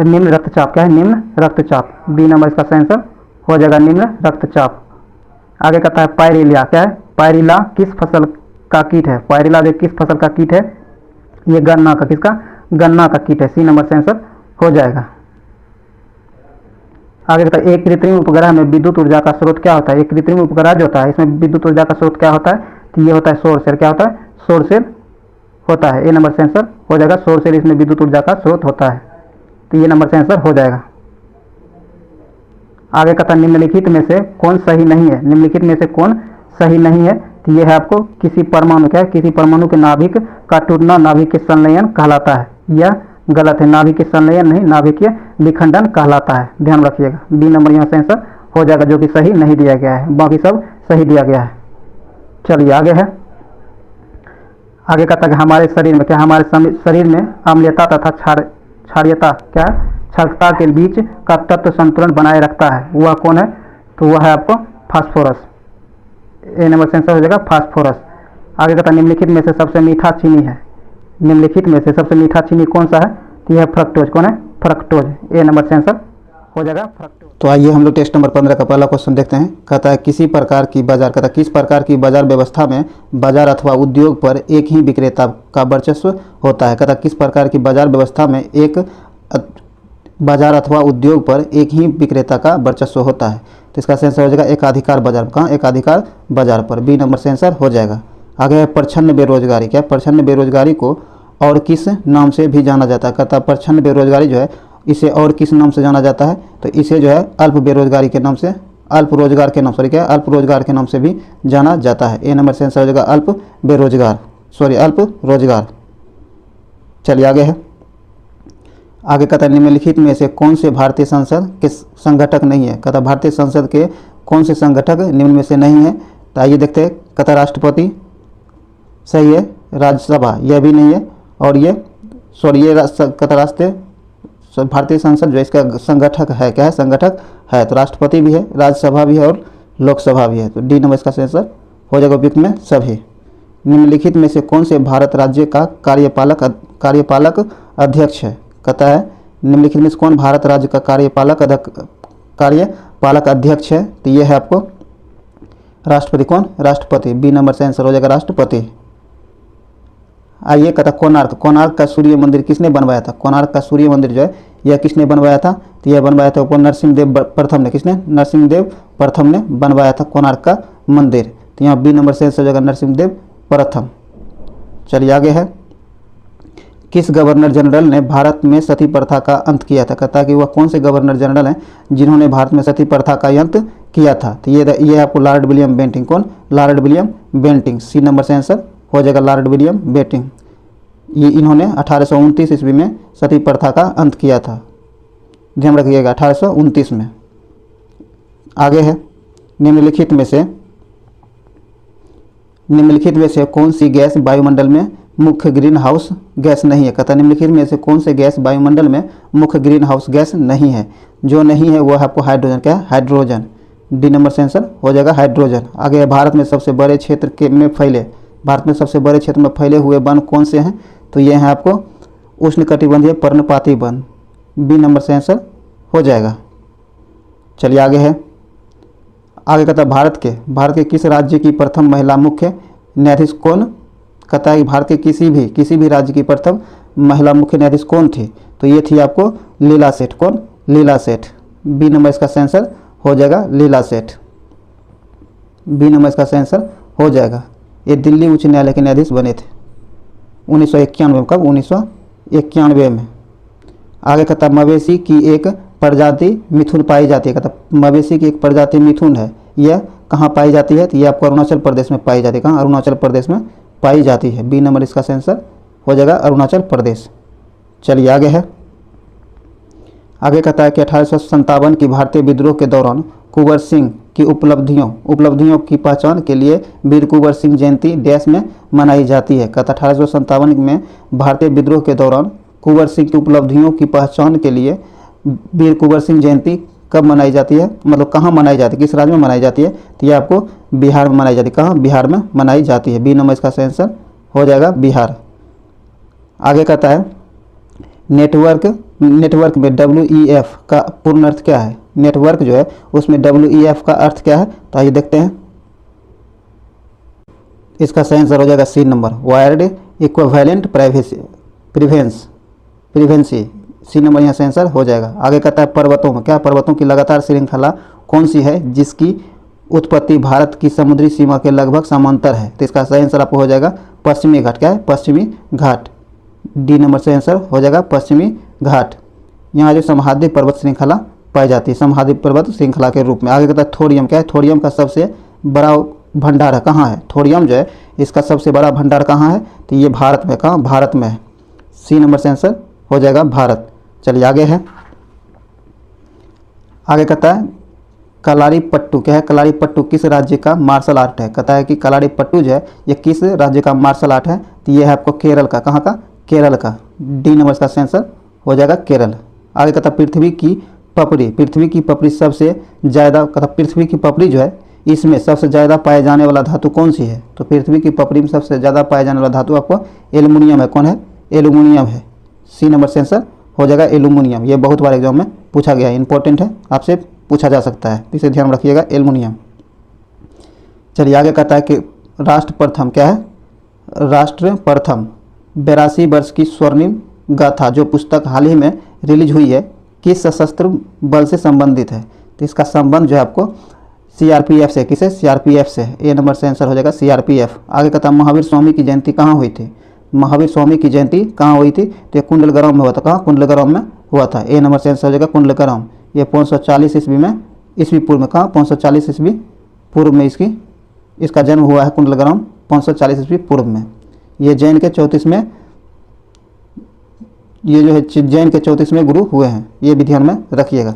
निम्न रक्तचाप, क्या है? निम्न रक्तचाप, बी नंबर इसका आंसर हो जाएगा निम्न रक्तचाप। आगे कहता है पायरिला, क्या है? पायरिला किस फसल का कीट है? पायरिला जो किस फसल का कीट है? ये गन्ना का, किसका? गन्ना का कीट है, सी नंबर से आंसर हो जाएगा। आगे कहता है एक कृत्रिम उपग्रह में विद्युत ऊर्जा का स्रोत क्या होता है? एक कृत्रिम उपग्रह जो होता है इसमें विद्युत ऊर्जा का स्रोत क्या होता है? तो ये होता है सौर सेल, क्या होता है? सौर सेल होता है, ए नंबर से आंसर हो जाएगा सौर सेल, इसमें विद्युत ऊर्जा का स्रोत होता है, तो ये नंबर से आंसर हो जाएगा। आगे कहता है निम्नलिखित में से कौन सही नहीं है? निम्नलिखित में से कौन सही नहीं है? तो यह है आपको किसी परमाणु, क्या है? किसी परमाणु के नाभिक का टूटना नाभिक के संलयन कहलाता है, यह गलत है, नाभिक के संलयन नहीं नाभिकीय विखंडन कहलाता है, ध्यान रखिएगा, बी नंबर यहाँ से आंसर हो जाएगा, जो कि सही नहीं दिया गया है, बाकी सब सही दिया गया है। चलिए आगे है, आगे कहता है हमारे शरीर में, क्या हमारे शरीर में अम्लीयता तथा क्षारीयता, क्या क्षारकता के बीच का तत्व संतुलन बनाए रखता है, वह कौन है? तो वह है आपको फास्फोरस, ए नंबर से आंसर हो जाएगा फास्फोरस। आगे कहता है निम्नलिखित में से सबसे मीठा चीनी है, निम्नलिखित में से सबसे मीठा चीनी कौन सा है? तो यह फ्रक्टोज, कौन है? फ्रक्टोज, ए नंबर से आंसर हो जाएगा फ्रक्टोज। तो आइए हम लोग टेस्ट नंबर 15 का पहला क्वेश्चन देखते हैं। कहता है किसी प्रकार की बाजार, कहता है किस प्रकार की बाजार व्यवस्था में बाजार अथवा उद्योग पर एक ही विक्रेता का वर्चस्व होता है? कहता है किस प्रकार की बाजार व्यवस्था में एक बाजार अथवा उद्योग पर एक ही विक्रेता का वर्चस्व होता है? तो इसका आंसर हो जाएगा एकाधिकार बाजार, कहाँ? एकाधिकार बाजार पर, बी नंबर से आंसर हो जाएगा। आगे है प्रच्छन्न बेरोजगारी, क्या प्रच्छन्न बेरोजगारी को और किस नाम से भी जाना जाता है? कहता है प्रच्छन्न बेरोजगारी जो है इसे और किस नाम से जाना जाता है? तो इसे जो है अल्प बेरोजगारी के नाम से, अल्प रोजगार के नाम, सॉरी क्या, अल्प रोजगार के नाम से भी जाना जाता है, ए नंबर से आंसर हो जाएगा अल्प बेरोजगार, सॉरी अल्प रोजगार। चलिए आगे है, आगे कहता है निम्नलिखित में से कौन से भारतीय संसद के संगठक नहीं है? कहता है भारतीय संसद के कौन से संगठक निम्न में से नहीं है? तो आइए देखते हैं। कतर राष्ट्रपति सही है, राज्यसभा यह भी नहीं है, और ये सॉरी ये कतर राष्ट्रीय भारतीय संसद जो इसका संगठक है, क्या है, संगठक है। तो राष्ट्रपति भी है, राज्यसभा भी है और लोकसभा भी है। तो डी नंबर इसका आंसर हो जाएगा उपयुक्त में सभी। निम्नलिखित में से कौन से भारत राज्य का कार्यपालक अध्यक्ष है? कहता है निम्नलिखित में से कौन भारत राज्य का कार्यपालक अध्यक्ष है? तो ये है आपको राष्ट्रपति। कौन? राष्ट्रपति। बी नंबर से आंसर हो जाएगा राष्ट्रपति। आइए कहता कोणार्क का सूर्य मंदिर किसने बनवाया था? कोणार्क का सूर्य मंदिर जो है यह किसने बनवाया था? तो यह बनवाया था ऊपर नरसिंहदेव प्रथम ने। किसने? नरसिंहदेव प्रथम ने बनवाया था कोणार्क का मंदिर। तो यहाँ बी नंबर से आंसर हो जाएगा नरसिंहदेव प्रथम। चलिए आगे है। किस गवर्नर जनरल ने भारत में सती प्रथा का अंत किया था? कहता है कि वह कौन से गवर्नर जनरल हैं जिन्होंने भारत में सती प्रथा का अंत किया था? तो ये आपको लॉर्ड विलियम बेंटिंक। कौन? Lord William Bentinck. C number से आंसर हो जाएगा लॉर्ड विलियम बेंटिंक। ये इन्होंने 1829 ईस्वी में सती प्रथा का अंत किया था, ध्यान रखिएगा 1829 में। आगे है निम्नलिखित में से कौन सी गैस वायुमंडल में मुख्य ग्रीन हाउस गैस नहीं है? कहता निम्नलिखित में से कौन से गैस वायुमंडल में मुख्य ग्रीन हाउस गैस नहीं है? जो नहीं है वह आपको हाइड्रोजन। क्या है? हाइड्रोजन। डी नंबर से आंसर हो जाएगा हाइड्रोजन। आगे भारत में सबसे बड़े क्षेत्र में फैले हुए वन कौन से हैं? तो ये हैं आपको उष्णकटिबंधीय पर्णपाती वन। बी नंबर से आंसर हो जाएगा। चलिए आगे है। आगे कहता है भारत के किस राज्य की प्रथम महिला मुख्य न्यायाधीश कौन? कहता है कि भारत के किसी भी राज्य की प्रथम महिला मुख्य न्यायाधीश कौन थी? तो ये थी आपको लीला सेठ। कौन? लीला सेठ। बी नंबर इसका आंसर हो जाएगा लीला सेठ। बी नंबर इसका आंसर हो जाएगा। ये दिल्ली उच्च न्यायालय के न्यायाधीश बने थे 1991 में। कब? 1991 में। आगे कहता मवेशी की एक प्रजाति मिथुन पाई जाती है। कहता मवेशी की एक प्रजाति मिथुन है, यह कहाँ पाई जाती है? तो ये आपको अरुणाचल प्रदेश में पाई जाती है। कहाँ? अरुणाचल प्रदेश में पाई जाती है। बी नंबर इसका आंसर हो जाएगा अरुणाचल प्रदेश। चलिए आगे है। आगे कहता है कि 1857 की भारतीय विद्रोह के दौरान कुंवर सिंह की उपलब्धियों की पहचान के लिए वीर कुंवर सिंह जयंती डैश में मनाई जाती है। कहता 1857 में भारतीय विद्रोह के दौरान कुंवर सिंह की उपलब्धियों की पहचान के लिए वीर कुंवर सिंह जयंती कब मनाई जाती है? मतलब कहाँ मनाई जाती है, किस राज्य में मनाई जाती है? तो ये आपको बिहार में मनाई जाती है। कहाँ? बिहार में मनाई जाती है। बी नंबर इसका आंसर हो जाएगा बिहार। आगे कहता है नेटवर्क में WEF का पूर्ण अर्थ क्या है? नेटवर्क जो है उसमें WEF का अर्थ क्या है? तो आइए देखते हैं। इसका आंसर हो जाएगा C number wired equivalent privacy. C number यहाँ से आंसर हो जाएगा। आगे कहता है पर्वतों में क्या? पर्वतों की लगातार श्रृंखला कौन सी है जिसकी उत्पत्ति भारत की समुद्री सीमा के लगभग समांतर है? तो इसका सही आंसर आपको हो जाएगा पश्चिमी घाट। क्या है? पश्चिमी घाट। डी नंबर से आंसर हो जाएगा पश्चिमी घाट। यहाँ जो समहाद्वीप पर्वत श्रृंखला पाई जाती है, समहाद्वीप पर्वत श्रृंखला के रूप में। आगे कहता है थोरियम क्या है? थोरियम का सबसे बड़ा भंडार कहाँ है? थोरियम जो है इसका सबसे बड़ा भंडार कहाँ है? तो ये भारत में। कहाँ? भारत में है। सी नंबर से आंसर हो जाएगा भारत। चलिए आगे है। आगे कहता है कलारीपट्टू क्या है? कलारीपट्टू किस राज्य का मार्शल आर्ट है? कहता है कि कलारीपट्टू जो है ये किस राज्य का मार्शल आर्ट है? तो ये है आपको केरल का। कहाँ का? केरल का। डी नंबर का आंसर हो जाएगा केरल। आगे कहता पृथ्वी की पपड़ी सबसे ज़्यादा, कहता पृथ्वी की पपड़ी जो है इसमें सबसे ज़्यादा पाए जाने वाला धातु कौन सी है? तो पृथ्वी की पपड़ी में सबसे ज़्यादा पाए जाने वाला धातु आपको एल्युमिनियम है। कौन है? एल्युमिनियम है। सी नंबर से आंसर हो जाएगा एल्युमिनियम। ये बहुत बार एग्जाम में पूछा गया है, इंपॉर्टेंट है, आपसे पूछा जा सकता है, इसे ध्यान में रखिएगा एल्युमिनियम। चलिए आगे कहता है कि राष्ट्र प्रथम क्या है? राष्ट्र प्रथम 82 वर्ष की स्वर्णिम गाथा जो पुस्तक हाल ही में रिलीज हुई है किस सशस्त्र बल से संबंधित है? तो इसका संबंध जो है आपको CRPF से। किसे? CRPF से। ए नंबर से आंसर हो जाएगा CRPF। आगे कहता है महावीर स्वामी की जयंती कहाँ हुई थी? महावीर स्वामी की जयंती कहाँ हुई थी? तो ये कुंडलग्राम में हुआ था। कहाँ? कुंडलग्राम में हुआ था। ए नंबर से आंसर हो जाएगा कुंडलग्राम। ये 540 ईस्वी में, ईस्वी पूर्व में। कहाँ? 540 ईस्वी पूर्व में इसका जन्म हुआ है कुंडलग्राम 540 ईस्वी पूर्व में। ये जैन के 34वें गुरु हुए हैं, ये भी ध्यान में रखिएगा।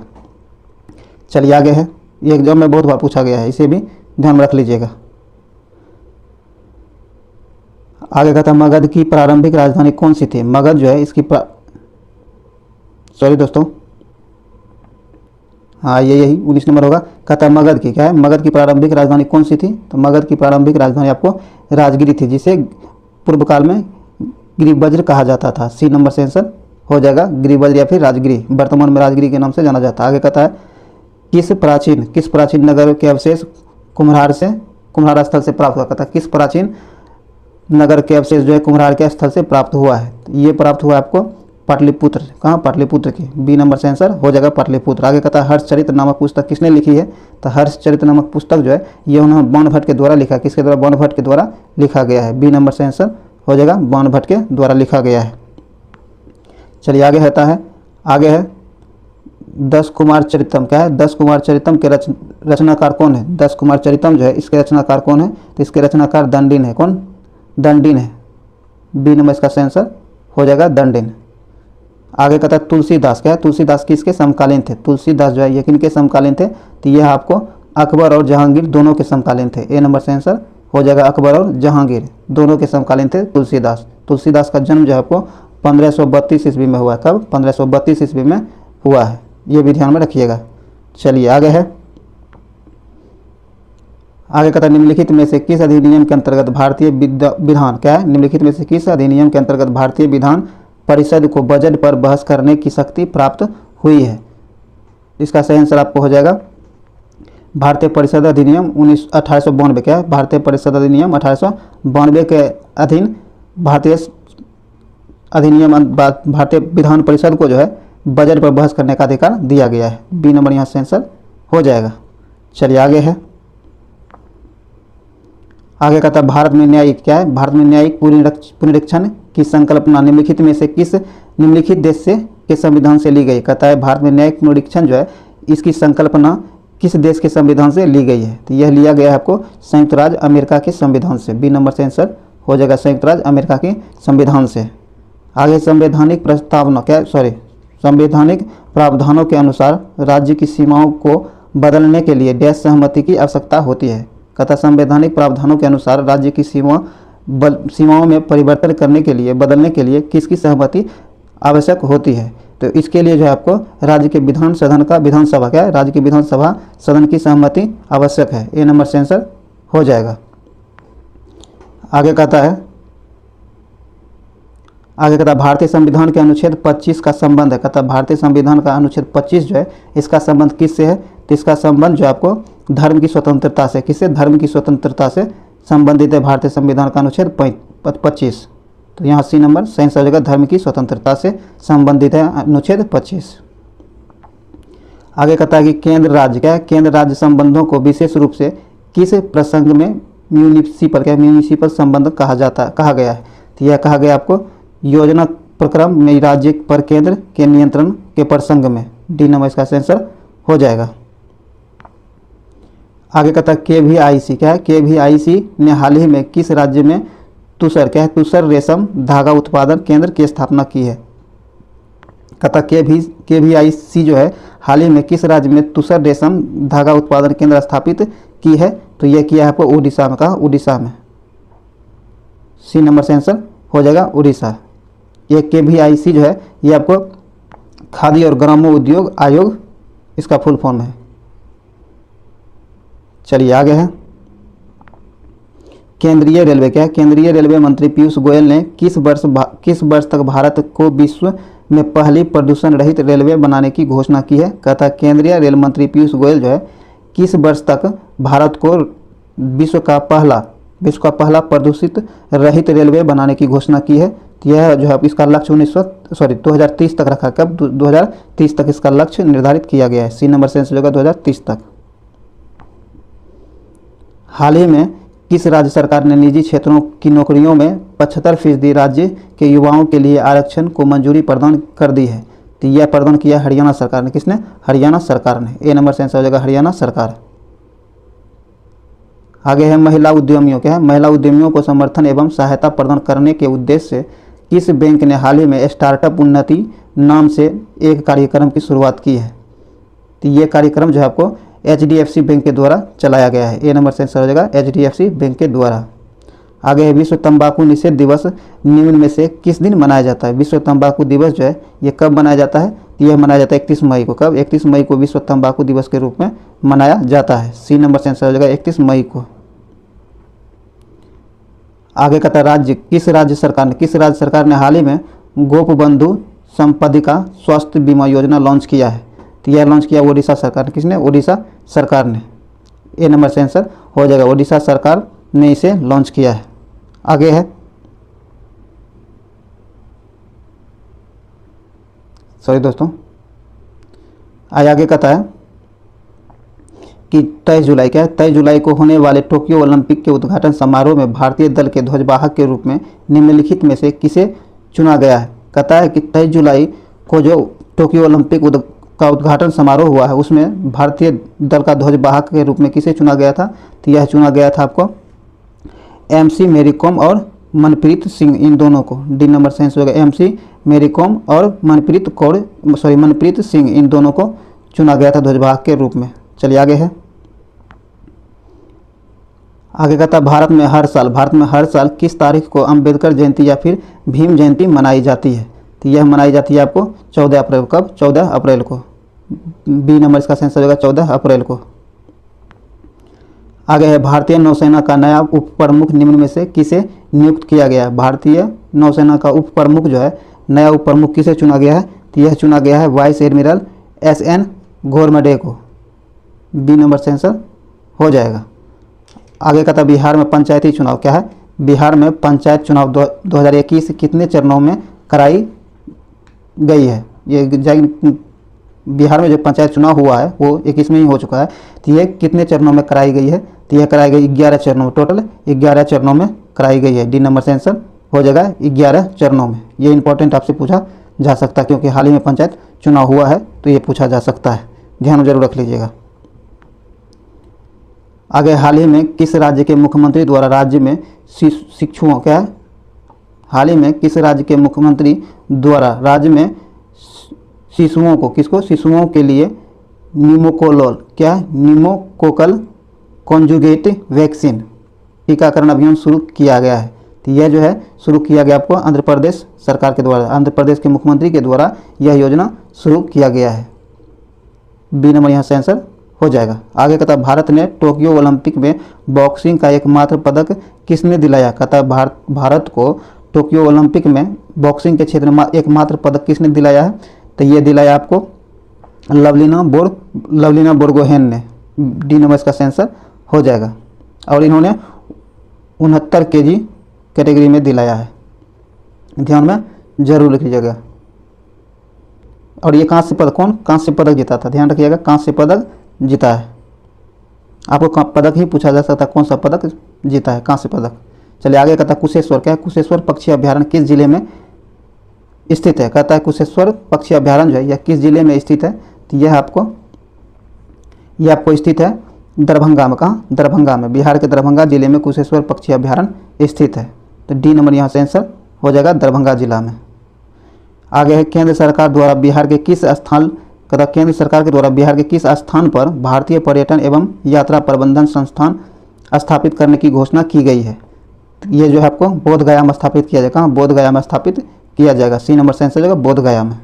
चलिए आगे है। ये एग्जाम में बहुत बार पूछा गया है, इसे भी ध्यान में रख लीजिएगा। आगे कहता है मगध की प्रारंभिक राजधानी कौन सी थी। मगध जो है इसकी सॉरी दोस्तों, हाँ ये यही 19 नंबर होगा। कहता है मगध की क्या है, मगध की प्रारंभिक राजधानी कौन सी थी। तो मगध की प्रारंभिक राजधानी आपको राजगिरी थी, जिसे पूर्व काल में गिरिवज्र कहा जाता था। सी नंबर से आंसर हो जाएगा गिरिवज्र या फिर राजगिरी, वर्तमान में राजगिरी के नाम से जाना जाता है। आगे कहता है किस प्राचीन नगर के अवशेष कुम्हार स्थल से प्राप्त हुआ। कहता है किस प्राचीन नगर के अवशेष जो है कुम्हार के स्थल से प्राप्त हुआ है। ये प्राप्त हुआ आपको पाटलिपुत्र, कहाँ, पाटलिपुत्र की। बी नंबर से आंसर हो जाएगा पाटलिपुत्र। आगे कहता है हर्षचरित नामक पुस्तक किसने लिखी है। तो हर्षचरित नामक पुस्तक जो है ये उन्होंने बाणभट्ट के द्वारा लिखा। किसके द्वारा, बाणभट्ट के द्वारा लिखा गया है। बी नंबर से आंसर हो जाएगा बाणभट्ट के द्वारा लिखा गया है। चलिए आगे कहता है, आगे है 10 कुमार चरितम। क्या है, 10 कुमार चरितम के रचनाकार कौन है। 10 कुमार चरितम जो है इसके रचनाकार कौन है। तो इसके रचनाकार दंडिन है। कौन, दंडिन है। बी नंबर इसका आंसर हो जाएगा दंडिन। आगे कहता है तुलसीदास। क्या है, तुलसीदास किसके समकालीन थे। तुलसीदास जो है ये किनके समकालीन थे। तो यह आपको अकबर और जहांगीर दोनों के समकालीन थे। ए नंबर से आंसर हो जाएगा अकबर और जहांगीर दोनों के समकालीन थे तुलसीदास। तुलसीदास का जन्म जो है आपको 1532 ईस्वी में हुआ है। कब, 1532 ईस्वी में हुआ है, ये भी ध्यान में रखिएगा। चलिए आगे है, आगे कहता है निम्नलिखित में से किस अधिनियम के अंतर्गत भारतीय विधान। क्या है, निम्नलिखित में से किस अधिनियम के अंतर्गत भारतीय विधान परिषद को बजट पर बहस करने की शक्ति प्राप्त हुई है। इसका सही आंसर आपको हो जाएगा भारतीय परिषद अधिनियम 1892। क्या है, भारतीय परिषद अधिनियम 1892 के अधीन भारतीय विधान परिषद को जो है बजट पर बहस करने का अधिकार दिया गया है। बी नंबर यहाँ से आंसर हो जाएगा। चलिए आगे है, आगे कहता है भारत में न्यायिक। क्या है, भारत में न्यायिक पुनरीक्षण की संकल्पना निम्नलिखित में से किस निम्नलिखित देश से के संविधान से ली गई। कहता है भारत में न्यायिक पुनरीक्षण जो है इसकी संकल्पना किस देश के संविधान से ली गई है। तो यह लिया गया है आपको संयुक्त राज्य अमेरिका के संविधान से। बी नंबर से आंसर हो जाएगा संयुक्त राज्य अमेरिका के संविधान से। आगे संवैधानिक प्रस्तावना, क्या सॉरी संवैधानिक प्रावधानों के अनुसार राज्य की सीमाओं को बदलने के लिए डैश सहमति की आवश्यकता होती है। कहता संवैधानिक प्रावधानों के अनुसार राज्य की सीमाओं में परिवर्तन करने के लिए, बदलने के लिए किसकी सहमति आवश्यक होती है। तो इसके लिए जो है आपको राज्य के विधानसभा क्या है, राज्य की विधानसभा सदन की सहमति आवश्यक है। ए नंबर से आंसर हो जाएगा। आगे कहता है भारतीय संविधान के अनुच्छेद 25 का संबंध है। कहता है भारतीय संविधान का अनुच्छेद 25 जो है इसका संबंध किससे है। तो इसका संबंध जो आपको धर्म की स्वतंत्रता से, किससे, धर्म की स्वतंत्रता से संबंधित है भारतीय संविधान का अनुच्छेद 25। तो यहाँ सी नंबर सही आंसर हो जाएगा, धर्म की स्वतंत्रता से संबंधित है अनुच्छेद 25। आगे कहता है कि केंद्र राज्य, क्या है, केंद्र राज्य संबंधों को विशेष रूप से किस प्रसंग में म्यूनिसिपल संबंध कहा गया है। तो यह कहा गया आपको योजना प्रक्रम में राज्य पर केंद्र के नियंत्रण के प्रसंग में। डी नंबर इसका आंसर हो जाएगा। आगे कहता है KVIC। क्या है, KVIC ने हाल ही में किस राज्य में तुषार रेशम धागा उत्पादन केंद्र की स्थापना की है। कहता KVIC जो है हाल ही में किस राज्य में तुषार रेशम धागा उत्पादन केंद्र स्थापित की है। तो यह किया है आपको उड़ीसा में। कहा, उड़ीसा में। सी नंबर से आंसर हो जाएगा उड़ीसा। ये KVIC जो है ये आपको खादी और ग्रामोद्योग आयोग इसका फुल फॉर्म है। चलिए आगे है, केंद्रीय रेलवे। क्या है, केंद्रीय रेलवे मंत्री पीयूष गोयल ने किस वर्ष तक भारत को विश्व में पहली प्रदूषण रहित रेलवे बनाने की घोषणा की है। कहता है केंद्रीय रेल मंत्री पीयूष गोयल जो है किस वर्ष तक भारत को विश्व का पहला प्रदूषित रहित रेलवे बनाने की घोषणा की है। तो यह जो है इसका लक्ष्य 2030 तक रखा। कब, 2030 तक इसका लक्ष्य निर्धारित किया गया है। सी नंबर से आंसर होगा 2030 तक। हाल ही में किस राज्य सरकार ने निजी क्षेत्रों की नौकरियों में 75% राज्य के युवाओं के लिए आरक्षण को मंजूरी प्रदान कर दी है। तो यह प्रदान किया हरियाणा सरकार ने। किसने, हरियाणा सरकार ने। ए नंबर से आंसर हो जाएगा हरियाणा सरकार। आगे है महिला उद्यमियों। क्या है, महिला उद्यमियों को समर्थन एवं सहायता प्रदान करने के उद्देश्य से किस बैंक ने हाल ही में स्टार्टअप उन्नति नाम से एक कार्यक्रम की शुरुआत की है। तो ये कार्यक्रम जो है आपको HDFC बैंक के द्वारा चलाया गया है। ए नंबर से आंसर हो जाएगा HDFC बैंक के द्वारा। आगे है विश्व तंबाकू निषेध दिवस निम्न में से किस दिन मनाया जाता है। विश्व तंबाकू दिवस जो है ये कब मनाया जाता है, तो यह मनाया जाता है 31 मई को। कब? 31 मई को विश्व तंबाकू दिवस के रूप में मनाया जाता है। सी नंबर से आंसर हो जाएगा 31 मई को। आगे कहता है राज्य, किस राज्य सरकार ने हाल ही में गोपबंधु संपदिका स्वास्थ्य बीमा योजना लॉन्च किया है, तो यह लॉन्च किया ओडिशा सरकार ने। किसने? ओडिशा सरकार ने। ए नंबर से आंसर हो जाएगा, ओडिशा सरकार ने इसे लॉन्च किया है। आगे है दोस्तों आगे कहता है कि 23 जुलाई, क्या है, 23 जुलाई को होने वाले टोक्यो ओलंपिक के उद्घाटन समारोह में भारतीय दल के ध्वजवाहक के रूप में निम्नलिखित में से किसे चुना गया है। कहता है कि 23 जुलाई को जो टोक्यो ओलंपिक का उद्घाटन समारोह हुआ है उसमें भारतीय दल का ध्वजवाहक के रूप में किसे चुना गया था, तो यह चुना गया था आपको MC मेरी कॉम और मनप्रीत सिंह, इन दोनों को। डी नंबर से आंसर होगा MC मेरी कॉम और मनप्रीत सिंह, इन दोनों को चुना गया था ध्वजवाहक के रूप में। चलिए आगे है, आगे कहता है भारत में हर साल किस तारीख को अंबेडकर जयंती या फिर भीम जयंती मनाई जाती है, तो यह मनाई जाती है आपको 14 अप्रैल। कब? 14 अप्रैल को। बी नंबर इसका आंसर होगा 14 अप्रैल को। आगे है भारतीय नौसेना का नया उप प्रमुख निम्न में से किसे नियुक्त किया गया है। भारतीय नौसेना का उप प्रमुख जो है, नया उप प्रमुख किसे चुना गया है, तो यह चुना गया है वाइस एडमिरल SN घोरमडे को। बी नंबर से आंसर हो जाएगा। आगे कहता है बिहार में पंचायती चुनाव, क्या है, बिहार में पंचायत चुनाव 2021 कितने चरणों में कराई गई है। ये बिहार में जो पंचायत चुनाव हुआ है वो 21 में ही हो चुका है, तो ये कितने चरणों में कराई गई है, तो यह कराई गई 11 चरणों में, टोटल 11 चरणों में कराई गई है। डी नंबर से आंसर हो जाएगा 11 चरणों में। ये इंपॉर्टेंट आपसे पूछा जा सकता है क्योंकि हाल ही में पंचायत चुनाव हुआ है, तो ये पूछा जा सकता है, ध्यान में जरूर रख लीजिएगा। आगे हाल ही में किस राज्य के मुख्यमंत्री द्वारा राज्य में शिशुओं, क्या है, हाल ही में किस राज्य के मुख्यमंत्री द्वारा राज्य में शिशुओं को, किसको, शिशुओं के लिए निमोकोकल, क्या है, निमोकोकल कॉन्जुगेट वैक्सीन टीकाकरण अभियान शुरू किया गया है। तो यह जो है शुरू किया गया आपको आंध्र प्रदेश सरकार के द्वारा, आंध्र प्रदेश के मुख्यमंत्री के द्वारा यह योजना शुरू किया गया है। बी नंबर यहाँ से आंसर हो जाएगा। आगे कहता है भारत ने टोक्यो ओलंपिक में बॉक्सिंग का एकमात्र पदक किसने दिलाया। कहता है भारत को टोक्यो ओलंपिक में बॉक्सिंग के क्षेत्र में एकमात्र पदक किसने दिलाया है, तो ये दिलाया आपको लवलीना बोरगोहेन ने। डी नंबर इसका आंसर हो जाएगा। और इन्होंने 69 kg कैटेगरी में दिलाया है, ध्यान में जरूर रखिएगा। और ये कांस्य पदक जीता था, ध्यान रखिएगा, कांस्य पदक जीता है। आपको पदक ही पूछा जा सकता है, कौन सा पदक जीता है, कांस्य पदक। चलिए आगे कहता है कुशेश्वर, क्या है, कुशेश्वर पक्षी अभ्यारण्य किस जिले में स्थित है। कहता है कुशेश्वर पक्षी अभ्यारण्य जो है यह किस जिले में स्थित है, तो यह आपको स्थित है दरभंगा में। कहाँ? दरभंगा में, बिहार के दरभंगा जिले में कुशेश्वर पक्षी अभ्यारण्य स्थित है। तो डी नंबर यहाँ से आंसर हो जाएगा दरभंगा जिला में। आगे है केंद्र सरकार द्वारा बिहार के किस स्थान, कहता केंद्र सरकार के द्वारा बिहार के किस स्थान पर भारतीय पर्यटन एवं यात्रा प्रबंधन संस्थान स्थापित करने की घोषणा की गई है। ये जो है आपको बोधगया में स्थापित किया जाएगा। बोधगया में स्थापित किया जाएगा। सी नंबर से आंसर हो जाएगा बोधगया में।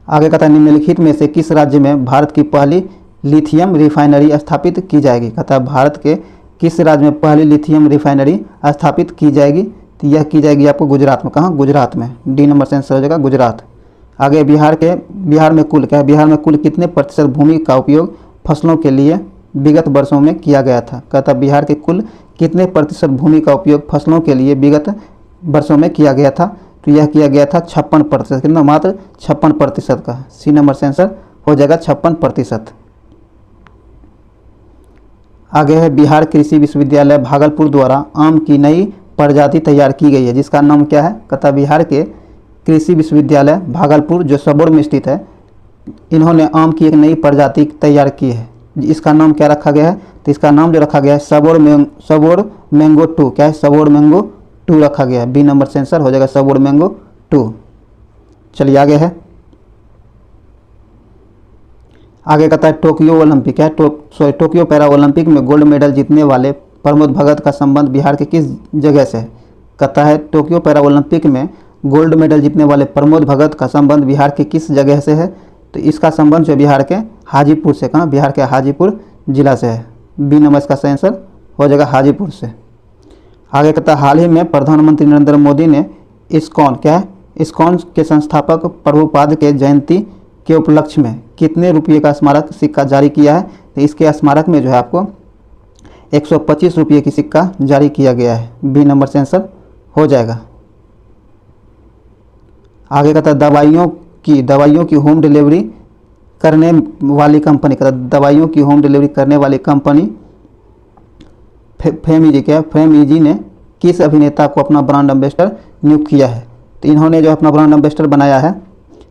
आगे कहता है निम्नलिखित में से किस राज्य में भारत की पहली लिथियम रिफाइनरी स्थापित की जाएगी। कहता है भारत के किस राज्य में पहली लिथियम रिफाइनरी स्थापित की जाएगी, तो यह की जाएगी आपको गुजरात में। कहाँ? गुजरात में। डी नंबर से आंसर हो जाएगा गुजरात। आगे बिहार में कुल, क्या है, बिहार में कुल कितने प्रतिशत भूमि का उपयोग फसलों के लिए विगत वर्षों में किया गया था। कहता है बिहार के कुल कितने प्रतिशत भूमि का उपयोग फसलों के लिए विगत वर्षों में किया गया था, तो यह किया गया था 56%। कितना? मात्र 56% का। सी नंबर से आंसर हो जाएगा 56%। आगे है बिहार कृषि विश्वविद्यालय भागलपुर द्वारा आम की नई प्रजाति तैयार की गई है, जिसका नाम क्या है। कहता बिहार के कृषि विश्वविद्यालय भागलपुर जो सबौर में स्थित है, इन्होंने आम की एक नई प्रजाति तैयार की है। इसका नाम क्या रखा गया है, तो इसका नाम जो रखा गया है सबौर मैंगो 2। क्या है? सबौर मैंगो 2 रखा गया है। बी नंबर से आंसर हो जाएगा सबौर मैंगो 2। चलिए आगे है, आगे कहता है टोक्यो ओलंपिक, क्या है, टोक्यो पैरा ओलंपिक में गोल्ड मेडल जीतने वाले प्रमोद भगत का संबंध बिहार के किस जगह से है? कहता है टोक्यो पैरा ओलंपिक में गोल्ड मेडल जीतने वाले प्रमोद भगत का संबंध बिहार के किस जगह से है? तो इसका संबंध जो बिहार के हाजीपुर से, कहाँ? बिहार के हाजीपुर जिला से है। बी नंबर इसका सही आंसर हो जाएगा हाजीपुर से। आगे कहता है हाल ही में प्रधानमंत्री नरेंद्र मोदी ने इस्कॉन, क्या है? इस्कॉन के संस्थापक प्रभुपाद के जयंती के उपलक्ष्य में कितने रुपये का स्मारक सिक्का जारी किया है? तो इसके स्मारक में जो है आपको 125 रुपये की सिक्का जारी किया गया है। बी नंबर से आंसर हो जाएगा। आगे कहता है दवाइयों की होम डिलीवरी करने वाली कंपनी, कहता है दवाइयों की होम डिलीवरी करने वाली कंपनी फेमईजी, क्या? फेमईजी ने किस अभिनेता को अपना ब्रांड एम्बेसडर नियुक्त किया है? तो इन्होंने जो अपना ब्रांड एम्बेसडर बनाया है,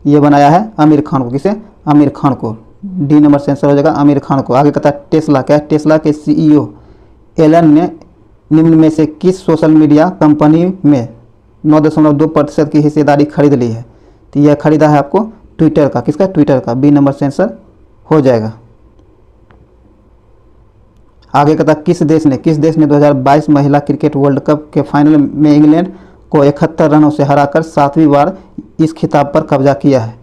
ये बनाया है आमिर खान को। किसे? आमिर खान को। डी नंबर से आंसर हो जाएगा आमिर खान को। आगे कहता है टेस्ला, क्या है? टेस्ला के सीईओ एलन ने निम्न में से किस सोशल मीडिया कंपनी में 9.2% की हिस्सेदारी खरीद ली है? तो यह खरीदा है आपको ट्विटर का। किसका? ट्विटर का। बी नंबर से आंसर हो जाएगा। आगे कहता किस देश ने 2022 महिला क्रिकेट वर्ल्ड कप के फाइनल में इंग्लैंड को 71 रनों से हराकर 7वीं बार इस खिताब पर कब्जा किया है?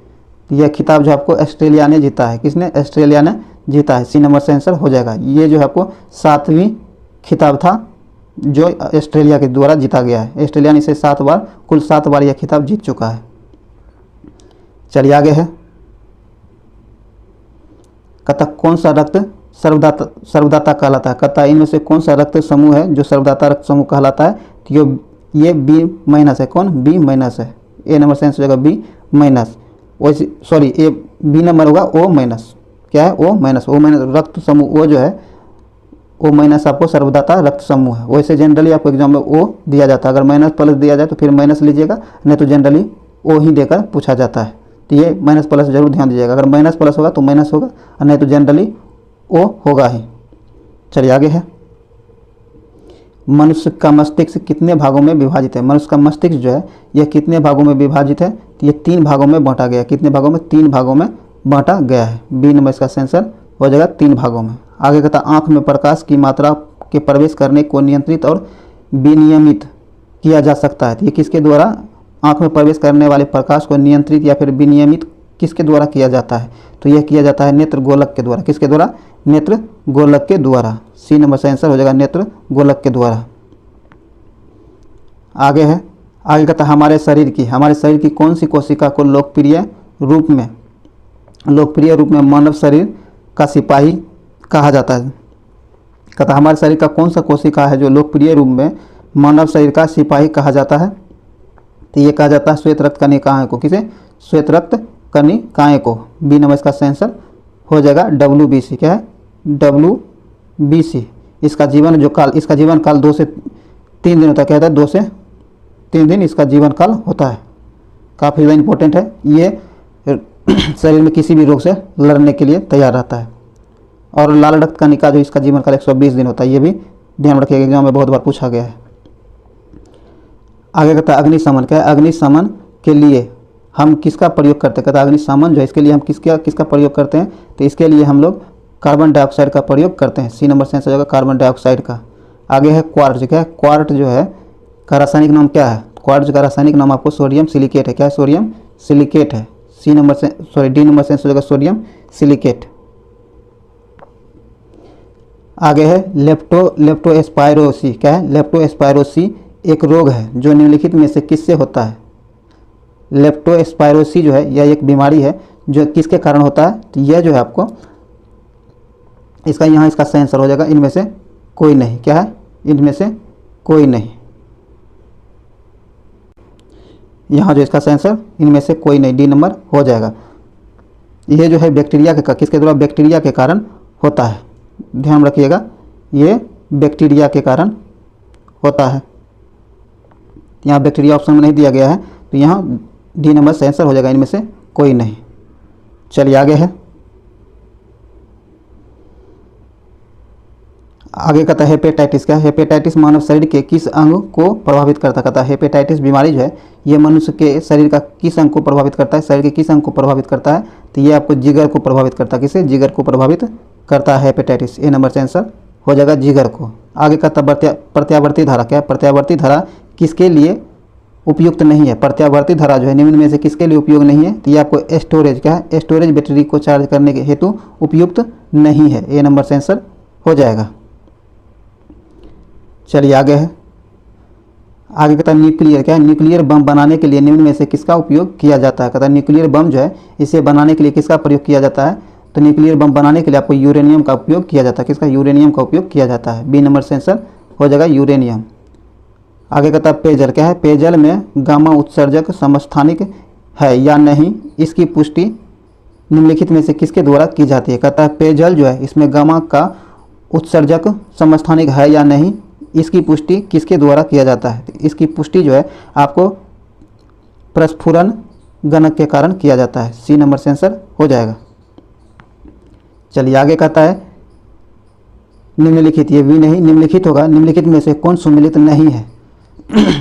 यह खिताब जो आपको ऑस्ट्रेलिया ने जीता है। किसने? ऑस्ट्रेलिया ने जीता है। सी नंबर से आंसर हो जाएगा। ये जो है आपको 7वीं खिताब था जो ऑस्ट्रेलिया के द्वारा जीता गया है। ऑस्ट्रेलिया ने इसे 7 बार, कुल 7 बार यह खिताब जीत चुका है। चलिए आगे है, कहता कौन सा रक्त सर्वदाता कहलाता है? कहता इनमें से कौन सा रक्त समूह है जो सर्वदाता रक्त समूह कहलाता है? तो ये बी माइनस है। कौन? बी माइनस है। ए नंबर से आंसर हो जाएगा बी माइनस। वैसे सॉरी, ए बी नंबर होगा ओ माइनस। क्या है? O minus. ओ माइनस रक्त समूह, ओ जो है ओ माइनस आपको सर्वदाता रक्त समूह है। वैसे जनरली आपको एग्जाम में ओ दिया जाता है, अगर माइनस प्लस दिया जाए तो फिर माइनस लीजिएगा, नहीं तो जनरली ओ ही देकर पूछा जाता है। तो ये माइनस प्लस जरूर ध्यान दीजिएगा, अगर माइनस प्लस होगा तो माइनस होगा और नहीं तो जनरली ओ होगा ही। चलिए आगे है, मनुष्य का मस्तिष्क कितने भागों में विभाजित है? मनुष्य का मस्तिष्क जो है यह कितने भागों में विभाजित है? तो ये 3 भागों में बांटा गया है। कितने भागों में? 3 भागों में बांटा गया है। बी नंबर इसका आंसर हो जाएगा 3 भागों में। आगे कहता आंख में प्रकाश की मात्रा के प्रवेश करने को नियंत्रित और विनियमित किया जा सकता है। तो ये किसके द्वारा? आंख में प्रवेश करने वाले प्रकाश को नियंत्रित या फिर विनियमित किसके द्वारा किया जाता है? तो यह किया जाता है नेत्र गोलक के द्वारा। किसके द्वारा? नेत्र गोलक के द्वारा। सी नंबर से आंसर हो जाएगा नेत्र गोलक के द्वारा। आगे है, आगे कहता हमारे शरीर की कौन सी कोशिका को लोकप्रिय रूप में मानव शरीर का सिपाही कहा जाता है? कहता हमारे शरीर का कौन सा कोशिका है जो लोकप्रिय रूप में मानव शरीर का सिपाही कहा जाता है? तो ये कहा जाता है श्वेत रक्त कणिकाएं को। किसे? श्वेत रक्त कणिकाएं को। बी नंबर इसका आंसर हो जाएगा WBC। क्या है? WBC। इसका जीवन काल 2 से 3 दिन होता है। क्या होता है? 2 से 3 दिन इसका जीवन काल होता है। काफ़ी ज़्यादा इंपॉर्टेंट है। ये शरीर में किसी भी रोग से लड़ने के लिए तैयार रहता है। और लाल रक्त कणिका जो इसका जीवन काल 120 दिन होता है, ये भी ध्यान रखिएगा, एग्जाम में बहुत बार पूछा गया है। आगे कहता है अग्निशमन। क्या है? अग्निशमन के लिए हम किसका प्रयोग करते हैं? कहता है अग्निशमन जो है इसके लिए हम किसका प्रयोग करते हैं? तो इसके लिए हम लोग कार्बन डाइऑक्साइड का प्रयोग करते हैं। सी नंबर से आंसर होगा कार्बन डाइऑक्साइड का। आगे है क्वार्ट्ज। क्या है? क्वार्ट्ज जो है का रासायनिक नाम क्या है? क्वार्ट्ज का रासायनिक नाम आपको सोडियम सिलिकेट है। क्या है? सोडियम सिलिकेट है। डी नंबर से आंसर होगा सोडियम सिलिकेट। आगे है लेप्टोस्पायरोसी। क्या है? लेप्टोस्पायरोसी एक रोग है जो निम्नलिखित में से किससे होता है? लेप्टोस्पायरोसी जो है यह एक बीमारी है जो किसके कारण होता है? तो यह जो है आपको इसका सही आंसर हो जाएगा इनमें से कोई नहीं। क्या है? इनमें से कोई नहीं। यहाँ जो इसका सही आंसर इनमें से कोई नहीं, डी नंबर हो जाएगा। यह जो है बैक्टीरिया के किसके द्वारा? बैक्टीरिया के कारण होता है। ध्यान रखिएगा, ये बैक्टीरिया के कारण होता है। यहाँ बैक्टीरिया ऑप्शन में नहीं दिया गया है, तो यहाँ डी नंबर से आंसर हो जाएगा इनमें से कोई नहीं। चलिए आगे है, आगे कहता है हेपेटाइटिस। क्या? हेपेटाइटिस मानव शरीर के किस अंग को प्रभावित करता है? कहता है हेपेटाइटिस बीमारी जो है ये मनुष्य के शरीर का किस अंग को प्रभावित करता है? शरीर के किस अंग को प्रभावित करता है? तो ये आपको जिगर को प्रभावित करता है। किसे? जिगर को प्रभावित करता है हेपेटाइटिस। ए नंबर से आंसर हो जाएगा जिगर को। आगे का प्रत्यावर्ती धारा, क्या है प्रत्यावर्ती धारा किसके लिए उपयुक्त नहीं है? प्रत्यावर्ती धारा जो है निम्न में से किसके लिए उपयोग नहीं है? तो ये आपको स्टोरेज, क्या है स्टोरेज बैटरी को चार्ज करने के हेतु उपयुक्त नहीं है। ए नंबर से आंसर हो जाएगा। चलिए आगे है, आगे कहता है न्यूक्लियर, क्या है न्यूक्लियर बम बनाने के लिए निम्न में से किसका उपयोग किया जाता है? कहता है न्यूक्लियर बम जो है इसे बनाने के लिए किसका प्रयोग किया जाता है? तो न्यूक्लियर बम बनाने के लिए आपको यूरेनियम का उपयोग किया जाता है। किसका? यूरेनियम का उपयोग किया जाता है। बी नंबर से आंसर हो जाएगा यूरेनियम। आगे कहता है पेयजल, क्या है पेयजल में गामा उत्सर्जक समस्थानिक है या नहीं, इसकी पुष्टि निम्नलिखित में से किसके द्वारा की जाती है? कहता है पेयजल जो है इसमें गामा का उत्सर्जक समस्थानिक है या नहीं, इसकी पुष्टि किसके द्वारा किया जाता है? इसकी पुष्टि जो है आपको प्रस्फुरन गणक के कारण किया जाता है। सी नंबर से आंसर हो जाएगा। चलिए आगे कहता है निम्नलिखित, ये भी नहीं निम्नलिखित होगा, निम्नलिखित में से कौन सुमेलित नहीं है?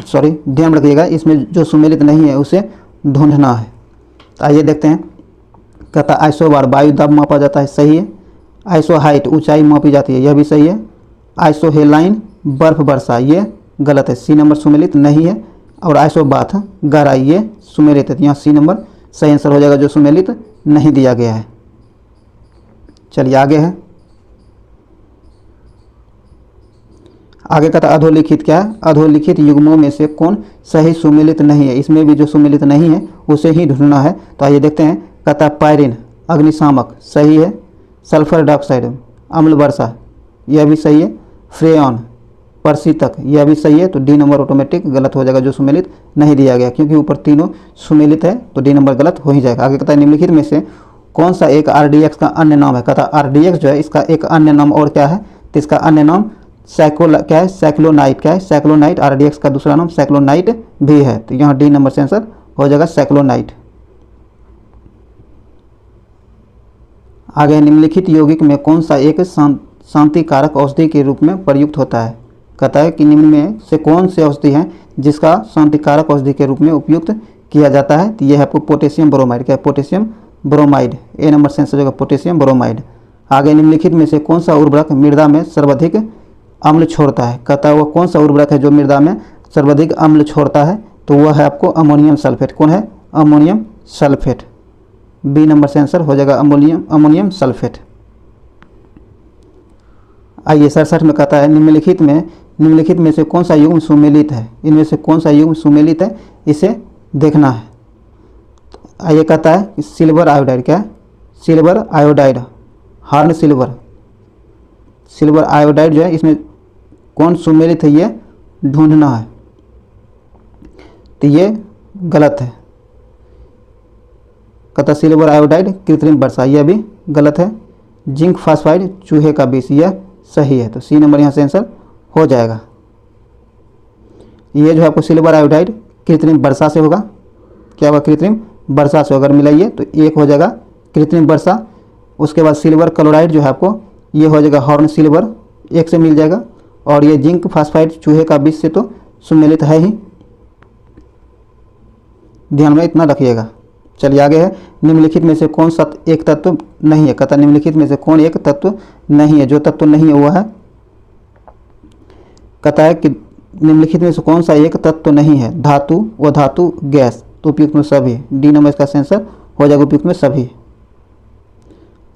सॉरी, ध्यान रखिएगा, इसमें जो सुमेलित नहीं है उसे ढूंढना है। तो आइए देखते हैं। कहता है आइसोबार वायु दाब मापा जाता है, सही है। आइसो हाइट ऊंचाई मापी जाती है, यह भी सही है। आइसो हेलाइन बर्फ वर्षा, ये गलत है, सी नंबर सुमेलित नहीं है। और आइसो बाथ गहराई, ये सुमेलित है, यहाँ सी नंबर सही आंसर हो जाएगा, जो सुमेलित नहीं दिया गया है। चलिए आगे है, आगे कहता है अधोलिखित, क्या है अधोलिखित युग्मों में से कौन सही सुमेलित नहीं है? इसमें भी जो सुमेलित नहीं है उसे ही ढूंढना है। तो आइए देखते हैं। कहता है पायरिन अग्निशामक, सही है। सल्फर डाइऑक्साइड अम्ल वर्षा, यह भी सही है। फ्रेयॉन परशीतक, यह भी सही है। तो डी नंबर ऑटोमेटिक गलत हो जाएगा, जो सुमेलित नहीं दिया गया, क्योंकि ऊपर तीनों सुमेलित है, तो डी नंबर गलत हो ही जाएगा। आगे कहता है निम्नलिखित में से कौन सा एक आरडीएक्स का अन्य नाम है? कहता है आरडीएक्स जो है इसका एक अन्य नाम और क्या है? तो इसका अन्य नाम क्या है साइक्लोनाइट, क्या है साइक्लोनाइट, आरडीएक्स का दूसरा नाम साइक्लोनाइट भी है। तो यहाँ डी नंबर से आंसर हो जाएगा साइक्लोनाइट। आगे निम्नलिखित यौगिक में कौन सा एक शांति कारक औषधि के रूप में प्रयुक्त होता है? कहता है कि निम्न में से कौन से औषधि है जिसका शांति कारक औषधि के रूप में उपयुक्त किया जाता है? तो यह है आपको पोटेशियम ब्रोमाइड, क्या है पोटेशियम ब्रोमाइड। ए नंबर से आंसर होगा पोटेशियम ब्रोमाइड। आगे निम्नलिखित में से कौन सा उर्वरक मृदा में सर्वाधिक अम्ल छोड़ता है? कहता है वो कौन सा उर्वरक है जो मृदा में सर्वाधिक अम्ल छोड़ता है? तो वह है आपको अमोनियम सल्फेट। कौन है? Ammonium sulphate. बी नंबर से आंसर हो जाएगा अमोनियम सल्फेट। आइए 67 में कहता है निम्नलिखित में से कौन सा युग्म सुमेलित है? इनमें से कौन सा युग्म सुमेलित है, इसे देखना है। आइए कहता है कि सिल्वर आयोडाइड, क्या है silver iodide, horn silver iodide जो है इसमें कौन सुमेलित है, ये ढूंढना है। तो ये गलत है। कहता सिल्वर आयोडाइड कृत्रिम वर्षा, यह भी गलत है। जिंक फास्फाइड चूहे का विष, यह सही है। तो सी नंबर यहाँ से आंसर हो जाएगा। ये जो है आपको सिल्वर आयोडाइड कृत्रिम वर्षा से होगा, क्या होगा कृत्रिम वर्षा से, अगर मिलाइए तो एक हो जाएगा कृत्रिम वर्षा। उसके बाद सिल्वर क्लोराइड जो है आपको ये हो जाएगा हॉर्न सिल्वर, एक से मिल जाएगा। और ये जिंक फास्फाइड चूहे का विष से तो सुमेलित है ही, ध्यान में इतना रखिएगा। चलिए आगे है निम्नलिखित में से कौन सा एक तत्व नहीं है? कहता निम्नलिखित में से कौन एक तत्व नहीं है? जो तत्व नहीं है वह है, कहता है कि निम्नलिखित में से कौन सा एक तत्व नहीं है? धातु व धातु गैस, तो उपयुक्त में सभी। डी नंबर इसका आंसर हो जाएगा उपयुक्त में सभी।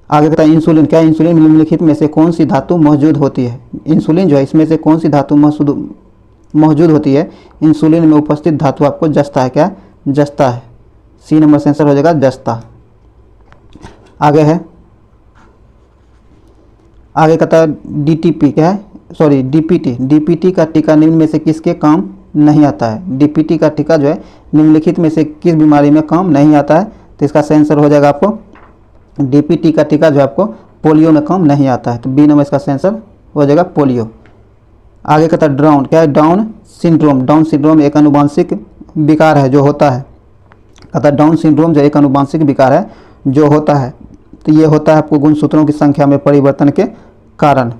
आगे कहता है इंसुलिन, क्या इंसुलिन निम्नलिखित में से कौन सी धातु मौजूद होती है? इंसुलिन जो है इसमें से कौन सी धातु मौजूद होती है? इंसुलिन में उपस्थित धातु आपको जस्ता है, क्या जस्ता है। सी नंबर से आंसर हो जाएगा जस्ता। आगे है, आगे कहता है डीटीपी, क्या है सॉरी डीपीटी का टीका निम्न में से किसके काम नहीं आता है? डीपीटी का टीका जो है निम्नलिखित में से किस बीमारी में काम नहीं आता है? तो इसका आंसर हो जाएगा आपको डीपीटी का टीका जो आपको पोलियो में काम नहीं आता है। तो बी नंबर इसका आंसर हो जाएगा पोलियो। आगे कहता है डाउन, क्या है डाउन सिंड्रोम एक अनुवांशिक विकार है जो होता है। कहता है डाउन सिंड्रोम जो एक अनुवांशिक विकार है जो होता है, तो ये होता है आपको गुणसूत्रों की संख्या में परिवर्तन के कारण।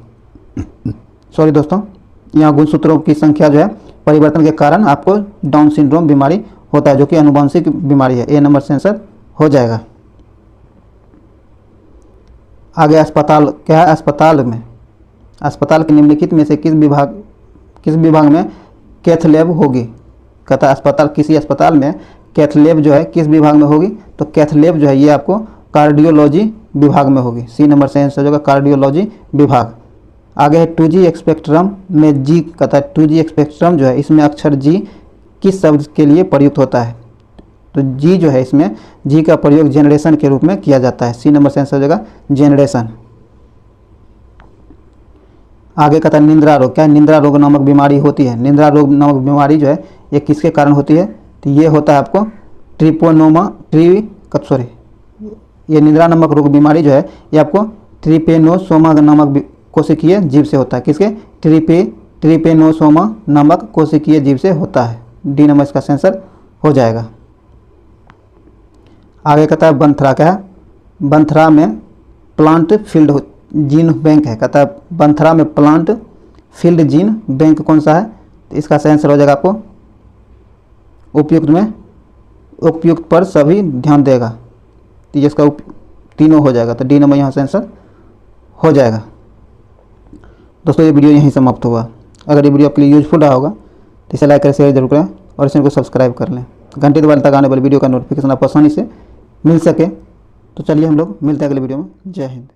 सॉरी दोस्तों, यहाँ गुणसूत्रों की संख्या जो है परिवर्तन के कारण आपको डाउन सिंड्रोम बीमारी होता है, जो कि अनुवांशिक बीमारी है। ए नंबर से आंसर हो जाएगा। आगे अस्पताल, क्या है अस्पताल में अस्पताल के निम्नलिखित में से किस विभाग में कैथ लैब होगी। कहता है किसी अस्पताल में कैथ लैब जो है किस विभाग में होगी, तो कैथ लैब जो है ये आपको कार्डियोलॉजी विभाग में होगी। सी नंबर से आंसर होगा कार्डियोलॉजी विभाग। आगे है 2G स्पेक्ट्रम में जी, कहता है 2G स्पेक्ट्रम जो है इसमें अक्षर जी किस शब्द के लिए प्रयुक्त होता है, तो जी जो है इसमें जी का प्रयोग जेनरेशन के रूप में किया जाता है। सी नंबर से आंसर हो जाएगा जेनरेशन। आगे कहता है निंद्रा रोग, क्या निंद्रा रोग नामक बीमारी होती है। निंद्रा रोग नामक बीमारी जो है ये किसके कारण होती है, तो ये होता है आपको ये निंद्रा नामक रोग बीमारी जो है ये आपको ट्रिपेनोसोमा नामक कोशिकीय जीव से होता है। किसके, ट्रिपेनोसोमा नामक कोशिकीय जीव से होता है। डी नंबर इसका आंसर हो जाएगा। आगे कहता है बंथरा, क्या है, बंथरा में प्लांट फील्ड जीन बैंक है। कहता है बंथरा में प्लांट फील्ड जीन बैंक कौन सा है, तो इसका आंसर हो जाएगा आपको उपयुक्त पर सभी ध्यान देगा, तो इसका तीनों हो जाएगा, तो डी नंबर यहाँ से आंसर हो जाएगा। दोस्तों ये वीडियो यहीं समाप्त हुआ। अगर ये वीडियो आपके लिए यूजफुल रहा होगा तो इसे लाइक करें, शेयर जरूर करें और इस चैनल को सब्सक्राइब कर लें, घंटे दबाने तक आने वाली वीडियो का नोटिफिकेशन आपको आसानी से मिल सके। तो चलिए हम लोग मिलते हैं अगले वीडियो में। जय हिंद।